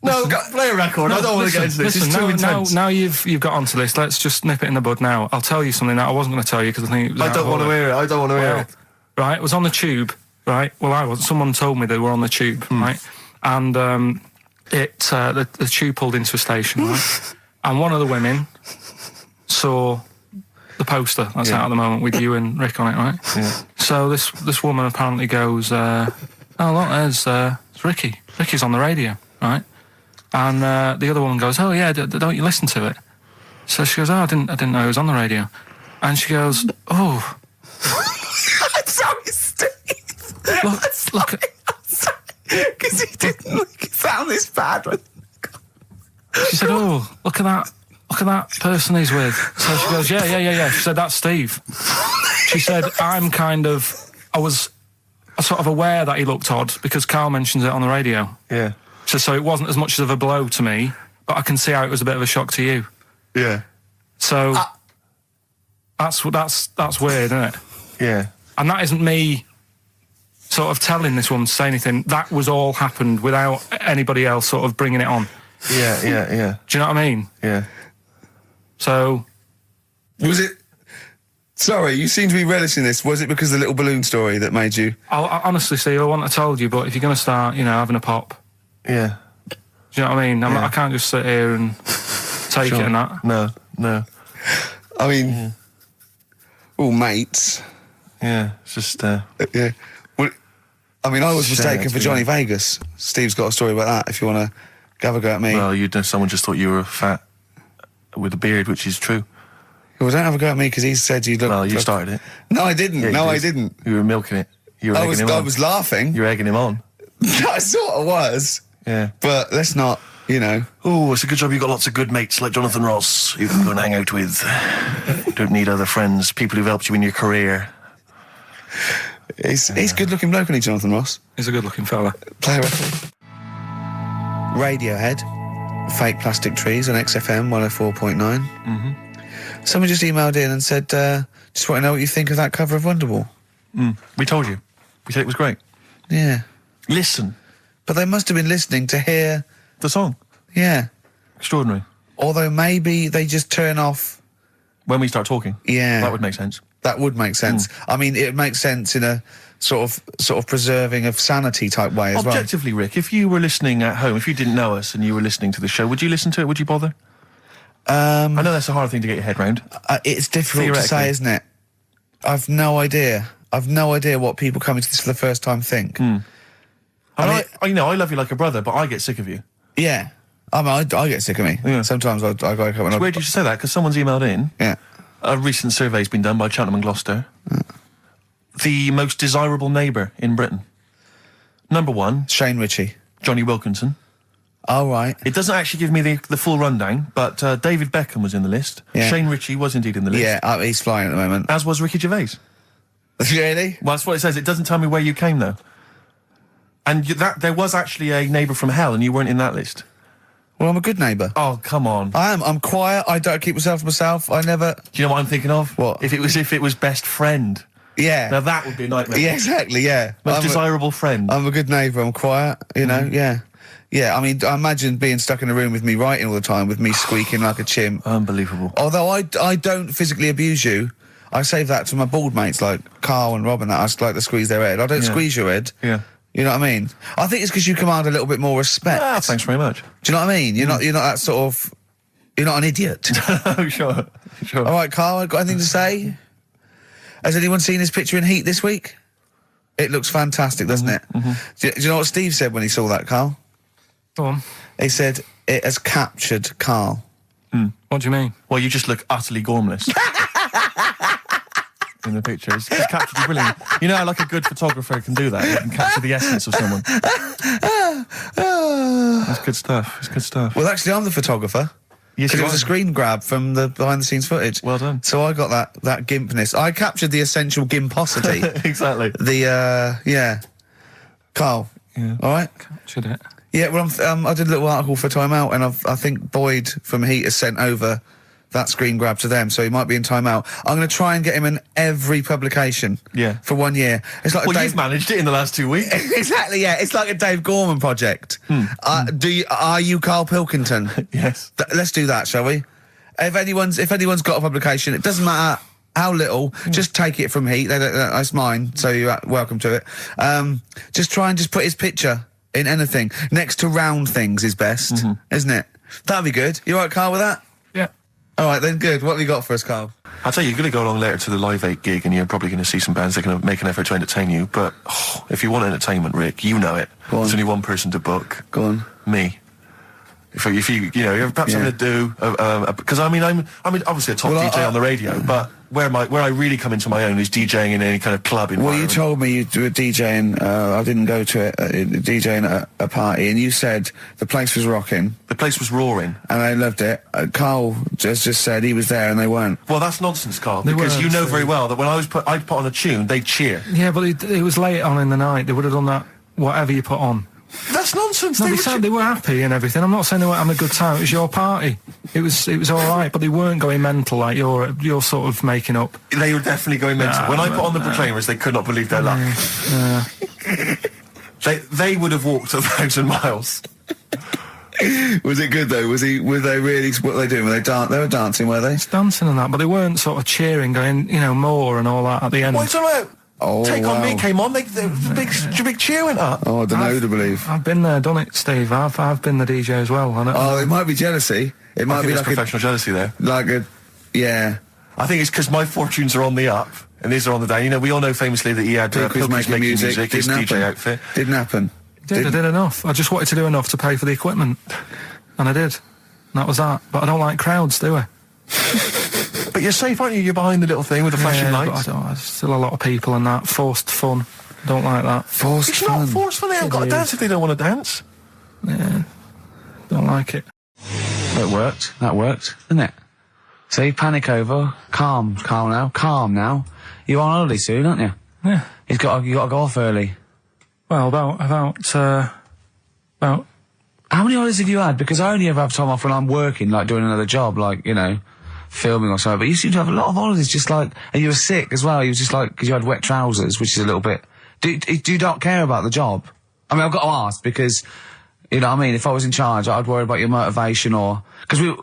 No, play a record. I don't want to get into this. Listen, It's too intense. now you've got onto this. Let's just nip it in the bud now. I'll tell you something that I wasn't going to tell you because I think it was I don't want to hear it. I don't want to hear it. Right, it was on the tube. Right, well, I was. Someone told me they were on the tube. Right, and the tube pulled into a station. Right, and one of the women saw the poster that's out at the moment with you and Rick on it. Right. Yeah. So this woman apparently goes, "Oh look, there's Ricky. Ricky's on the radio." Right. And the other woman goes, "Oh yeah, don't you listen to it?" So she goes, oh, I didn't know he was on the radio. And she goes, oh. I'm sorry, Steve. Look at... Because he didn't make it sound this bad. She said, oh, look at that person he's with. So she goes, yeah. She said, that's Steve. She said, I was sort of aware that he looked odd because Karl mentions it on the radio. Yeah. So it wasn't as much of a blow to me, but I can see how it was a bit of a shock to you. Yeah. So that's weird, isn't it? Yeah. And that isn't me sort of telling this woman to say anything. That was all happened without anybody else sort of bringing it on. Yeah. Do you know what I mean? Yeah. So... Was it... Sorry, you seem to be relishing this. Was it because of the little balloon story that made you... I honestly, Steve, I wouldn't have told you, but if you're going to start, having a pop... Yeah. Do you know what I mean? I can't just sit here and take it and that. No. I mean... all mates. Yeah, it's just... Yeah. Well, I mean, I was Shame mistaken to for be Johnny right. Vegas. Steve's got a story about that, if you want to have a go at me. Well, someone just thought you were fat with a beard, which is true. Well, don't have a go at me because he said you look... Well, you started it. No, I didn't. Yeah, you I did. didn't. You were milking it. You were egging him on. I was laughing. You were egging him on. I sort of was. Yeah. But let's not, Oh, it's a good job you've got lots of good mates like Jonathan Ross you can go and hang out with. You don't need other friends, people who've helped you in your career. He's good-looking bloke, isn't he, Jonathan Ross? He's a good-looking fella. Play a record. Radiohead, Fake Plastic Trees on XFM 104.9. Mm-hmm. Someone just emailed in and said, just want to know what you think of that cover of Wonderwall. We told you. We said it was great. Yeah. Listen. But they must have been listening to hear... The song. Yeah. Extraordinary. Although maybe they just turn off... When we start talking. Yeah. That would make sense. That would make sense. I mean, it makes sense in a sort of preserving of sanity type way as well. Objectively, Rick, if you were listening at home, if you didn't know us and you were listening to the show, would you listen to it? Would you bother? I know that's a hard thing to get your head round. It's difficult to say, isn't it? I've no idea. What people coming to this for the first time think. I love you like a brother, but I get sick of you. Yeah. I mean, I get sick of me. Yeah. Sometimes I go up and It's weird you should say that, because someone's emailed in. Yeah. A recent survey's been done by Cheltenham and Gloucester. The most desirable neighbour in Britain. Number 1. Shane Ritchie. Johnny Wilkinson. Oh, right. It doesn't actually give me the full rundown, but David Beckham was in the list. Yeah. Shane Ritchie was indeed in the list. Yeah, he's flying at the moment. As was Ricky Gervais. Really? Well, that's what it says. It doesn't tell me where you came, though. And there was actually a neighbour from hell, and you weren't in that list. Well, I'm a good neighbour. Oh, come on. I am. I'm quiet. I don't keep myself to myself. I never... Do you know what I'm thinking of? What? If it was best friend. Yeah. Now that would be a nightmare. Yeah, exactly, yeah. Most desirable friend. I'm a good neighbour. I'm quiet, yeah. Yeah, I mean, I imagine being stuck in a room with me writing all the time, with me squeaking like a chimp. Unbelievable. Although I don't physically abuse you, I save that to my bald mates like Carl and Rob and that. I just like to squeeze their head. I don't squeeze your head. Yeah. You know what I mean? I think it's because you command a little bit more respect. Ah, thanks very much. Do you know what I mean? You're not that sort of... You're not an idiot. Oh, sure. All right, Carl, got anything to say? Has anyone seen his picture in Heat this week? It looks fantastic, doesn't it? Do you know what Steve said when he saw that, Carl? Go on. He said, it has captured Carl. What do you mean? Well, you just look utterly gormless. In the picture. It's captured you brilliantly. You know how like a good photographer can do that? You can capture the essence of someone. That's good stuff. It's good stuff. Well, actually, I'm the photographer. Yes, Because it you was a are. screen grab from the behind-the-scenes footage. Well done. So I got that gimpness. I captured the essential gimposity. Exactly. Yeah. Carl. Yeah. All right? Captured it. Yeah, well, I did a little article for Time Out, and I think Boyd from Heat has sent over that screen grab to them, so he might be in Time Out. I'm going to try and get him in every publication. Yeah. For 1 year. It's like Well, you've managed it in the last 2 weeks. Exactly, yeah. It's like a Dave Gorman project. Are you Karl Pilkington? Yes. Let's do that, shall we? If anyone's got a publication, it doesn't matter how little, just take it from Heat. That's mine, so you're welcome to it. Just try and just put his picture in anything. Next to round things is best, isn't it? That'd be good. You all right, Carl, with that? Yeah. All right, then, good. What have you got for us, Carl? I'll tell you, you're going to go along later to the Live 8 gig, and you're probably going to see some bands that are going to make an effort to entertain you, but if you want entertainment, Rick, you know it. Go on. There's only one person to book. Go on. Me. If you know, perhaps something to do, because I'm obviously a top DJ on the radio, but where I really come into my own is DJing in any kind of club environment. Well, you told me you were DJing, I didn't go to it, DJing at a party, and you said the place was rocking. The place was roaring. And I loved it. Carl just said he was there and they weren't. Well, that's nonsense, Carl, because you know very well that when I'd put on a tune, they'd cheer. Yeah, but it was late on in the night. They would have done that, whatever you put on. That's nonsense. No, they were happy and everything. I'm not saying they weren't having a good time. It was your party. It was all right, but they weren't going mental like you're sort of making up. They were definitely going mental. When I put on the Proclaimers, they could not believe their luck. They would have walked 1,000 miles. Was it good though? Were they really? What were they doing? They were dancing, were they? Dancing and that, but they weren't sort of cheering, going, more and all that at the end. What's about? Take On Me came on, big cheer went up. Oh, I don't know to believe. I've been there, done it, Steve. I've been the DJ as well. It might be jealousy. It might be like professional jealousy there. Yeah. I think it's because my fortunes are on the up and these are on the down. You know, we all know famously that he had Pilkington making music, his DJ outfit. Didn't happen. I did enough. I just wanted to do enough to pay for the equipment, and I did. And that was that. But I don't like crowds, do I? But you're safe, aren't you? You're behind the little thing with the flashing lights. But there's still a lot of people and that. Forced fun. Don't like that. It's not forced fun. They haven't got to dance if they don't want to dance. Yeah. Don't like it. It worked. That worked, didn't it? See, panic over. Calm now. You're on holiday soon, aren't you? Yeah. You got to go off early. Well, about how many holidays have you had? Because I only ever have time off when I'm working, like doing another job, like, filming or something. But you seem to have a lot of holidays, just like, and you were sick as well. You were just like, because you had wet trousers, which is a little bit. Do you not care about the job? I mean, I've got to ask because, if I was in charge, I'd worry about your motivation because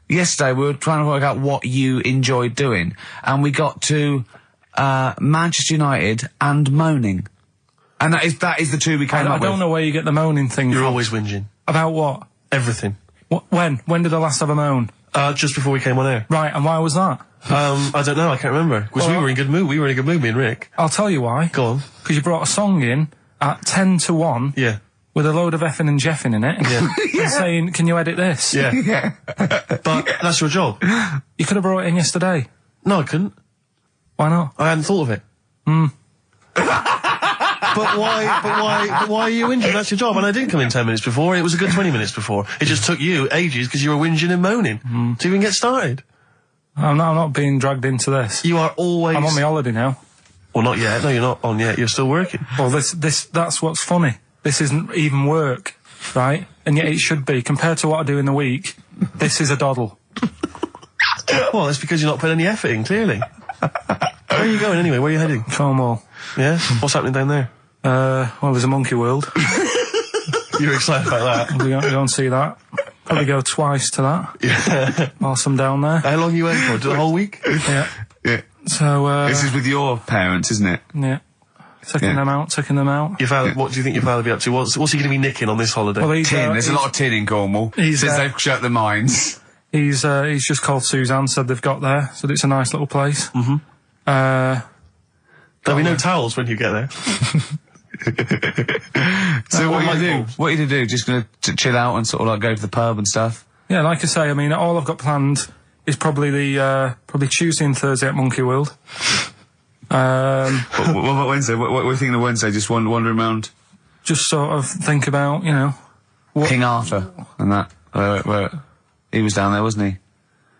yesterday we were trying to work out what you enjoyed doing, and we got to Manchester United and moaning. And that is the two we came up with. I don't know where you get the moaning thing from. You're always whinging. About what? Everything. When? When did I last have a moan? Just before we came on air. Right, and why was that? I don't know, I can't remember. Because we were in good mood. We were in a good mood, me and Rick. I'll tell you why. Go on. Because you brought a song in at 10 to 1. Yeah. With a load of effing and jeffing in it. Yeah. And saying, can you edit this? Yeah. But that's your job. You could have brought it in yesterday. No, I couldn't. Why not? I hadn't thought of it. But why are you whinging? That's your job. And I didn't come in 10 minutes before. It was a good 20 minutes before. It just took you ages because you were whinging and moaning to even get started. I'm not being dragged into this. You are always... I'm on my holiday now. Well, not yet. No, you're not on yet. You're still working. Well, that's what's funny. This isn't even work, right? And yet it should be. Compared to what I do in the week, this is a doddle. Well, it's because you're not putting any effort in, clearly. Where are you going anyway? Where are you heading? Cornwall. Yeah? What's happening down there? Well, there's a monkey world. You're excited about that? We'll go and see that. Probably go twice to that. Yeah. Whilst I'm down there. How long are you in for? The whole week? Yeah. Yeah. So, this is with your parents, isn't it? Yeah. Taking them out. Your father, what do you think your father will be up to? What's he going to be nicking on this holiday? Well, There's a lot of tin in Cornwall. Since they've shut the mines. He's just called Suzanne, said they've got there, said it's a nice little place. Mm-hmm. There'll be no towels when you get there. So what are you going to do? What are you going to do? Just going to chill out and sort of like go to the pub and stuff? Yeah, like I say, I mean, all I've got planned is probably probably Tuesday and Thursday at Monkey World. What about Wednesday? What are you thinking of Wednesday? Just wandering around? Just sort of think about, King Arthur and that. Where he was down there, wasn't he?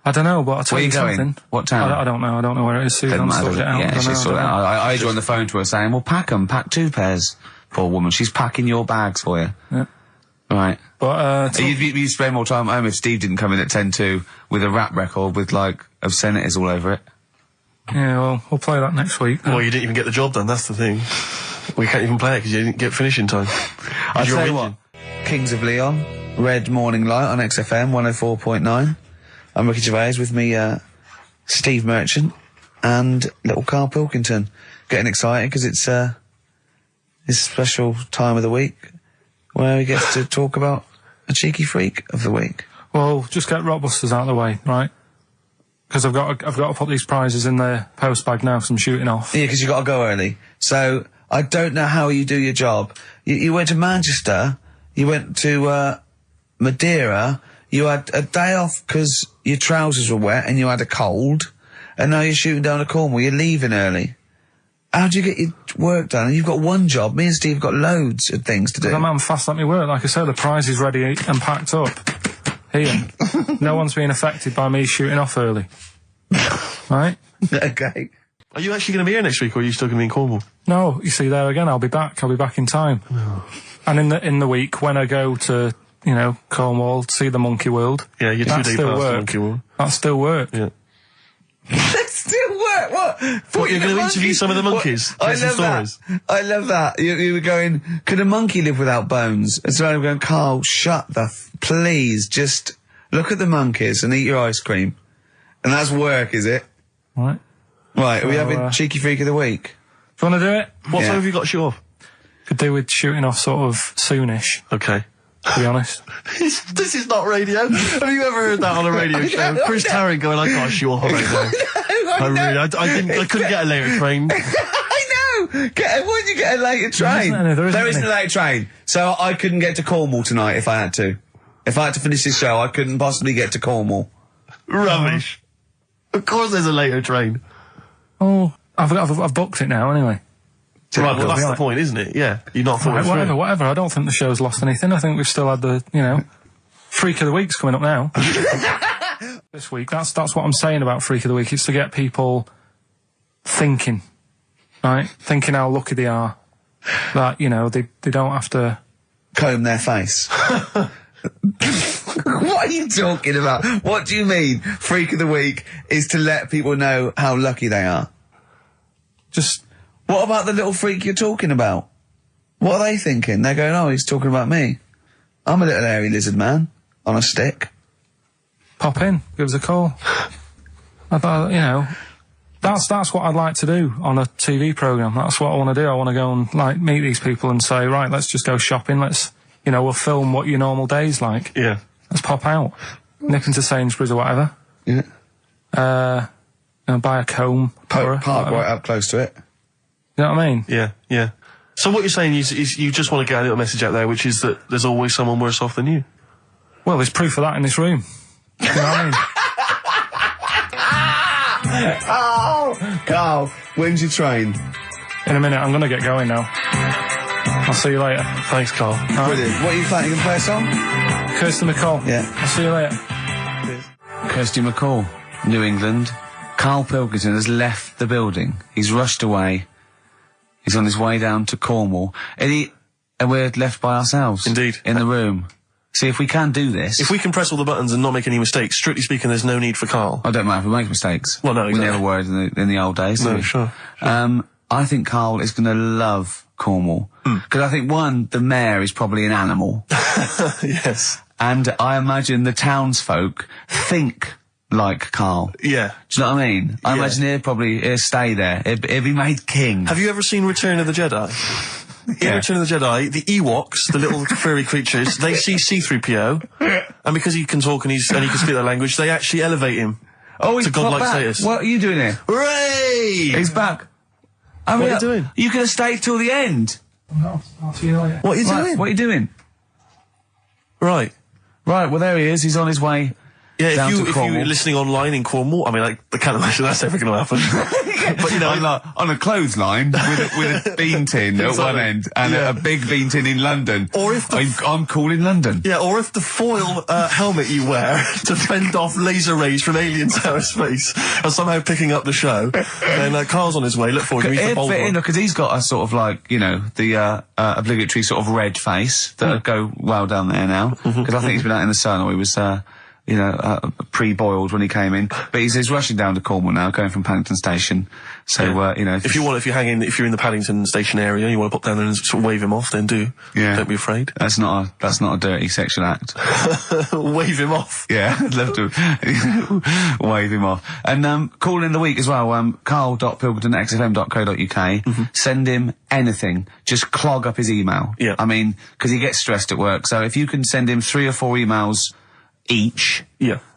I don't know, but I'll tell you going? something. What town? I don't know. I don't know where it is. Susan sorted it out. Yeah, she's sorted it out. I had you on the phone to her saying, well, pack 2 pairs. Poor woman. She's packing your bags for you. Yeah. Right. But, you'd spend more time at home if Steve didn't come in at 10-2 with a rap record with, like, obscenities all over it. Yeah, well, we'll play that next week. Well, you didn't even get the job done, that's the thing. We can't even play it because you didn't get finishing time. I'll tell you what. Kings of Leon, Red Morning Light on XFM 104.9. I'm Ricky Gervais, with me, Steve Merchant and little Karl Pilkington. Getting excited because it's this special time of the week where he gets to talk about a cheeky freak of the week. Well, just get Rockbusters out of the way, right? Because I've got to put these prizes in the post bag now, so I'm shooting off. Yeah, because you've got to go early. So, I don't know how you do your job. You went to Manchester, you went to Madeira, you had a day off because your trousers were wet and you had a cold, and now you're shooting down to Cornwall, you're leaving early. How do you get your work done? And you've got one job. Me and Steve have got loads of things to do. The man fast let me work. Like I said, the prize is ready and packed up. Here. No one's being affected by me shooting off early. Right? Okay. Are you actually going to be here next week, or are you still going to be in Cornwall? No, you see, there again, I'll be back in time. And in the week, when I go to, you know, Cornwall, see the Monkey World. Yeah, you're 2 days past the Monkey World. That still work. Yeah. That still work? What? What, you're going to interview some of the monkeys? I love that. I love that. You were going, could a monkey live without bones? And so I'm going, Carl, shut the please, just look at the monkeys and eat your ice cream. And that's work, is it? Right. Right, are we having Cheeky Freak of the Week? Do you want to do it? What time have you got to shoot off? Could do with shooting off sort of soonish, Okay. to be honest. This is not radio. Have you ever heard that on a radio show? Chris Tarrant going, I can't shoot off right now. I couldn't get a later train. I know! Why did you get a later train? There isn't a later train. So I couldn't get to Cornwall tonight if I had to. If I had to finish this show, I couldn't possibly get to Cornwall. Rubbish. Of course there's a later train. Oh, I've booked it now anyway. Right, well that's the point, isn't it? Yeah. You're not thought whatever. I don't think the show's lost anything. I think we've still had the, you know, Freak of the Week's coming up now. This week. That's what I'm saying about Freak of the Week. It's to get people thinking, right? Thinking how lucky they are. That, you know, they don't have to comb their face. What are you talking about? What do you mean? Freak of the Week is to let people know how lucky they are. Just, what about the little freak you're talking about? What are they thinking? They're going, oh, he's talking about me. I'm a little hairy lizard man on a stick. Pop in, give us a call. I thought, you know, that's what I'd like to do on a TV programme. That's what I want to do. I want to go and, like, meet these people and say, right, let's just go shopping. Let's, you know, we'll film what your normal day's like. Yeah. Let's pop out. Nip into Sainsbury's or whatever. Yeah. You know, buy a comb. Park right up close to it. You know what I mean? Yeah, yeah. So what you're saying is you just want to get a little message out there, which is that there's always someone worse off than you. Well, there's proof of that in this room. You know what I mean? Oh, Carl, when's your train? In a minute, I'm going to get going now. I'll see you later. Thanks, Carl. Brilliant. What are you planning to play a song? Kirsty McCall. Yeah. I'll see you later. Kirsty McCall, New England. Karl Pilkington has left the building. He's rushed away. He's on his way down to Cornwall. And we're left by ourselves. Indeed. In the room. See, if we can do this... If we can press all the buttons and not make any mistakes, strictly speaking, there's no need for Karl. I don't mind if we make mistakes. Well, no, exactly. We never were in the old days. No, sure. I think Karl is going to love Cornwall. Because I think, one, the mayor is probably an animal. Yes. And I imagine the townsfolk think like Karl. Yeah. Do you know what I mean? I imagine he'll stay there. He'll be made king. Have you ever seen Return of the Jedi? In Return of the Jedi, the Ewoks, the little furry creatures, they see C-3PO, and because he can talk and he can speak their language, they actually elevate him to godlike status. What are you doing here? Hooray! He's back. What are you doing? You could have stayed till the end. I'll see you later. What are you doing? What are you doing? Right. Right, well, there he is. He's on his way. Yeah, if you're listening online in Cornwall, I mean, I can't imagine that's ever going to happen. But, you know... on a clothesline with a bean tin at one end and a big bean tin in London. Or if I'm cool in London. Yeah, or if the foil helmet you wear to fend off laser rays from aliens out of space are somehow picking up the show, then Carl's on his way. Look forward to meet the bold one. Because he's got a sort of like, you know, the obligatory sort of red face that would go well down there now. Because I think he's been out in the sun, or he was... pre-boiled when he came in. But he's rushing down to Cornwall now, going from Paddington Station. So, you know... If you're in the Paddington Station area, you want to pop down there and sort of wave him off, then do. Yeah. Don't be afraid. That's not a dirty sexual act. Wave him off. Yeah, I'd love to wave him off. And, call in the week as well, carl.pilkington@xfm.co.uk. Send him anything. Just clog up his email. Yeah. I mean, because he gets stressed at work. So if you can send him 3 or 4 emails each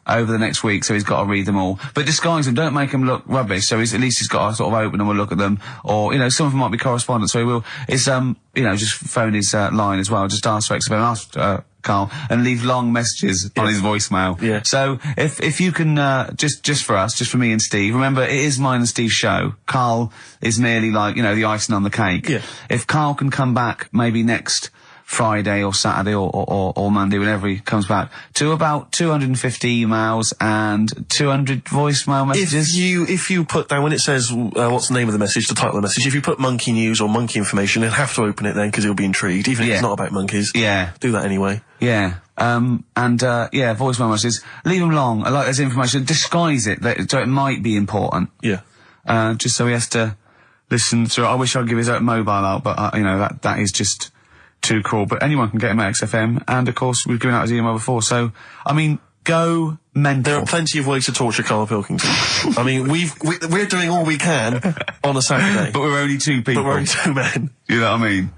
over the next week, so he's got to read them all, but disguise them, don't make them look rubbish, so at least he's got to sort of open them and look at them, or, you know, some of them might be correspondence, so he will, it's, you know, just phone his line as well, just ask for XFM, ask Carl, and leave long messages on his voicemail. Yeah. So if you can, just for us, just for me and Steve, remember it is mine and Steve's show. Carl is merely like, you know, the icing on the cake. Yeah. If Carl can come back maybe next Friday or Saturday or Monday, whenever he comes back, to about 250 emails and 200 voicemail messages. If you put down, when it says, what's the name of the message, the title of the message, if you put monkey news or monkey information, he'll have to open it then, because he'll be intrigued, even if it's not about monkeys. Yeah. Do that anyway. Yeah. Voicemail messages. Leave them long. I like there's information. Disguise it, so it might be important. Yeah. Just so he has to listen to it. I wish I'd give his own mobile out, but, you know, that is just too cool. But anyone can get him at XFM, and of course we've given out his email before, so, I mean, go mental. There are plenty of ways to torture Karl Pilkington. I mean, we're doing all we can on a Saturday. But we're only two people. But we're only two men. You know what I mean?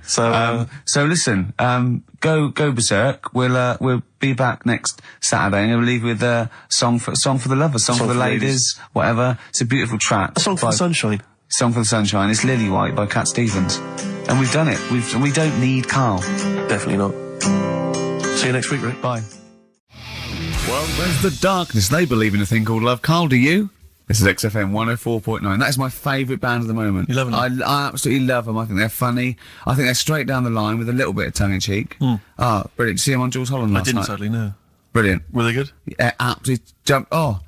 So listen, go berserk. We'll be back next Saturday, and we'll leave with a song for the lovers, song for the ladies, whatever. It's a beautiful track. A song for the sunshine. Song for the Sunshine. It's Lily White by Cat Stevens. And we've done it. We don't need Carl. Definitely not. See you next week, Rick. Bye. Well, there's the darkness. They believe in a thing called love. Carl, do you? This is XFM 104.9. That is my favourite band at the moment. You love them? I absolutely love them. I think they're funny. I think they're straight down the line with a little bit of tongue-in-cheek. Brilliant. Did you see them on Jules Holland last night? I didn't, sadly, no. Brilliant. Were they good? Yeah, absolutely jumped. Oh,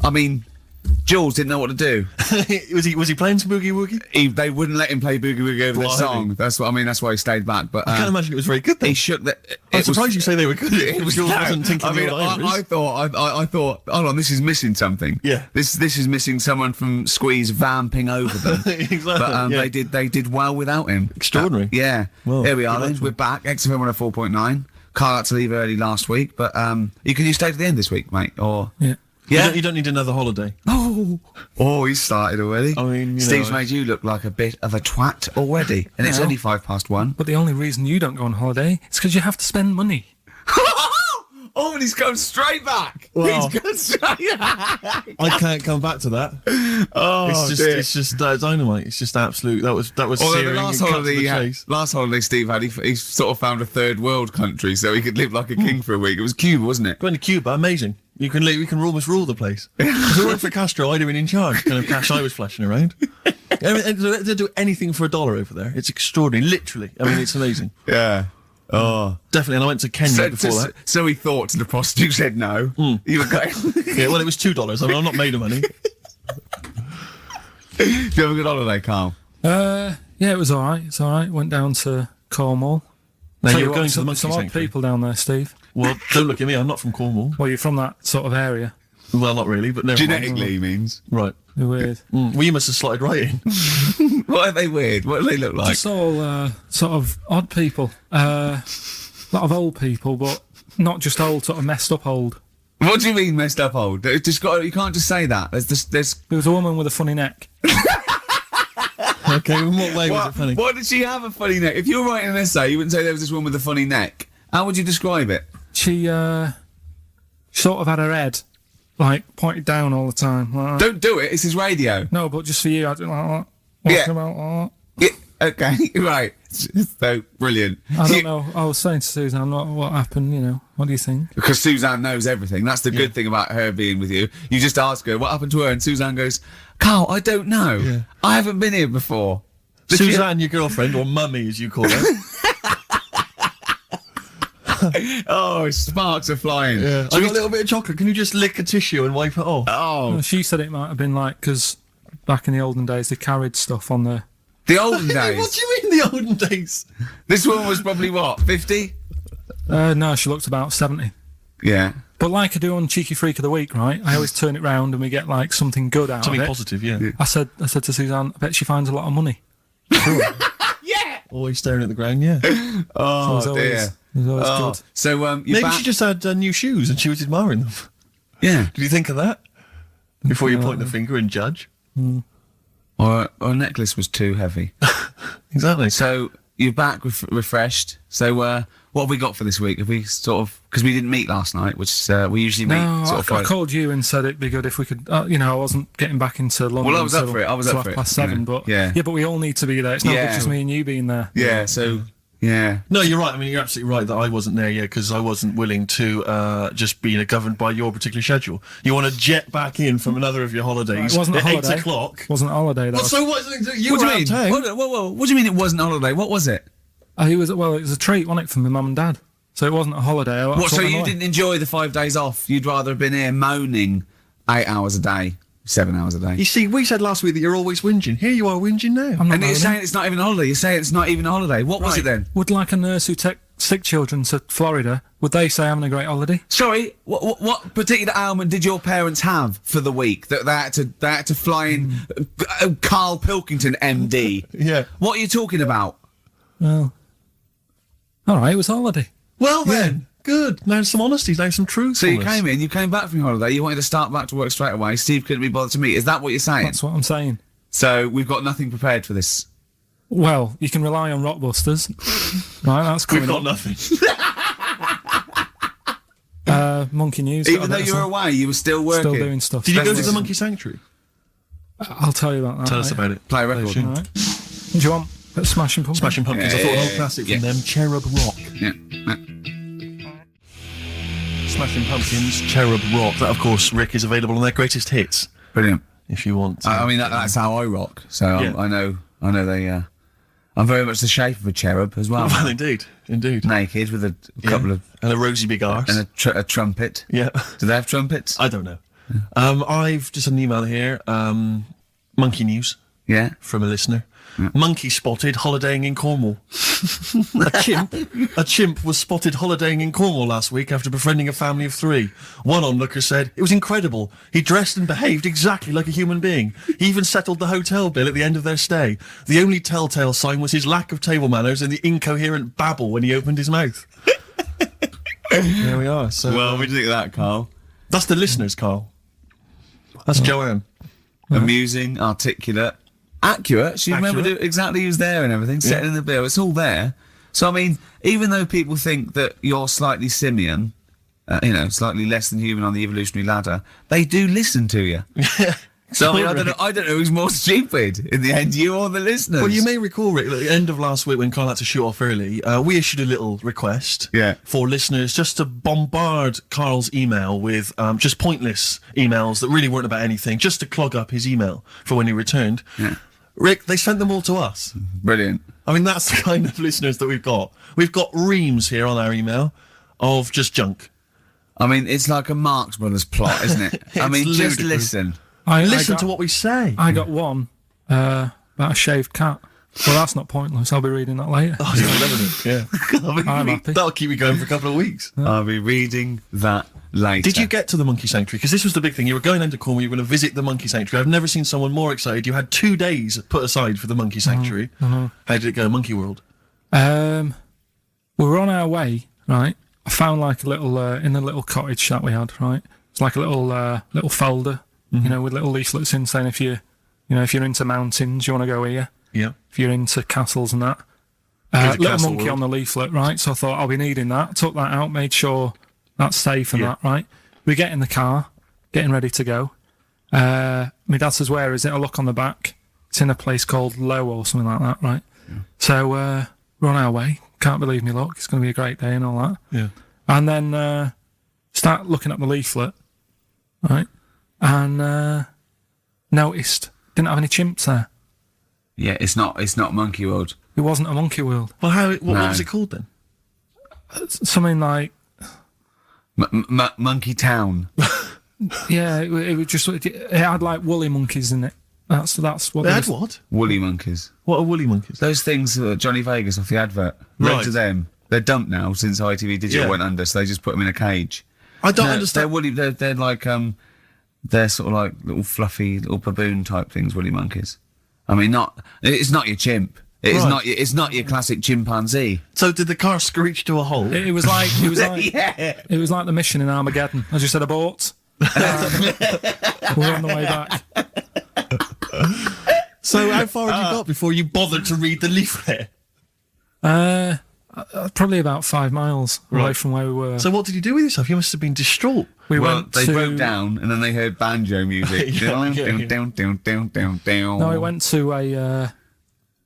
I mean, Jules didn't know what to do. was he playing some Boogie Woogie? They wouldn't let him play Boogie Woogie over their song. That's what I mean. That's why he stayed back. But I can't imagine it was very good. Then. He shook the. I'm surprised you say they were good. Jules wasn't thinking. I mean, I thought. Hold on, this is missing something. Yeah. This is missing someone from Squeeze vamping over them. Exactly. But they did well without him. Extraordinary. Yeah. Well, here we are. Then we're back. XFM 104.9. Carl had to leave early last week, but you stay to the end this week, mate? Or Yeah. Yeah. You don't need another holiday. Oh, he started already. I mean, Steve's made you look like a bit of a twat already, and it's only 1:05. But the only reason you don't go on holiday is because you have to spend money. Oh, and he's gone straight back. Well, He's gone straight back. I can't come back to that. Oh, it's just dynamite. It's just absolute. That was Although searing. the last holiday Steve had, he sort of found a third world country so he could live like a king for a week. It was Cuba, wasn't it? Going to Cuba, amazing. We can almost rule the place. If it weren't for Castro, I'd have been in charge. Kind of cash I was flashing around. I mean, they do anything for $1 over there. It's extraordinary, literally. I mean, it's amazing. Yeah. Oh, definitely. And I went to Kenya before that. So he thought, and the prostitute said no. You were going. Yeah, well, it was $2. I mean, I'm not made of money. Do you have a good holiday, Carl? Yeah, it was all right. It's all right. Went down to Cornwall. Now Tell you're you going what, to the monkey some odd sanctuary. people down there, Steve. Well, don't look at me. I'm not from Cornwall. Well, you're from that sort of area. Well, not really, but never mind. Genetically, he means. Right. They're weird. Well, you must have slotted right in. What are they weird? What do they look like? Just all sort of odd people. A lot of old people, but not just old, sort of messed up old. What do you mean messed up old? You can't just say that. There was a woman with a funny neck. Okay, in what way was it funny? What did she have a funny neck? If you were writing an essay, you wouldn't say there was this woman with a funny neck. How would you describe it? She sort of had her head like pointed down all the time. Like that. Don't do it. It's his radio. No, but just for you, I do like that. Yeah. Walking about like that. Yeah. Okay. Right. So brilliant. I don't know. I was saying to Suzanne, what happened, you know. What do you think? Because Suzanne knows everything. That's the good thing about her being with you. You just ask her, what happened to her? And Suzanne goes, Carl, I don't know. Yeah. I haven't been here before. Suzanne, your girlfriend, or mummy as you call her. Oh, sparks are flying. Yeah. I got a little bit of chocolate. Can you just lick a tissue and wipe it off? Oh. She said it might have been like, because back in the olden days, they carried stuff on the... The olden days? What do you mean the olden days? This woman was probably, what, 50? No, she looked about 70. Yeah. But like I do on Cheeky Freak of the Week, right? I always turn it round and we get like something good out Something of it. positive, yeah. I said to Suzanne, I bet she finds a lot of money. Yeah. Always staring at the ground, yeah. Oh, So dear. it was always good. So, you're Maybe back... she just had new shoes and she was admiring them. Yeah. Did you think of that? Before you point the finger and judge? Or a necklace was too heavy. Exactly. So, you're back refreshed. So, what have we got for this week? Have we sort of... Because we didn't meet last night, which we usually meet No, sort of I Friday. called you and said it'd be good if we could, you know, I wasn't getting back into London. Well, I was up until for it. I was up for it, 7:30, you know. but Yeah. but we all need to be there. It's not Yeah. just me and you being there. Yeah, so Yeah. No, you're right. I mean, you're absolutely right that I wasn't there yet because I wasn't willing to just be governed by your particular schedule. You want to jet back in from another of your holidays It wasn't a at holiday. 8 o'clock. Wasn't a holiday. That Well, was, so what? You What were do you out mean? of town. What do you mean it wasn't a holiday? What was it? it was a treat, wasn't it, for my mum and dad? So it wasn't a holiday. I What, took so them you away. didn't enjoy the 5 days off? You'd rather have been here moaning 8 hours a day, 7 hours a day. You see, we said last week that you're always whinging. Here you are whinging now. I'm not And you're moaning. saying it's not even a holiday. You're saying it's not even a holiday. What was it then? Would like a nurse who take sick children to Florida, would they say having a great holiday? Sorry, what particular ailment did your parents have for the week that they had to fly in Karl Pilkington, MD? Yeah. What are you talking about? Well, all right, it was a holiday. Well then, good. Now some honesty, now some truth. So you came back from your holiday, you wanted to start back to work straight away, Steve couldn't be bothered to meet. Is that what you're saying? That's what I'm saying. So we've got nothing prepared for this. Well, you can rely on Rockbusters. Right, that's We've coming got up. nothing. Monkey News. got Even a though bit you of were some- away, you were still working. Still doing stuff. Did you go to That's- the Monkey Sanctuary? I'll tell you about that. Tell us about it. Play a record. All right. Do you want a Smashing Pumpkins? Smashing Pumpkins. I thought an old classic from them, Cherub Rock. Yeah. Smashing Pumpkins, Cherub Rock. That, of course, Rick, is available on their greatest hits. Brilliant. If you want. I mean, that's how I rock. So Yeah. I know they. I'm very much the shape of a cherub as well. Well, indeed. Naked with a couple of and a rosy big arse. and a trumpet. Yeah. Do they have trumpets? I don't know. I've just had an email here. Monkey News Yeah. from a listener. Monkey spotted holidaying in Cornwall. A chimp was spotted holidaying in Cornwall last week after befriending a family of 3. One onlooker said, "It was incredible. He dressed and behaved exactly like a human being. He even settled the hotel bill at the end of their stay. The only telltale sign was his lack of table manners and the incoherent babble when he opened his mouth." There we are. So Well, what do you think of that, Carl? that's the listeners, Carl. That's Joanne. Amusing, articulate, accurate. She remembered Accurate. exactly who's there and everything, setting in the bill. It's all there. So, I mean, even though people think that you're slightly simian, slightly less than human on the evolutionary ladder, they do listen to you. So, I mean, I don't know who's more stupid in the end, you or the listeners. Well, you may recall, Rick, at the end of last week when Carl had to shoot off early, we issued a little request for listeners just to bombard Carl's email with just pointless emails that really weren't about anything, just to clog up his email for when he returned. Yeah. Rick, they sent them all to us. Brilliant. I mean, that's the kind of listeners that we've got. We've got reams here on our email of just junk. I mean, it's like a Marx Brothers plot, isn't it? I mean, just ludicrous. listen. Listen to what we say. I got one about a shaved cat. Well, that's not pointless. I'll be reading that later. Oh, it's yeah. I'm happy. That'll keep me going for a couple of weeks. I'll be reading that later. Did you get to the Monkey Sanctuary? Because this was the big thing. You were going into Cornwall, you were going to visit the Monkey Sanctuary. I've never seen someone more excited. You had 2 days put aside for the Monkey Sanctuary. How did it go, Monkey World? We were on our way, right? I found like a little, in the little cottage that we had, right? It's like a little folder, with little leaflets in saying if you're into mountains, you want to go here. Yeah. If you're into castles and that. Here's a Little castle monkey world. on the leaflet, right? So I thought I'll be needing that. Took that out, made sure that's safe and that, right? We get in the car, getting ready to go. My dad says, "Where is it?" I look on the back. It's in a place called Low or something like that, right? Yeah. So we're on our way. Can't believe me luck. It's going to be a great day and all that. Yeah. And then start looking at the leaflet, right? And noticed didn't have any chimps there. Yeah, it's not Monkey World. It wasn't a monkey world. Well, what was it called then? Something like Monkey Town. yeah, it was just it had like woolly monkeys in it. That's what They it had was. what? Woolly monkeys. What are woolly monkeys? Those things, Johnny Vegas off the advert. Right. Read to them. They're dumped now since ITV Digital went under, so they just put them in a cage. I don't They're understand. woolly. They're like they're sort of like little fluffy little baboon type things. Woolly monkeys. I mean, it's not your chimp. It's not your classic chimpanzee. So did the car screech to a halt? It was like Yeah. it was like the mission in Armageddon. As you said, abort. We're on the way back. So how far had you got before you bothered to read the leaflet? Probably about 5 miles away from where we were. So what did you do with yourself? You must have been distraught. we Well, went they to broke down and then they heard banjo music. Yeah. Down. No, we went to a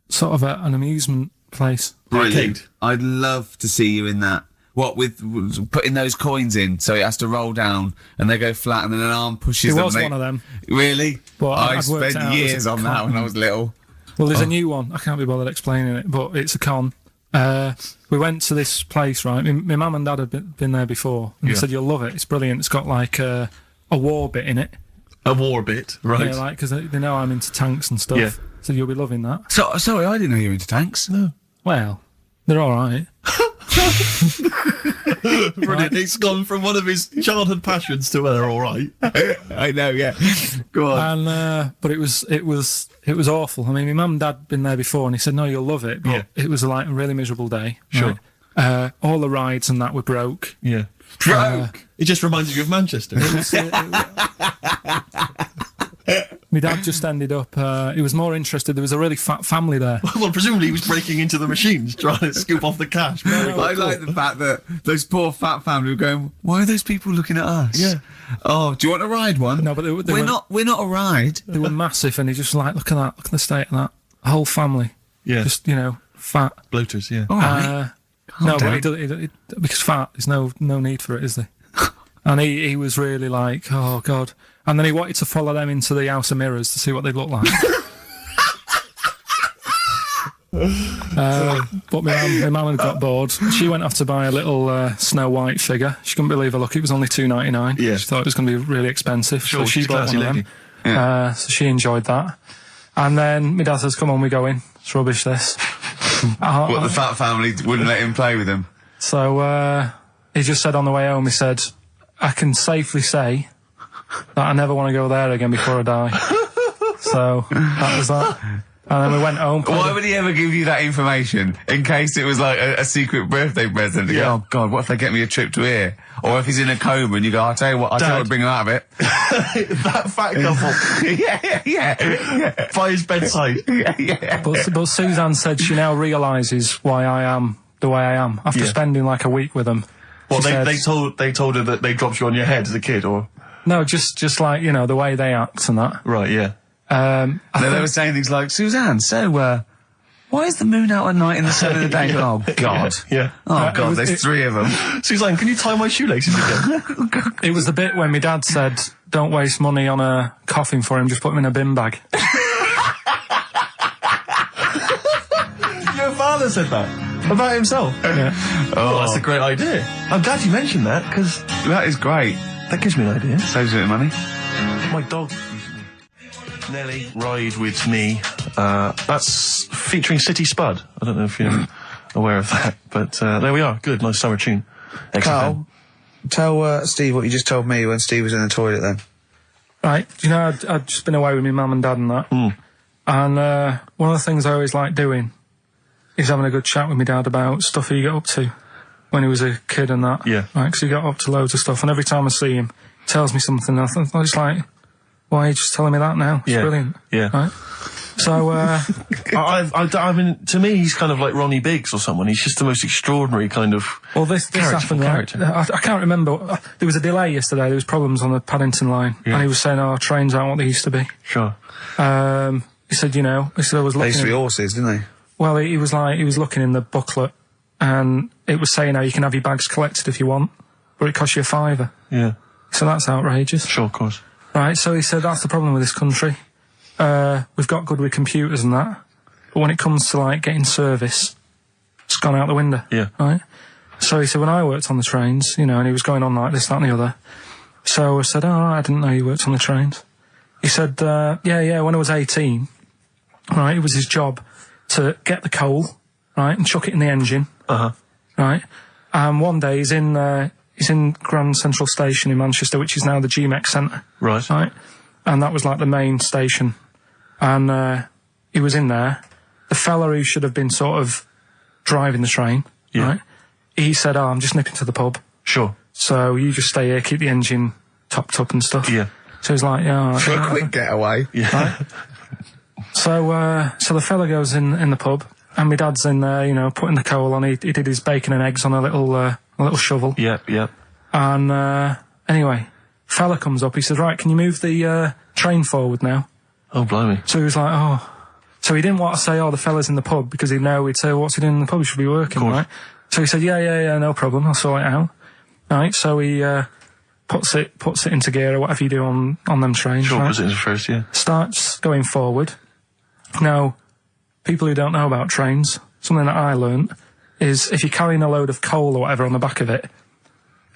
sort of an amusement place. Arcade. I'd love to see you in that. What, with putting those coins in so it has to roll down and they go flat and then an arm pushes There them. was one of them. Really? But I I'd worked spent out it was years a on that when I was little. Well, there's a new one. I can't be bothered explaining it, but it's a con. We went to this place, right? My mum and dad had been there before, and they said, you'll love it. It's brilliant. It's got like a war bit in it. A war bit, right? Yeah, like, because they know I'm into tanks and stuff. Yeah. So you'll be loving that. So, sorry, I didn't know you were into tanks. No. Well, they're alright. Brilliant. It's gone from one of his childhood passions to they're all right. I know, yeah. Go on. And but it was awful. I mean, my mum and dad had been there before, and he said, "No, you'll love it." But it was like a really miserable day. Sure. Right? All the rides and that were broke. Yeah. It just reminds you of Manchester. My dad just ended up. He was more interested. There was a really fat family there. Well, presumably he was breaking into the machines, trying to scoop off the cash. I like the fact that those poor fat family were going, why are those people looking at us? Yeah. Oh, do you want to ride one? No, but we're not a ride. They were massive, and he just like, look at that, look at the state of that whole family. Yeah. Just fat. Bloaters, yeah. All right. No, but because fat, there's no need for it, is there? And he was really like, oh God. And then he wanted to follow them into the House of Mirrors to see what they'd look like. But my mum had got bored. She went off to buy a little Snow White figure. She couldn't believe her luck. It was only $2.99. Yeah. She thought it was going to be really expensive. Sure, so she bought one of them. Yeah. So she enjoyed that. And then my dad says, come on, we go in. It's rubbish, this. What, the fat family wouldn't let him play with them? So he just said on the way home, he said, I can safely say that I never want to go there again before I die. So that was that. And then we went home. Why would he ever give you that information? In case it was like a secret birthday present. Yeah. Oh God, what if they get me a trip to here? Or if he's in a coma and you go, I'll tell you what, bring him out of it. That fat couple. yeah. By his bedside. Yeah. But Suzanne said she now realises why I am the way I am after spending like a week with them. Well, they told her that they dropped you on your head as a kid, or no, just like the way they act and that. right, yeah. They were saying things like, Suzanne, so why is the moon out at night and the sun in the day? Oh God. Yeah. Oh God, there's three of them. Suzanne, can you tie my shoelaces again? It was the bit when my dad said, "Don't waste money on a coffin for him. Just put him in a bin bag." Your father said that about himself. Yeah. Oh, that's a great idea. I'm glad you mentioned that, because That is great. that gives me an idea. Saves a bit of money. My dog. Nelly, Ride With Me. That's featuring City Spud. I don't know if you're aware of that, but there we are. Good, nice summer tune. Carl, tell Steve what you just told me when Steve was in the toilet then. Right. I'd just been away with my mum and dad and that. And one of the things I always like doing is having a good chat with my dad about stuff he got up to when he was a kid and that. Yeah. Right, because he got up to loads of stuff, and every time I see him, he tells me something, and I was like, why are you just telling me that now? It's brilliant. Yeah. Right? So, I mean, to me, he's kind of like Ronnie Biggs or someone. He's just the most extraordinary kind of. well, this happened. Right? I can't remember. There was a delay yesterday. There was problems on the Paddington line, and he was saying, "Oh, trains aren't what they used to be." Sure. He said, I was looking. They used to be horses, didn't they? Well, he was looking in the booklet, and it was saying how you can have your bags collected if you want, but it costs you £5. Yeah. So that's outrageous. Sure, of course. Right, so he said that's the problem with this country. We've got good with computers and that, but when it comes to like getting service, it's gone out the window. Yeah. Right? So he said, when I worked on the trains, and he was going on like this, that and the other. So I said, oh, I didn't know you worked on the trains. He said, yeah, when I was 18, right, it was his job to get the coal, right, and chuck it in the engine. Right? And one day he's in Grand Central Station in Manchester, which is now the GMEX Centre. Right. Right? And that was like the main station. And he was in there. The fella who should have been sort of driving the train, right? He said, oh, I'm just nipping to the pub. Sure. So you just stay here, keep the engine topped up and stuff. Yeah. So he's like, yeah. For a quick getaway. Yeah. Right? So the fella goes in the pub, and my dad's in there, putting the coal on. He did his bacon and eggs on a little shovel. Yep. And anyway, fella comes up. He says, right, can you move the train forward now? Oh, blimey. So he was like, oh. So he didn't want to say, oh, the fella's in the pub, because he'd know, he'd say, what's he doing in the pub? He should be working, right? So he said, yeah, no problem, I'll sort it out. Right, so he puts it into gear, or whatever you do on them trains. Sure, right? puts it into first, yeah. Starts going forward. Now, people who don't know about trains, something that I learnt is if you're carrying a load of coal or whatever on the back of it,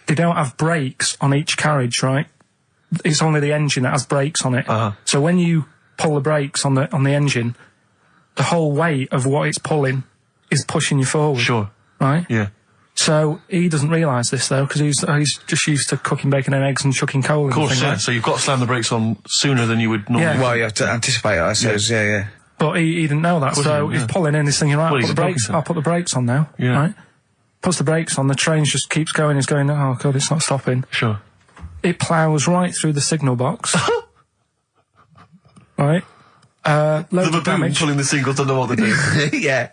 they don't have brakes on each carriage, right? It's only the engine that has brakes on it. So when you pull the brakes on the engine, the whole weight of what it's pulling is pushing you forward. Sure. Right? Yeah. So he doesn't realise this though, because he's just used to cooking bacon and eggs and chucking coal in. Of course, the thing, yeah. right? So you've got to slam the brakes on sooner than you would normally. Yeah. Well, you have to anticipate it, I suppose. Yeah. But he didn't know that, so he's pulling in, he's thinking, right, Well, I'll put the brakes on now. Yeah. Right? Puts the brakes on, the train just keeps going, he's going, oh god, it's not stopping. Sure. It ploughs right through the signal box. Right? Loads The of baboon damage. pulling the signal to know what to do. Yeah.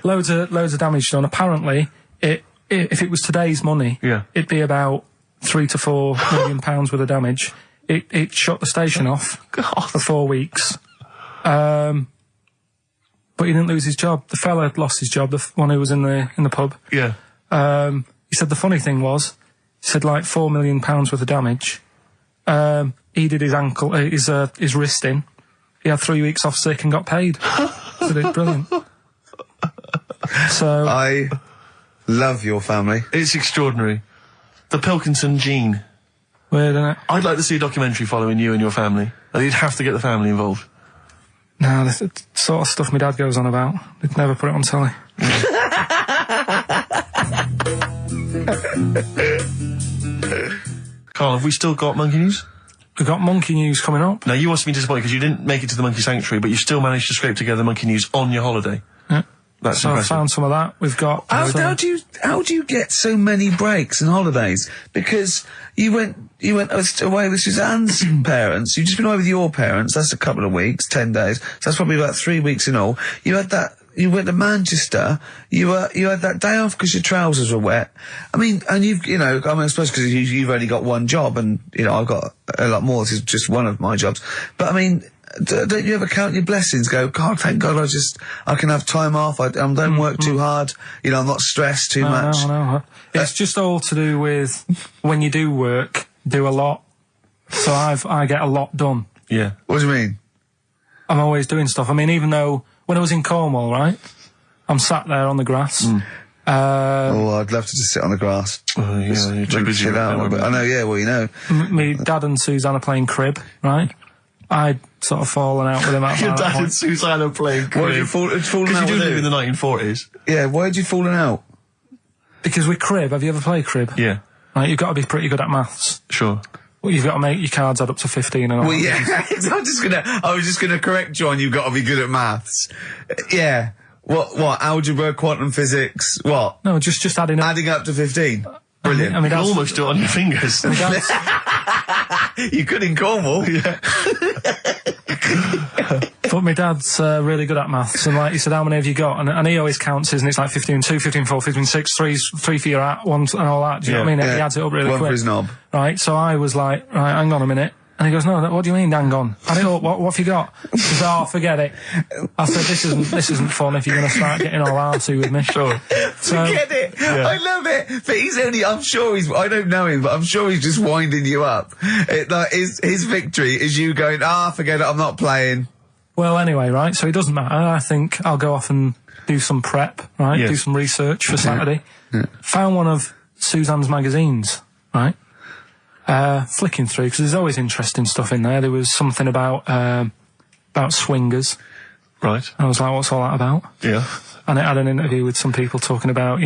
Loads of damage done. Apparently, if it was today's money, it'd be about £3 to £4 million worth of damage. It shut the station off for 4 weeks. But he didn't lose his job. The fella had lost his job, the one who was in the pub. Yeah. He said the funny thing was, he said like £4 million worth of damage. He did his ankle, his wrist in. He had 3 weeks off sick and got paid. So it's brilliant. So I love your family. It's extraordinary. The Pilkington gene. weird, isn't it? I'd like to see a documentary following you and your family. You'd have to get the family involved. No, the sort of stuff my dad goes on about. They'd never put it on telly. Carl, have we still got monkey news? We've got monkey news coming up. Now, you must be disappointed because you didn't make it to the monkey sanctuary, but you still managed to scrape together monkey news on your holiday. Yeah. That's So I impressive. found some of that. We've got... How do you get so many breaks and holidays? Because you went away with Suzanne's parents. You've just been away with your parents. That's a couple of weeks, 10 days. So that's probably about 3 weeks in all. You had that. You went to Manchester. You had that day off because your trousers were wet. I mean, and I suppose because you've only got one job, and I've got a lot more. This is just one of my jobs. But I mean, don't you ever count your blessings? Go, God, thank God, I can have time off. I don't work too hard. I'm not stressed too much. No. It's just all to do with when you do work, do a lot. So I get a lot done. Yeah. What do you mean? I'm always doing stuff. I mean, even though when I was in Cornwall, right, I'm sat there on the grass. I'd love to just sit on the grass. Oh, yeah, you're too busy. Chill out. I know, yeah, well, you know. Me dad and Suzanne are playing crib, right? I'd sort of fallen out with him at Your that dad point. and Suzanne are playing Why did you crib. fallen Because out you with did live who? in the 1940s. Yeah, why had you fallen out? Because with crib, have you ever played crib? Yeah, Right, you've got to be pretty good at maths. sure. Well, you've got to make your cards add up to 15 and all. Well, yeah, I was just gonna correct you on you've got to be good at maths. Yeah. What? Algebra, quantum physics, what? No, just adding up. Adding up to 15. Brilliant. I mean, You can that's- almost do it on your fingers. that's- You could in Cornwall. Yeah. But my dad's really good at maths, and like he said, how many have you got? And he always counts his, and it's like 15, 2, 15, 4, 15, 6, 3 for your at, 1 and all that. Do you know what I mean? Yeah. He adds it up really One quick. for his knob. Right, so I was like, right, hang on a minute. And he goes, no, what do you mean, hang on? Add it up, what have you got? He says, oh, forget it. I said, this isn't fun if you're going to start getting all arty with me. Sure. So, Forget it. Yeah. I love it. But I don't know him, but I'm sure he's just winding you up. His victory is you going, forget it, I'm not playing. well, anyway, right, so it doesn't matter. I think I'll go off and do some prep, right? Yes. Do some research for Saturday. Found one of Suzanne's magazines, right? Flicking through, because there's always interesting stuff in there. There was something about swingers. Right. I was like, what's all that about? Yeah. And it had an interview with some people talking about,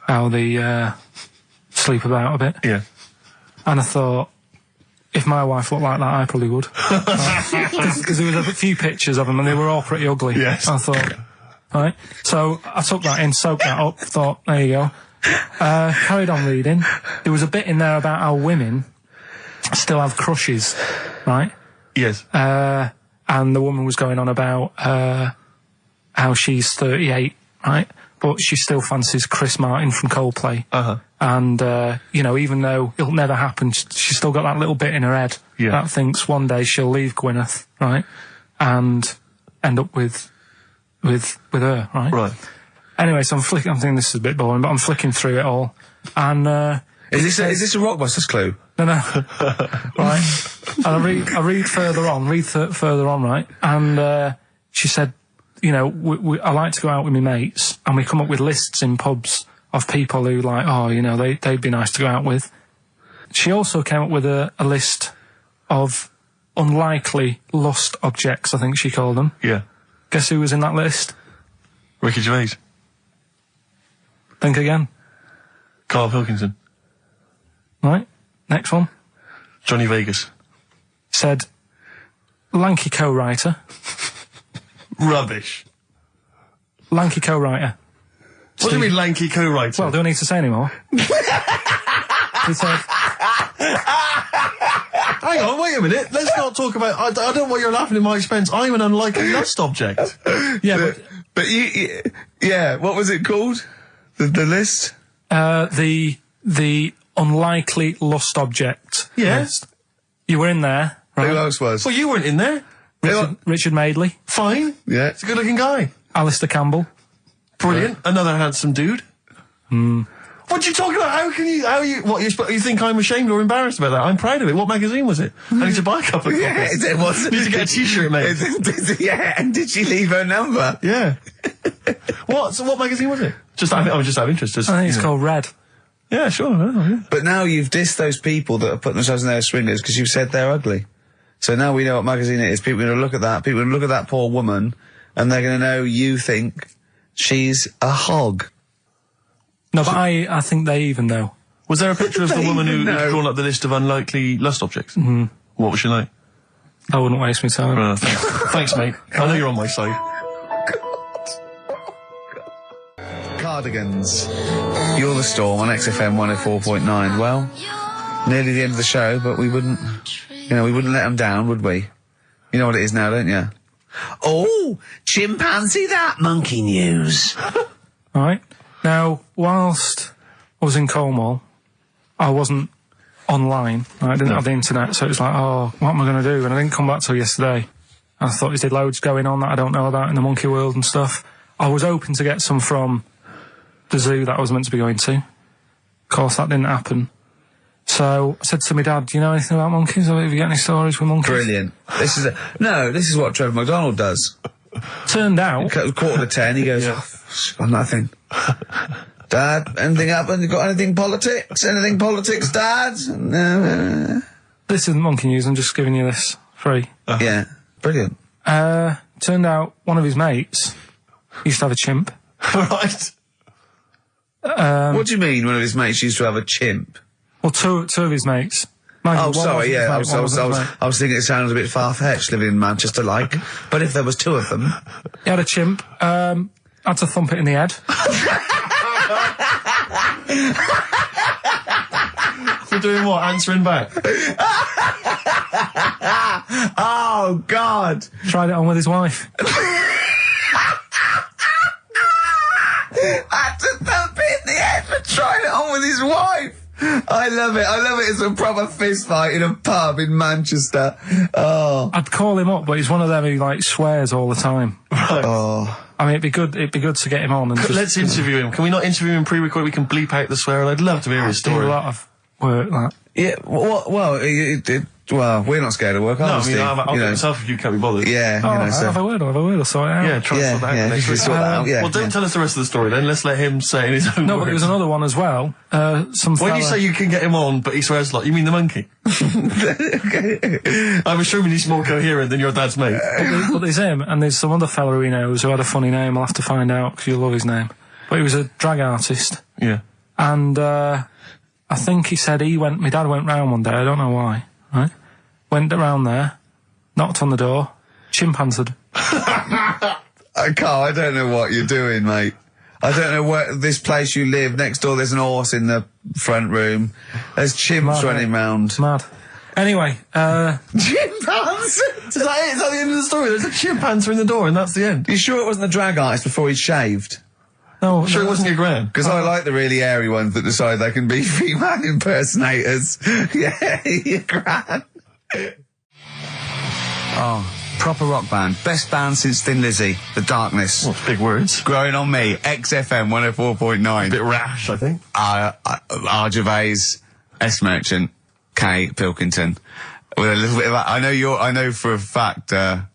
how they sleep about a bit. Yeah. And I thought, if my wife looked like that, I probably would. Because there was a few pictures of them, and they were all pretty ugly. Yes. I thought, right. So I took that in, soaked that up, thought, there you go. Carried on reading. There was a bit in there about how women still have crushes, right? Yes. And the woman was going on about how she's 38, right? But she still fancies Chris Martin from Coldplay. And, even though it'll never happen, she's still got that little bit in her head Yeah. that thinks one day she'll leave Gwyneth, right? And end up with her, right? Right. Anyway, so I'm thinking this is a bit boring, but I'm flicking through it all, and Is this a Rockbusters clue? no, right? And I read further on, right? And she said, you know, I like to go out with my mates, and we come up with lists in pubs of people who like, oh, you know, they'd be nice to go out with. She also came up with a list of unlikely lost objects, I think she called them. Yeah. Guess who was in that list? Ricky Gervais. Think again. Karl Pilkington. Right, next one. Johnny Vegas. Said, lanky co-writer. Rubbish. Lanky co-writer. What do you mean lanky co-writer? Well, do I need to say any more? He said, hang on, wait a minute. Let's not talk about... I don't know why you're laughing at my expense. I'm an unlikely lost object. yeah, But yeah, what was it called? The list? The unlikely lost object Yes. list. You were in there, right? Who else was? Well, you weren't in there. Richard Madeley, Fine. Yeah. He's a good-looking guy. Alistair Campbell. Brilliant. Another handsome dude. What are you talking about? You think I'm ashamed or embarrassed about that? I'm proud of it. What magazine was it? I need to buy a couple of copies. It was. Need to get a t-shirt made. Yeah, and did she leave her number? Yeah. What magazine was it? I'm just out of interest. I think it's called Red. Yeah, sure. Yeah. But now you've dissed those people that are putting themselves in their swingers because you've said they're ugly. So now we know what magazine it is. People are going to look at that. People are going to look at that poor woman, and they're going to know you think she's a hog. No, but I think they even know. Was there a picture of the woman who'd know. drawn up the list of unlikely lust objects? Mm-hmm. What was she like? I wouldn't waste my time. Thanks, mate. I know you're on my side. Cardigans. You're the Storm on XFM 104.9. Well, nearly the end of the show, but we wouldn't let them down, would we? You know what it is now, don't you? Oh, chimpanzee that monkey news. All right. Now, whilst I was in Cornwall, I wasn't online. I didn't have the internet, so it was like, oh, what am I going to do? And I didn't come back till yesterday. I thought there's loads going on that I don't know about in the monkey world and stuff. I was hoping to get some from the zoo that I was meant to be going to. Of course, that didn't happen. So I said to my dad, do you know anything about monkeys? Or have you got any stories with monkeys? Brilliant. This is what Trevor McDonald does. Turned out... 9:45, he goes, got nothing. Dad, anything happen? You got anything politics? Anything politics, Dad? No. This isn't monkey news, I'm just giving you this free. Yeah, brilliant. Turned out one of his mates used to have a chimp. Right. What do you mean one of his mates used to have a chimp? Well, two of his mates. Oh, sorry, yeah, I was thinking it sounded a bit far-fetched living in Manchester, like. But if there was two of them... He had a chimp, had to thump it in the head. For doing what? Answering back? Oh, God! Tried it on with his wife. Had to thump it in the head for trying it on with his wife! I love it. It's a proper fist fight in a pub in Manchester. Oh. I'd call him up, but he's one of them who, like, swears all the time. Right. Oh. I mean, it'd be good to get him on and just... Let's interview him. Can we not interview him pre-record? We can bleep out the swear. I'd love to hear his do story. a lot of work, that. Yeah, well, we're not scared of work, No, are we, I mean, Steve? I'll get myself if you can't be bothered. Yeah, Oh, have a word, I'll sort it out. Yeah, try and sort that out next if we week. sort that out, yeah. Well, don't tell us the rest of the story then. Let's let him say in his own No, words. but there was another one as well. When you say you can get him on, but he swears a lot, you mean the monkey? I'm assuming he's more coherent than your dad's mate. But there's him, and there's some other fella who he knows who had a funny name. I'll have to find out, because you'll love his name. But he was a drag artist. Yeah. And, I think he said my dad went round one day, I don't know why, right? Went around there, knocked on the door, chimp answered. Carl, I don't know what you're doing, mate. I don't know where this place you live, next door there's an horse in the front room. There's chimps running round. Mad. Anyway, Chimpanzee! Is that it? Is that the end of the story? There's a chimp answering the door and that's the end. You sure it wasn't a drag artist before he'd shaved? no, Sure it wasn't your gran? Because I like the really airy ones that decide they can be female impersonators. Yeah, your gran. Oh, proper rock band. Best band since Thin Lizzy, The Darkness. Well, big words. Growing on Me, XFM 104.9. Bit rash, I think. R. Gervais, S. Merchant, K. Pilkington. With a little bit of I know for a fact that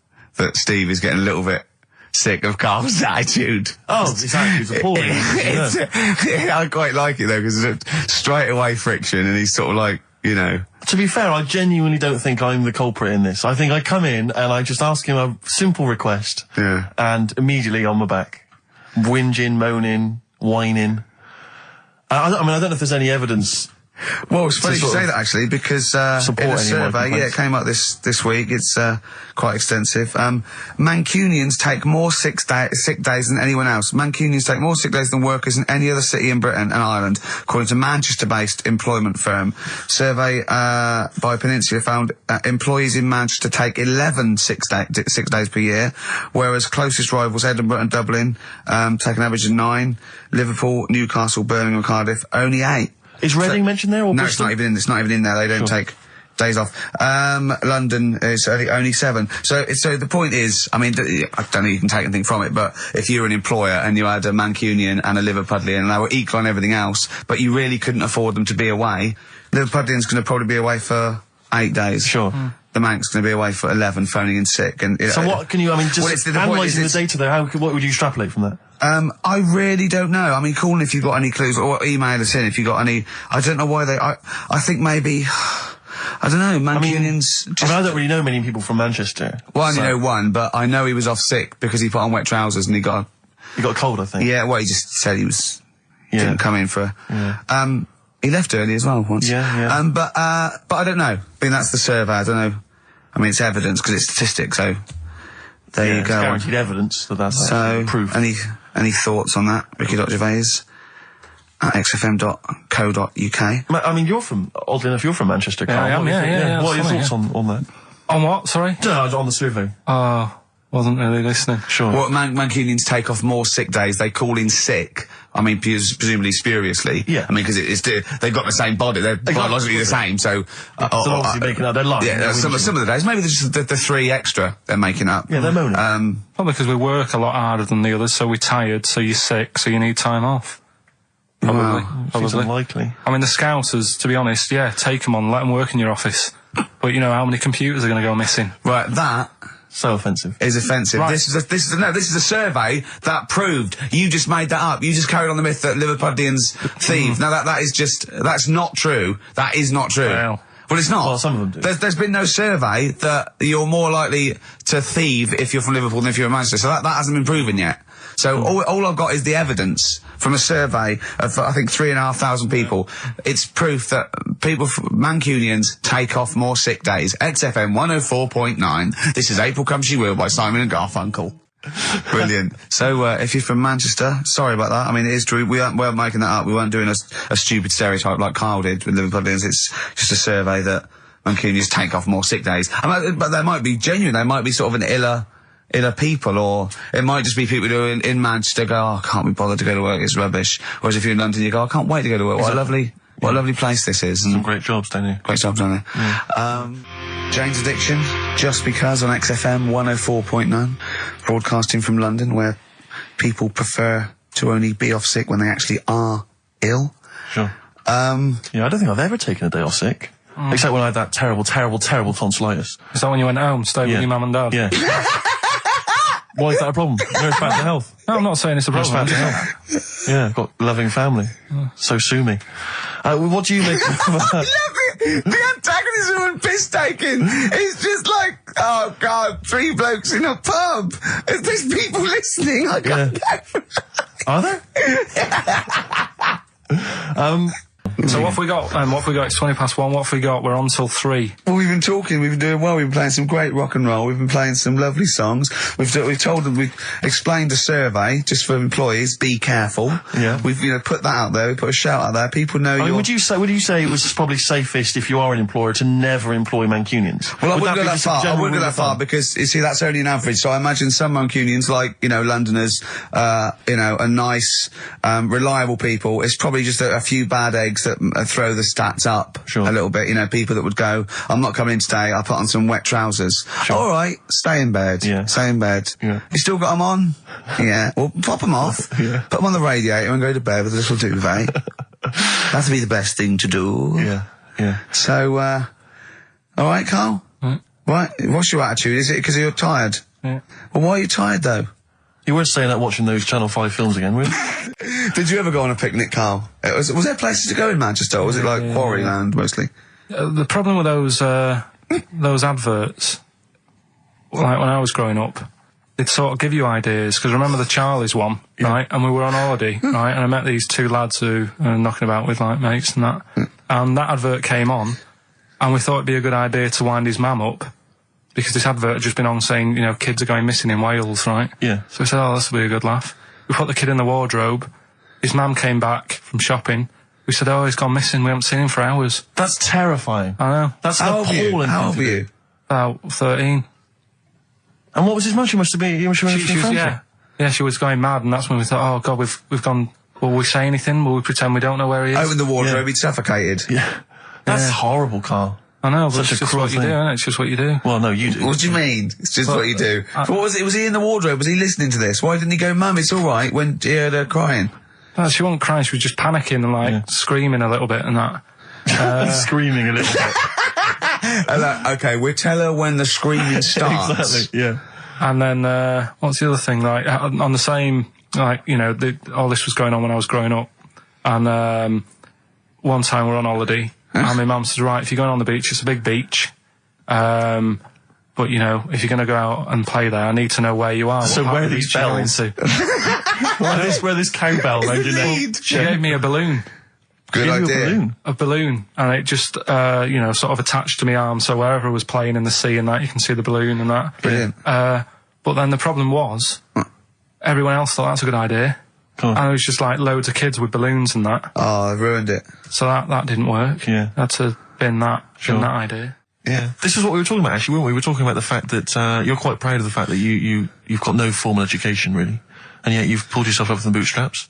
Steve is getting a little bit sick of Carl's attitude. Oh, his attitude's appalling. I quite like it though, because it's straight away friction, and he's sort of like, you know. To be fair, I genuinely don't think I'm the culprit in this. I think I come in and I just ask him a simple request. Yeah. And immediately on my back. Whinging, moaning, whining. I don't know if there's any evidence. Well, it's funny you say that actually, because in a survey, it came up this week. It's quite extensive. Mancunians take more sick days than anyone else. Mancunians take more sick days than workers in any other city in Britain and Ireland, according to Manchester-based employment firm. Survey by Peninsula found employees in Manchester take 11 sick days per year, whereas closest rivals Edinburgh and Dublin take an average of 9. Liverpool, Newcastle, Birmingham, Cardiff only 8. Is Reading mentioned there? Or no, Bristol? it's not even in there. They don't take days off. London is only 7. So the point is, I mean, I don't know you can take anything from it, but if you were an employer and you had a Mancunian and a Liverpudlian and they were equal on everything else, but you really couldn't afford them to be away, Liverpudlian's going to probably be away for 8 days. Sure. The Manc's going to be away for 11, phoning in sick. And so what can you, I mean, just analysing the data there, what would you extrapolate from that? I really don't know. I mean, call in if you've got any clues, or email us in if you've got any. I don't know why I think maybe, I don't know, Mancunians. I don't really know many people from Manchester. Well, I only know one, but I know he was off sick because he put on wet trousers and he got a cold, I think. Yeah, well, he just said he was, didn't come in for, he left early as well once. Yeah. But I don't know. I mean, that's the survey. I don't know. I mean, it's evidence because it's statistics, so there you go. It's guaranteed evidence that's proof. Any thoughts on that, Ricky.Gervais at xfm.co.uk? I mean, oddly enough, you're from Manchester, Carl. Yeah, I am, yeah. What are your thoughts on that? On what, sorry? No, on the survey. Wasn't really listening. Sure. Well, Mancunians take off more sick days. They call in sick. I mean, presumably spuriously. Yeah. I mean, because they've got the same body. They're biologically the same, so... they're obviously making up. They're lying. Yeah, some of the days. Maybe there's just the 3 extra they're making up. Yeah, they're moaning. Probably because we work a lot harder than the others, so we're tired, so you're sick, so you need time off. Probably. Seems unlikely. I mean, the Scousers, to be honest, take them on, let them work in your office. But you know how many computers are going to go missing? Right, that... So offensive. Is offensive. Right. This is a survey that proved you just made that up. You just carried on the myth that Liverpudlians thieve. Now that's not true. That is not true. Well, it's not. Well, some of them do. There's been no survey that you're more likely to thieve if you're from Liverpool than if you're in Manchester. So that hasn't been proven yet. So all I've got is the evidence from a survey of, I think, 3,500 people. It's proof that Mancunians take off more sick days. XFM 104.9. This is April Come She Will by Simon and Garfunkel. Brilliant. So, if you're from Manchester, sorry about that. I mean, it is true. We weren't making that up. We weren't doing a stupid stereotype like Kyle did with Liverpudlians. It's just a survey that Mancunians take off more sick days. But they might be genuine. They might be sort of an iller people, or it might just be people who are in Manchester go, I can't be bothered to go to work, it's rubbish. Whereas if you're in London, you go, I can't wait to go to work. What a lovely place this is. Some great jobs, don't you? Great jobs, don't they? Yeah. Jane's Addiction, Just Because on XFM 104.9, broadcasting from London, where people prefer to only be off sick when they actually are ill. Sure. I don't think I've ever taken a day off sick. Except when I had that terrible tonsillitis. Is that when you went home, stayed with your mum and dad? Yeah. Why is that a problem? No, it's back to health. No, I'm not saying it's a problem. It's back to health. Yeah, I've got a loving family. So sue me. What do you make of that? The antagonism and piss taking is just like, oh God, 3 blokes in a pub. There's people listening. I can't go. Are there? So what have we got? It's 1:20. What have we got? We're on till 3. Well, we've been talking, we've been doing well, we've been playing some great rock and roll, we've been playing some lovely songs, we've told them, we've explained a survey, just for employees, be careful. Yeah. We've, put that out there, we put a shout out there, people know would you say it was probably safest if you are an employer to never employ Mancunians? Well, I wouldn't go that far, because, you see, that's only an average, so I imagine some Mancunians, like, Londoners, are nice, reliable people, it's probably just a few bad eggs that throw the stats up Sure. a little bit. You know, people that would go, I'm not coming in today, I'll put on some wet trousers. Sure. All right, stay in bed. Yeah. Stay in bed. Yeah. You still got them on? Yeah. Well, pop them off. Yeah. Put them on the radiator and go to bed with a little duvet. That'd be the best thing to do. Yeah. Yeah. So, all right, Carl? Right. What's your attitude? Is it because you're tired? Yeah. Well, why are you tired, though? You weren't staying out watching those Channel 5 films again, were you? Did you ever go on a picnic, Carl? Was there places to go in Manchester, or was it like Quarryland, mostly? The problem with those adverts, like when I was growing up, they'd sort of give you ideas, because remember the Charlie's one, right? And we were on holiday, right? And I met these two lads who are knocking about with like mates and that. And that advert came on, and we thought it'd be a good idea to wind his mum up, because this advert had just been on saying, you know, kids are going missing in Wales, right? Yeah. So we said, oh, this will be a good laugh. We put the kid in the wardrobe. His mum came back from shopping. We said, oh, he's gone missing. We haven't seen him for hours. That's terrifying. I know. That's How old were you? appalling. How old were you? About 13. And what was his mum? She must have been Yeah, she was going mad, and that's when we thought, oh, God, we've gone... Will we say anything? Will we pretend we don't know where he is? Open the wardrobe, Yeah. he'd suffocated. Yeah. That's horrible, Carl. I know, but Such a it's just cruel what you do, thing. isn't it? It's just what you do. Well, no, you do. What do you mean? It's just what you do. What was it? Was he in the wardrobe? Was he listening to this? Why didn't he go, Mum, it's all right, when he heard her crying? No, she wasn't crying, she was just panicking and, like, screaming a little bit and that. Screaming a little bit. Okay, we'll tell her when the screaming starts. Exactly, yeah. And then, what's the other thing? Like, on the same, like, you know, all this was going on when I was growing up. And, one time we're on holiday, and my mum said, right, if you're going on the beach, it's a big beach. But, you know, if you're going to go out and play there, I need to know where you are. So what part where of the these beach you're going bells? to. Where this cowbell around your neck? She gave me a balloon. Good Give you idea. a balloon. A balloon, and it just, you know, sort of attached to my arm, so wherever I was playing in the sea and that, you can see the balloon and that. Brilliant. But then the problem was, everyone else thought that's a good idea. Come on. And it was just like loads of kids with balloons and that. Oh, I ruined it. So that didn't work. Yeah. Had to bin that Sure. idea. Yeah. This is what we were talking about, actually, weren't we? We were talking about the fact that you're quite proud of the fact that you've got no formal education, really. And yet you've pulled yourself up from the bootstraps.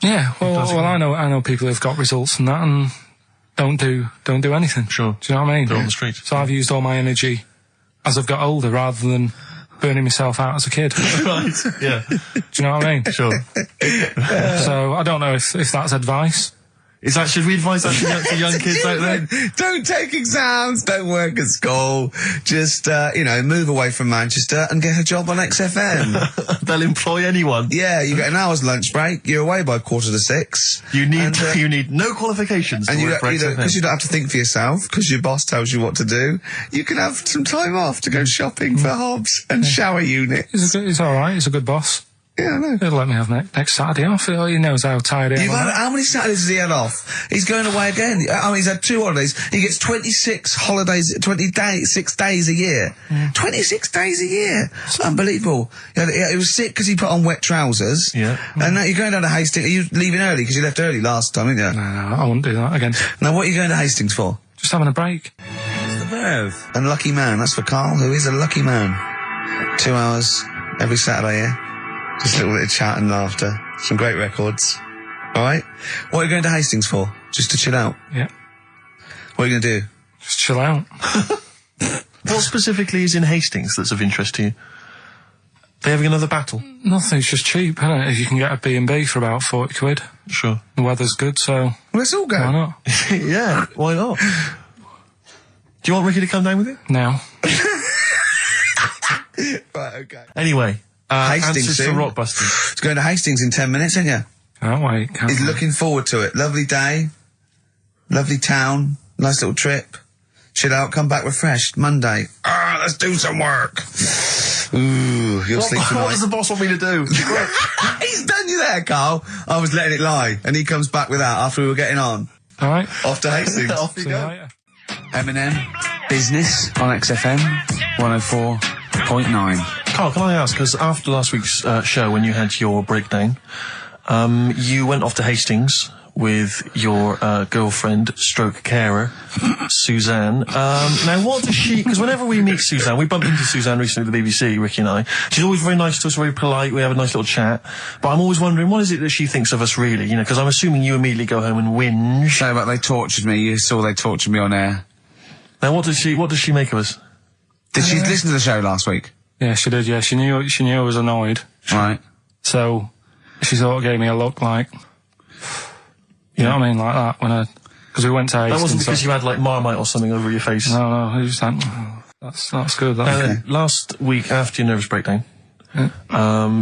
Yeah, well, I know people who've got results and that and don't do anything. Sure. Do you know what I mean? They're on the street. So I've used all my energy as I've got older rather than burning myself out as a kid. Right, yeah. Do you know what I mean? Sure. So I don't know if that's advice. Should we advise that to young kids out there? Don't take exams, don't work at school. Just, you know, move away from Manchester and get a job on XFM. They'll employ anyone. Yeah, you get an hour's lunch break, you're away by 5:45. You need no qualifications to And work for XFM. because you don't have to think for yourself, because your boss tells you what to do, you can have some time off to go shopping for hobs and shower units. He's all right. He's a good boss. Yeah, I know. He'll let me have next Saturday off. He knows how tired I am. How many Saturdays has he had off? He's going away again. I mean, he's had 2 holidays. He gets 26 holidays, 6 days a year. 26 days a year. It's unbelievable. He was sick because he put on wet trousers. Yeah. And now you're going down to Hastings. Are you leaving early? Because you left early last time, didn't you? No, I wouldn't do that again. Now, what are you going to Hastings for? Just having a break. The Verve. And lucky man. That's for Carl, who is a lucky man. 2 hours every Saturday, yeah? Just a little bit of chat and laughter. Some great records. Alright? What are you going to Hastings for? Just to chill out? Yeah. What are you going to do? Just chill out. What specifically is in Hastings that's of interest to you? They having another battle? Nothing. It's just cheap, isn't it? You can get a B&B for about 40 quid. Sure. The weather's good, so Well, let's all go. why not? Yeah, why not? Do you want Ricky to come down with you? Now. Right, okay. Anyway, Hastings answers to soon. Rockbusters. It's going to Hastings in 10 minutes, isn't you? Can't wait. Can't He's wait. looking forward to it. Lovely day. Lovely town. Nice little trip. Chill out, come back refreshed. Monday. Let's do some work. Ooh, you'll sleep tonight. What does the boss want me to do? He's done you there, Carl. I was letting it lie. And he comes back with that after we were getting on. All right. Off to Hastings. Off you See you go. later. Eminem, Business on XFM 104.9. Carl, can I ask, because after last week's show when you had your breakdown, you went off to Hastings with your girlfriend, stroke carer, Suzanne. Now, what does she... Because whenever we meet Suzanne, we bumped into Suzanne recently at the BBC, Ricky and I. She's always very nice to us, very polite. We have a nice little chat. But I'm always wondering, what is it that she thinks of us, really? You know, because I'm assuming you immediately go home and whinge. No, but they tortured me. You saw they tortured me on air. Now, what does she make of us? Did she listen to the show last week? Yeah, she did, yeah. She knew I was annoyed. Right. So, she sort of gave me a look like... You know what I mean? Like that, when because we went to Hastings. That wasn't because you had, like, Marmite or something over your face. No, it was just like, that's good. That's Last week, after your nervous breakdown,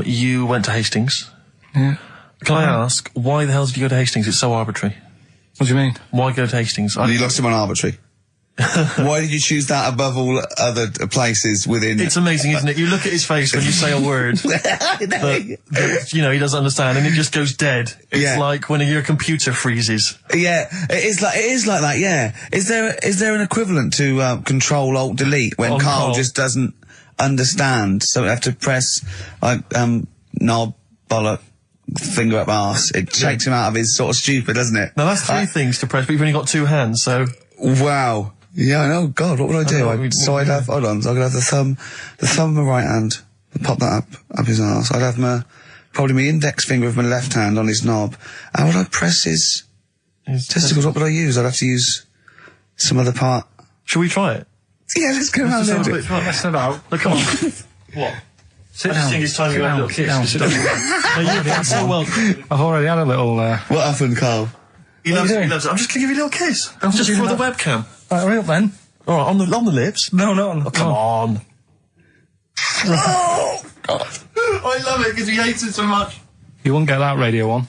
you went to Hastings. Yeah. Can I ask, why the hell did you go to Hastings? It's so arbitrary. What do you mean? Why go to Hastings? You lost him on arbitrary. Why did you choose that above all other places within... It's amazing, isn't it? You look at his face when you say a word that, you know, he doesn't understand, and it just goes dead. It's like when your computer freezes. Yeah, it is like that, yeah. Is there an equivalent to Control-Alt-Delete when Carl just doesn't understand, so we have to press, like, knob, bollock, finger up arse. It takes him out of his sort of stupid, doesn't it? Now, that's three things to press, but you've only got two hands, so... Wow. Yeah, I know. God, what would I do? I'd have, hold on, so I could have the thumb of my right hand, pop that up his arse. I'd have probably my index finger of my left hand on his knob. How would I press his testicles? What would I use? I'd have to use some other part. Shall we try it? Yeah, let's go around there. Let's have out. Look, come on. What? Sit I just think it's time you had a little kiss. Sit down. No, you've been so well. I've already had a little, What happened, Carl? He loves it. I'm just going to give you a little kiss. Just for the webcam. Right, hurry up then. All right, on the lips. No, on the... Come on. Oh, God. I love it because he hates it so much. You wouldn't get that Radio 1.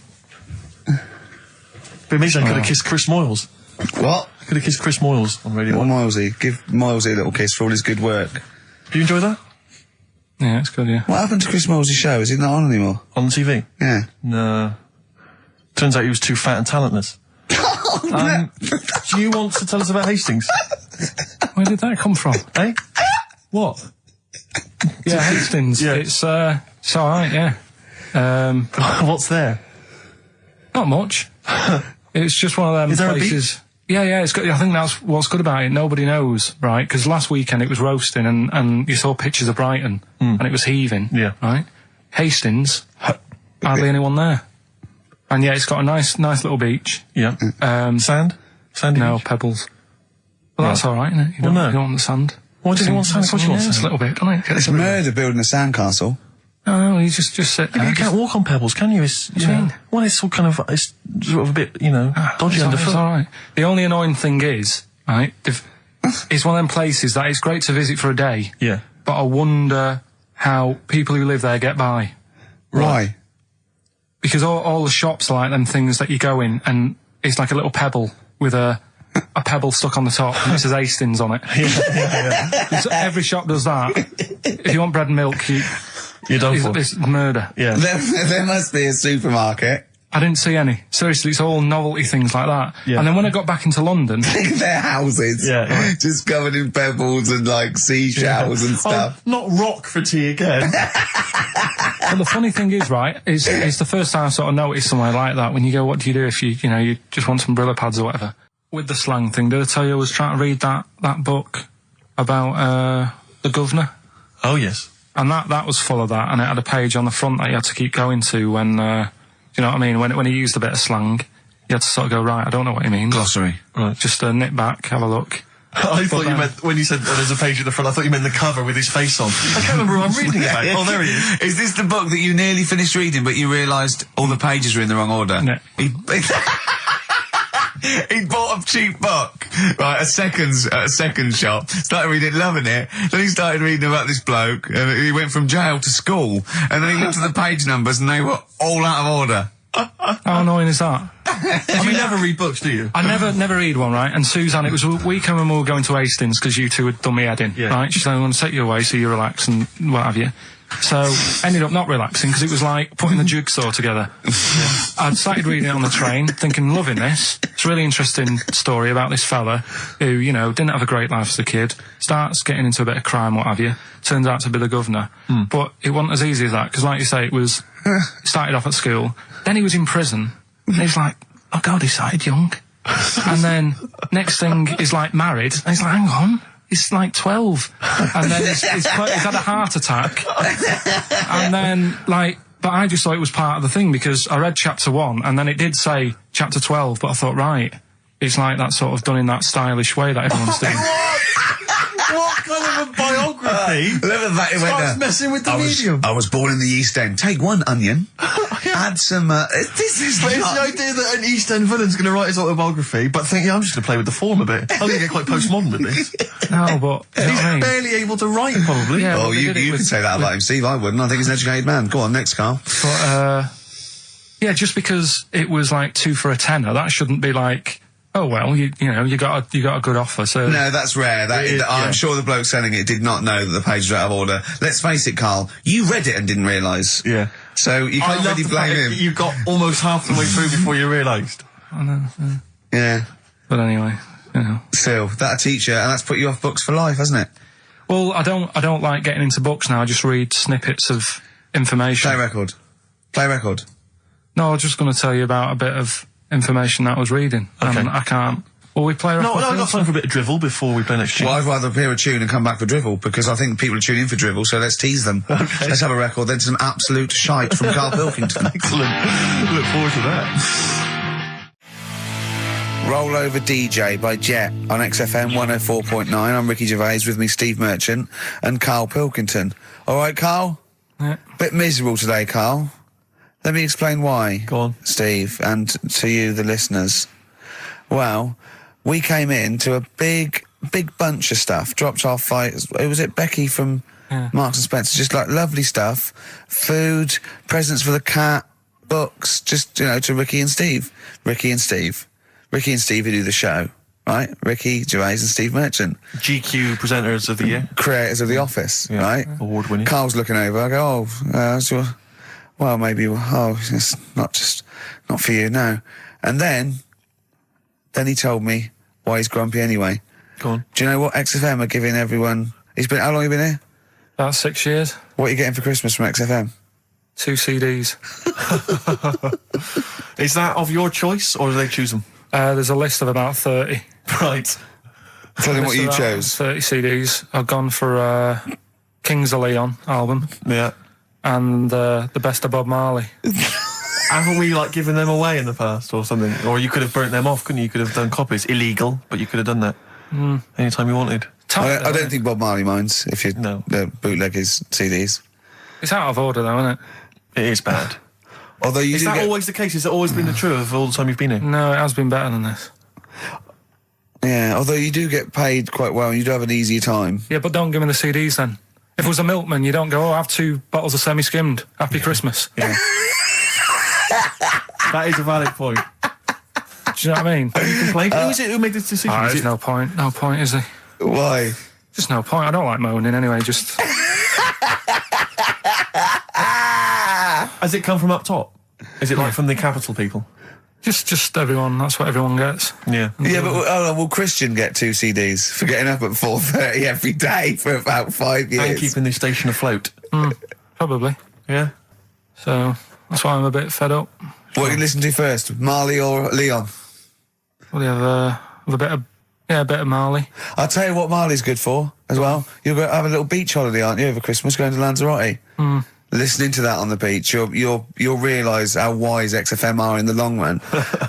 But maybe I could have kissed Chris Moyles. What? I could have kissed Chris Moyles on Radio 1. Milesy. Give Milesy a little kiss for all his good work. Do you enjoy that? Yeah, it's good, yeah. What happened to Chris Moyles' show? Is he not on anymore? On the TV? Yeah. No. Turns out he was too fat and talentless. Do you want to tell us about Hastings? Where did that come from? Eh? What? Yeah, Hastings. Yeah. It's alright, yeah. What's there? Not much. It's just one of them Is there places... Yeah, it's good. I think that's what's good about it. Nobody knows, right? Because last weekend it was roasting and you saw pictures of Brighton and it was heaving. Yeah. Right? Hastings, hardly anyone there. And yeah, it's got a nice little beach. Yeah. Sand? Sandy No, beach? pebbles. Well, that's alright, isn't it? You don't want the sand. Why does he want sand? Of course you want It's sand. a little bit, doesn't it? It's a murder building a sandcastle. No, you just sit there. You can't walk on pebbles, can you? It's, What do you mean? Well, it's all kind of, it's sort of a bit, you know, dodgy It's underfoot. alright. The only annoying thing is, right, it's one of them places that it's great to visit for a day. Yeah. But I wonder how people who live there get by. Why? Because all the shops are like them things that you go in and it's like a little pebble with a pebble stuck on the top and it says Hastings on it. Yeah. So every shop does that. If you want bread and milk, You're done for. it's murder. Yeah. There must be a supermarket. I didn't see any. Seriously, it's all novelty things like that. Yeah. And then when I got back into London... Their houses. Yeah. Just covered in pebbles and, like, seashells and stuff. Oh, not rock for tea again. But the funny thing is, right, it's the first time I sort of noticed somewhere like that when you go, what do you do if you just want some Brillo pads or whatever? With the slang thing, did I tell you I was trying to read that book about the governor? Oh, yes. And that was full of that, and it had a page on the front that you had to keep going to when, do you know what I mean? When he used a bit of slang, you had to sort of go, right, I don't know what he means. Glossary. Right. Just nip back, have a look. I thought you meant, when you said there's a page at the front, I thought you meant the cover with his face on. I can't remember who I'm reading about. Oh, there he is. Is this the book that you nearly finished reading, but you realised all the pages were in the wrong order? Yeah. He bought a cheap book, right, at a second shop, started reading it, loving it, then he started reading about this bloke, and he went from jail to school, and then he looked at the page numbers and they were all out of order. How annoying is that? You never read books, do you? I never read one, right? And Suzanne, it was a weekend when we were going to Hastings because you two had done me head in, right? She said, I'm going to take you away so you relax and what have you. So, ended up not relaxing because it was like putting the jigsaw together. I'd started reading it on the train, thinking, loving this. It's a really interesting story about this fella who, didn't have a great life as a kid, starts getting into a bit of crime, what have you, turns out to be the governor. But it wasn't as easy as that, because like you say, it started off at school, then he was in prison, and he's like, oh God, he started young. And then next thing he's like married, and he's like, hang on, he's like 12. And then he's had a heart attack. And then but I just thought it was part of the thing because I read chapter 1 and then it did say chapter 12, but I thought, right, it's like that sort of done in that stylish way that everyone's doing. What kind of a biography? Look at that, it went Starts there. messing with the medium. I was born in the East End. Take one onion, add some, this is But it's the idea that an East End villain's going to write his autobiography, but think, I'm just going to play with the form a bit. I'm going to get quite postmodern with this. No, but you know He's what I mean? barely able to write, probably. Yeah, Oh, but they you did it can say that about him, Steve. I wouldn't. I think he's an educated man. Go on, next, Carl. But yeah, just because it was like 2 for a tenner, that shouldn't be like, oh well, you know, you got a good offer. So No, that's rare. I'm sure the bloke selling it did not know that the page was out of order. Let's face it, Carl. You read it and didn't realise. Yeah. So you can't really blame him. You got almost half the way through before you realised. I know, Yeah. but anyway, you know. Still, that'll teach you, and that's put you off books for life, hasn't it? Well, I don't like getting into books now. I just read snippets of information. Play record. Play record. No, I was just going to tell you about a bit of information that I was reading. Okay. And I can't. Will we play a No, record? I've got time for a bit of drivel before we play next tune. Well, I'd rather hear a tune and come back for drivel, because I think people are tuning in for drivel, so let's tease them. Okay. Let's have a record, then some absolute shite from Karl Pilkington. Excellent. Look forward to that. Roll Over DJ by Jet on XFM 104.9. I'm Ricky Gervais, with me Steve Merchant and Karl Pilkington. All right, Karl? Yeah. Bit miserable today, Karl. Let me explain why. Go on. Steve, and to you, the listeners. Well, we came in to a big bunch of stuff. Dropped off by, was it Becky from Marks and Spencer? Just like lovely stuff. Food, presents for the cat, books, just, you know, to Ricky and Steve. Ricky and Steve who do the show, right? Ricky Gervais and Steve Merchant. GQ presenters of the year. Creators of The Office, right? Award-winning. Carl's looking over. I go, well, maybe, it's not for you, no. And then he told me why he's grumpy anyway. Go on. Do you know what XFM are giving everyone? How long have you been here? About 6 years. What are you getting for Christmas from XFM? 2 CDs. Is that of your choice, or do they choose them? There's a list of about 30. Right. Tell him what List you of about chose. 30 CDs. I've gone for Kings of Leon album Yeah. and the Best of Bob Marley. Haven't we, given them away in the past or something? Or you could have burnt them off, couldn't you? You could have done copies. Illegal, but you could have done that. Anytime you wanted. I don't think Bob Marley minds if you bootleg his CDs. It's out of order, though, isn't it? It is bad. Although you Is that always the case? Has it always been the truth of all the time you've been here? No, it has been better than this. Yeah, although you do get paid quite well and you do have an easier time. Yeah, but don't give me the CDs then. If it was a milkman, you don't go, have 2 bottles of semi-skimmed. Happy Christmas. Yeah. That is a valid point. Do you know what I mean? You complained? Who is it who made this decision? Is There's it no point. No point, is there? Why? Just no point. I don't like moaning anyway, just... Has it come from up top? Is it from the capital people? Just everyone. That's what everyone gets. Yeah. Yeah, but will Christian get 2 CDs for getting up at 4:30 every day for about 5 years? And keeping this station afloat. Probably. Yeah. So that's why I'm a bit fed up. What do you listen to first, Marley or Leon? Well, you have a bit of Marley. I'll tell you what Marley's good for as well. You're going to have a little beach holiday, aren't you, over Christmas, going to Lanzarote? Listening to that on the beach, you'll realise how wise XFM are in the long run.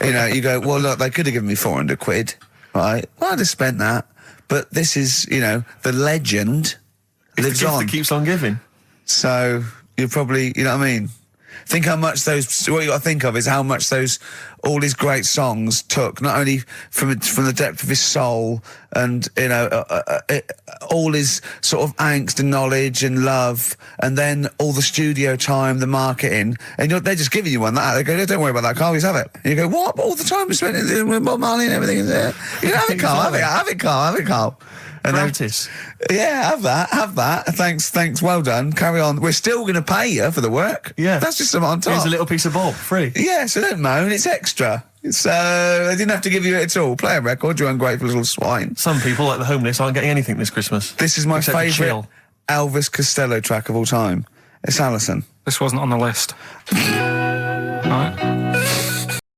You know, you go, well, look, they could have given me 400 quid, right? Well, I'd have spent that. But this is, you know, the legend lives the gift on. that keeps on giving. So you're probably, you know what I mean? Think how much what you got to think of is how much all his great songs took, not only from the depth of his soul and, you know, all his sort of angst and knowledge and love, and then all the studio time, the marketing, and they're just giving you one that. They go, don't worry about that, Carl, just have it. And you go, what? All the time we spent with Bob Marley and everything is there. You know, have it, Carl, have it, Carl. And Practice. Yeah, have that. Thanks, well done. Carry on. We're still going to pay you for the work. Yeah. That's just some on top. Here's a little piece of Bob, free. Yeah, so don't moan, it's extra. So, they didn't have to give you it at all. Play a record, you ungrateful little swine. Some people, like the homeless, aren't getting anything this Christmas. This is my Except to favourite chill. Elvis Costello track of all time. It's Alison. This wasn't on the list. Right.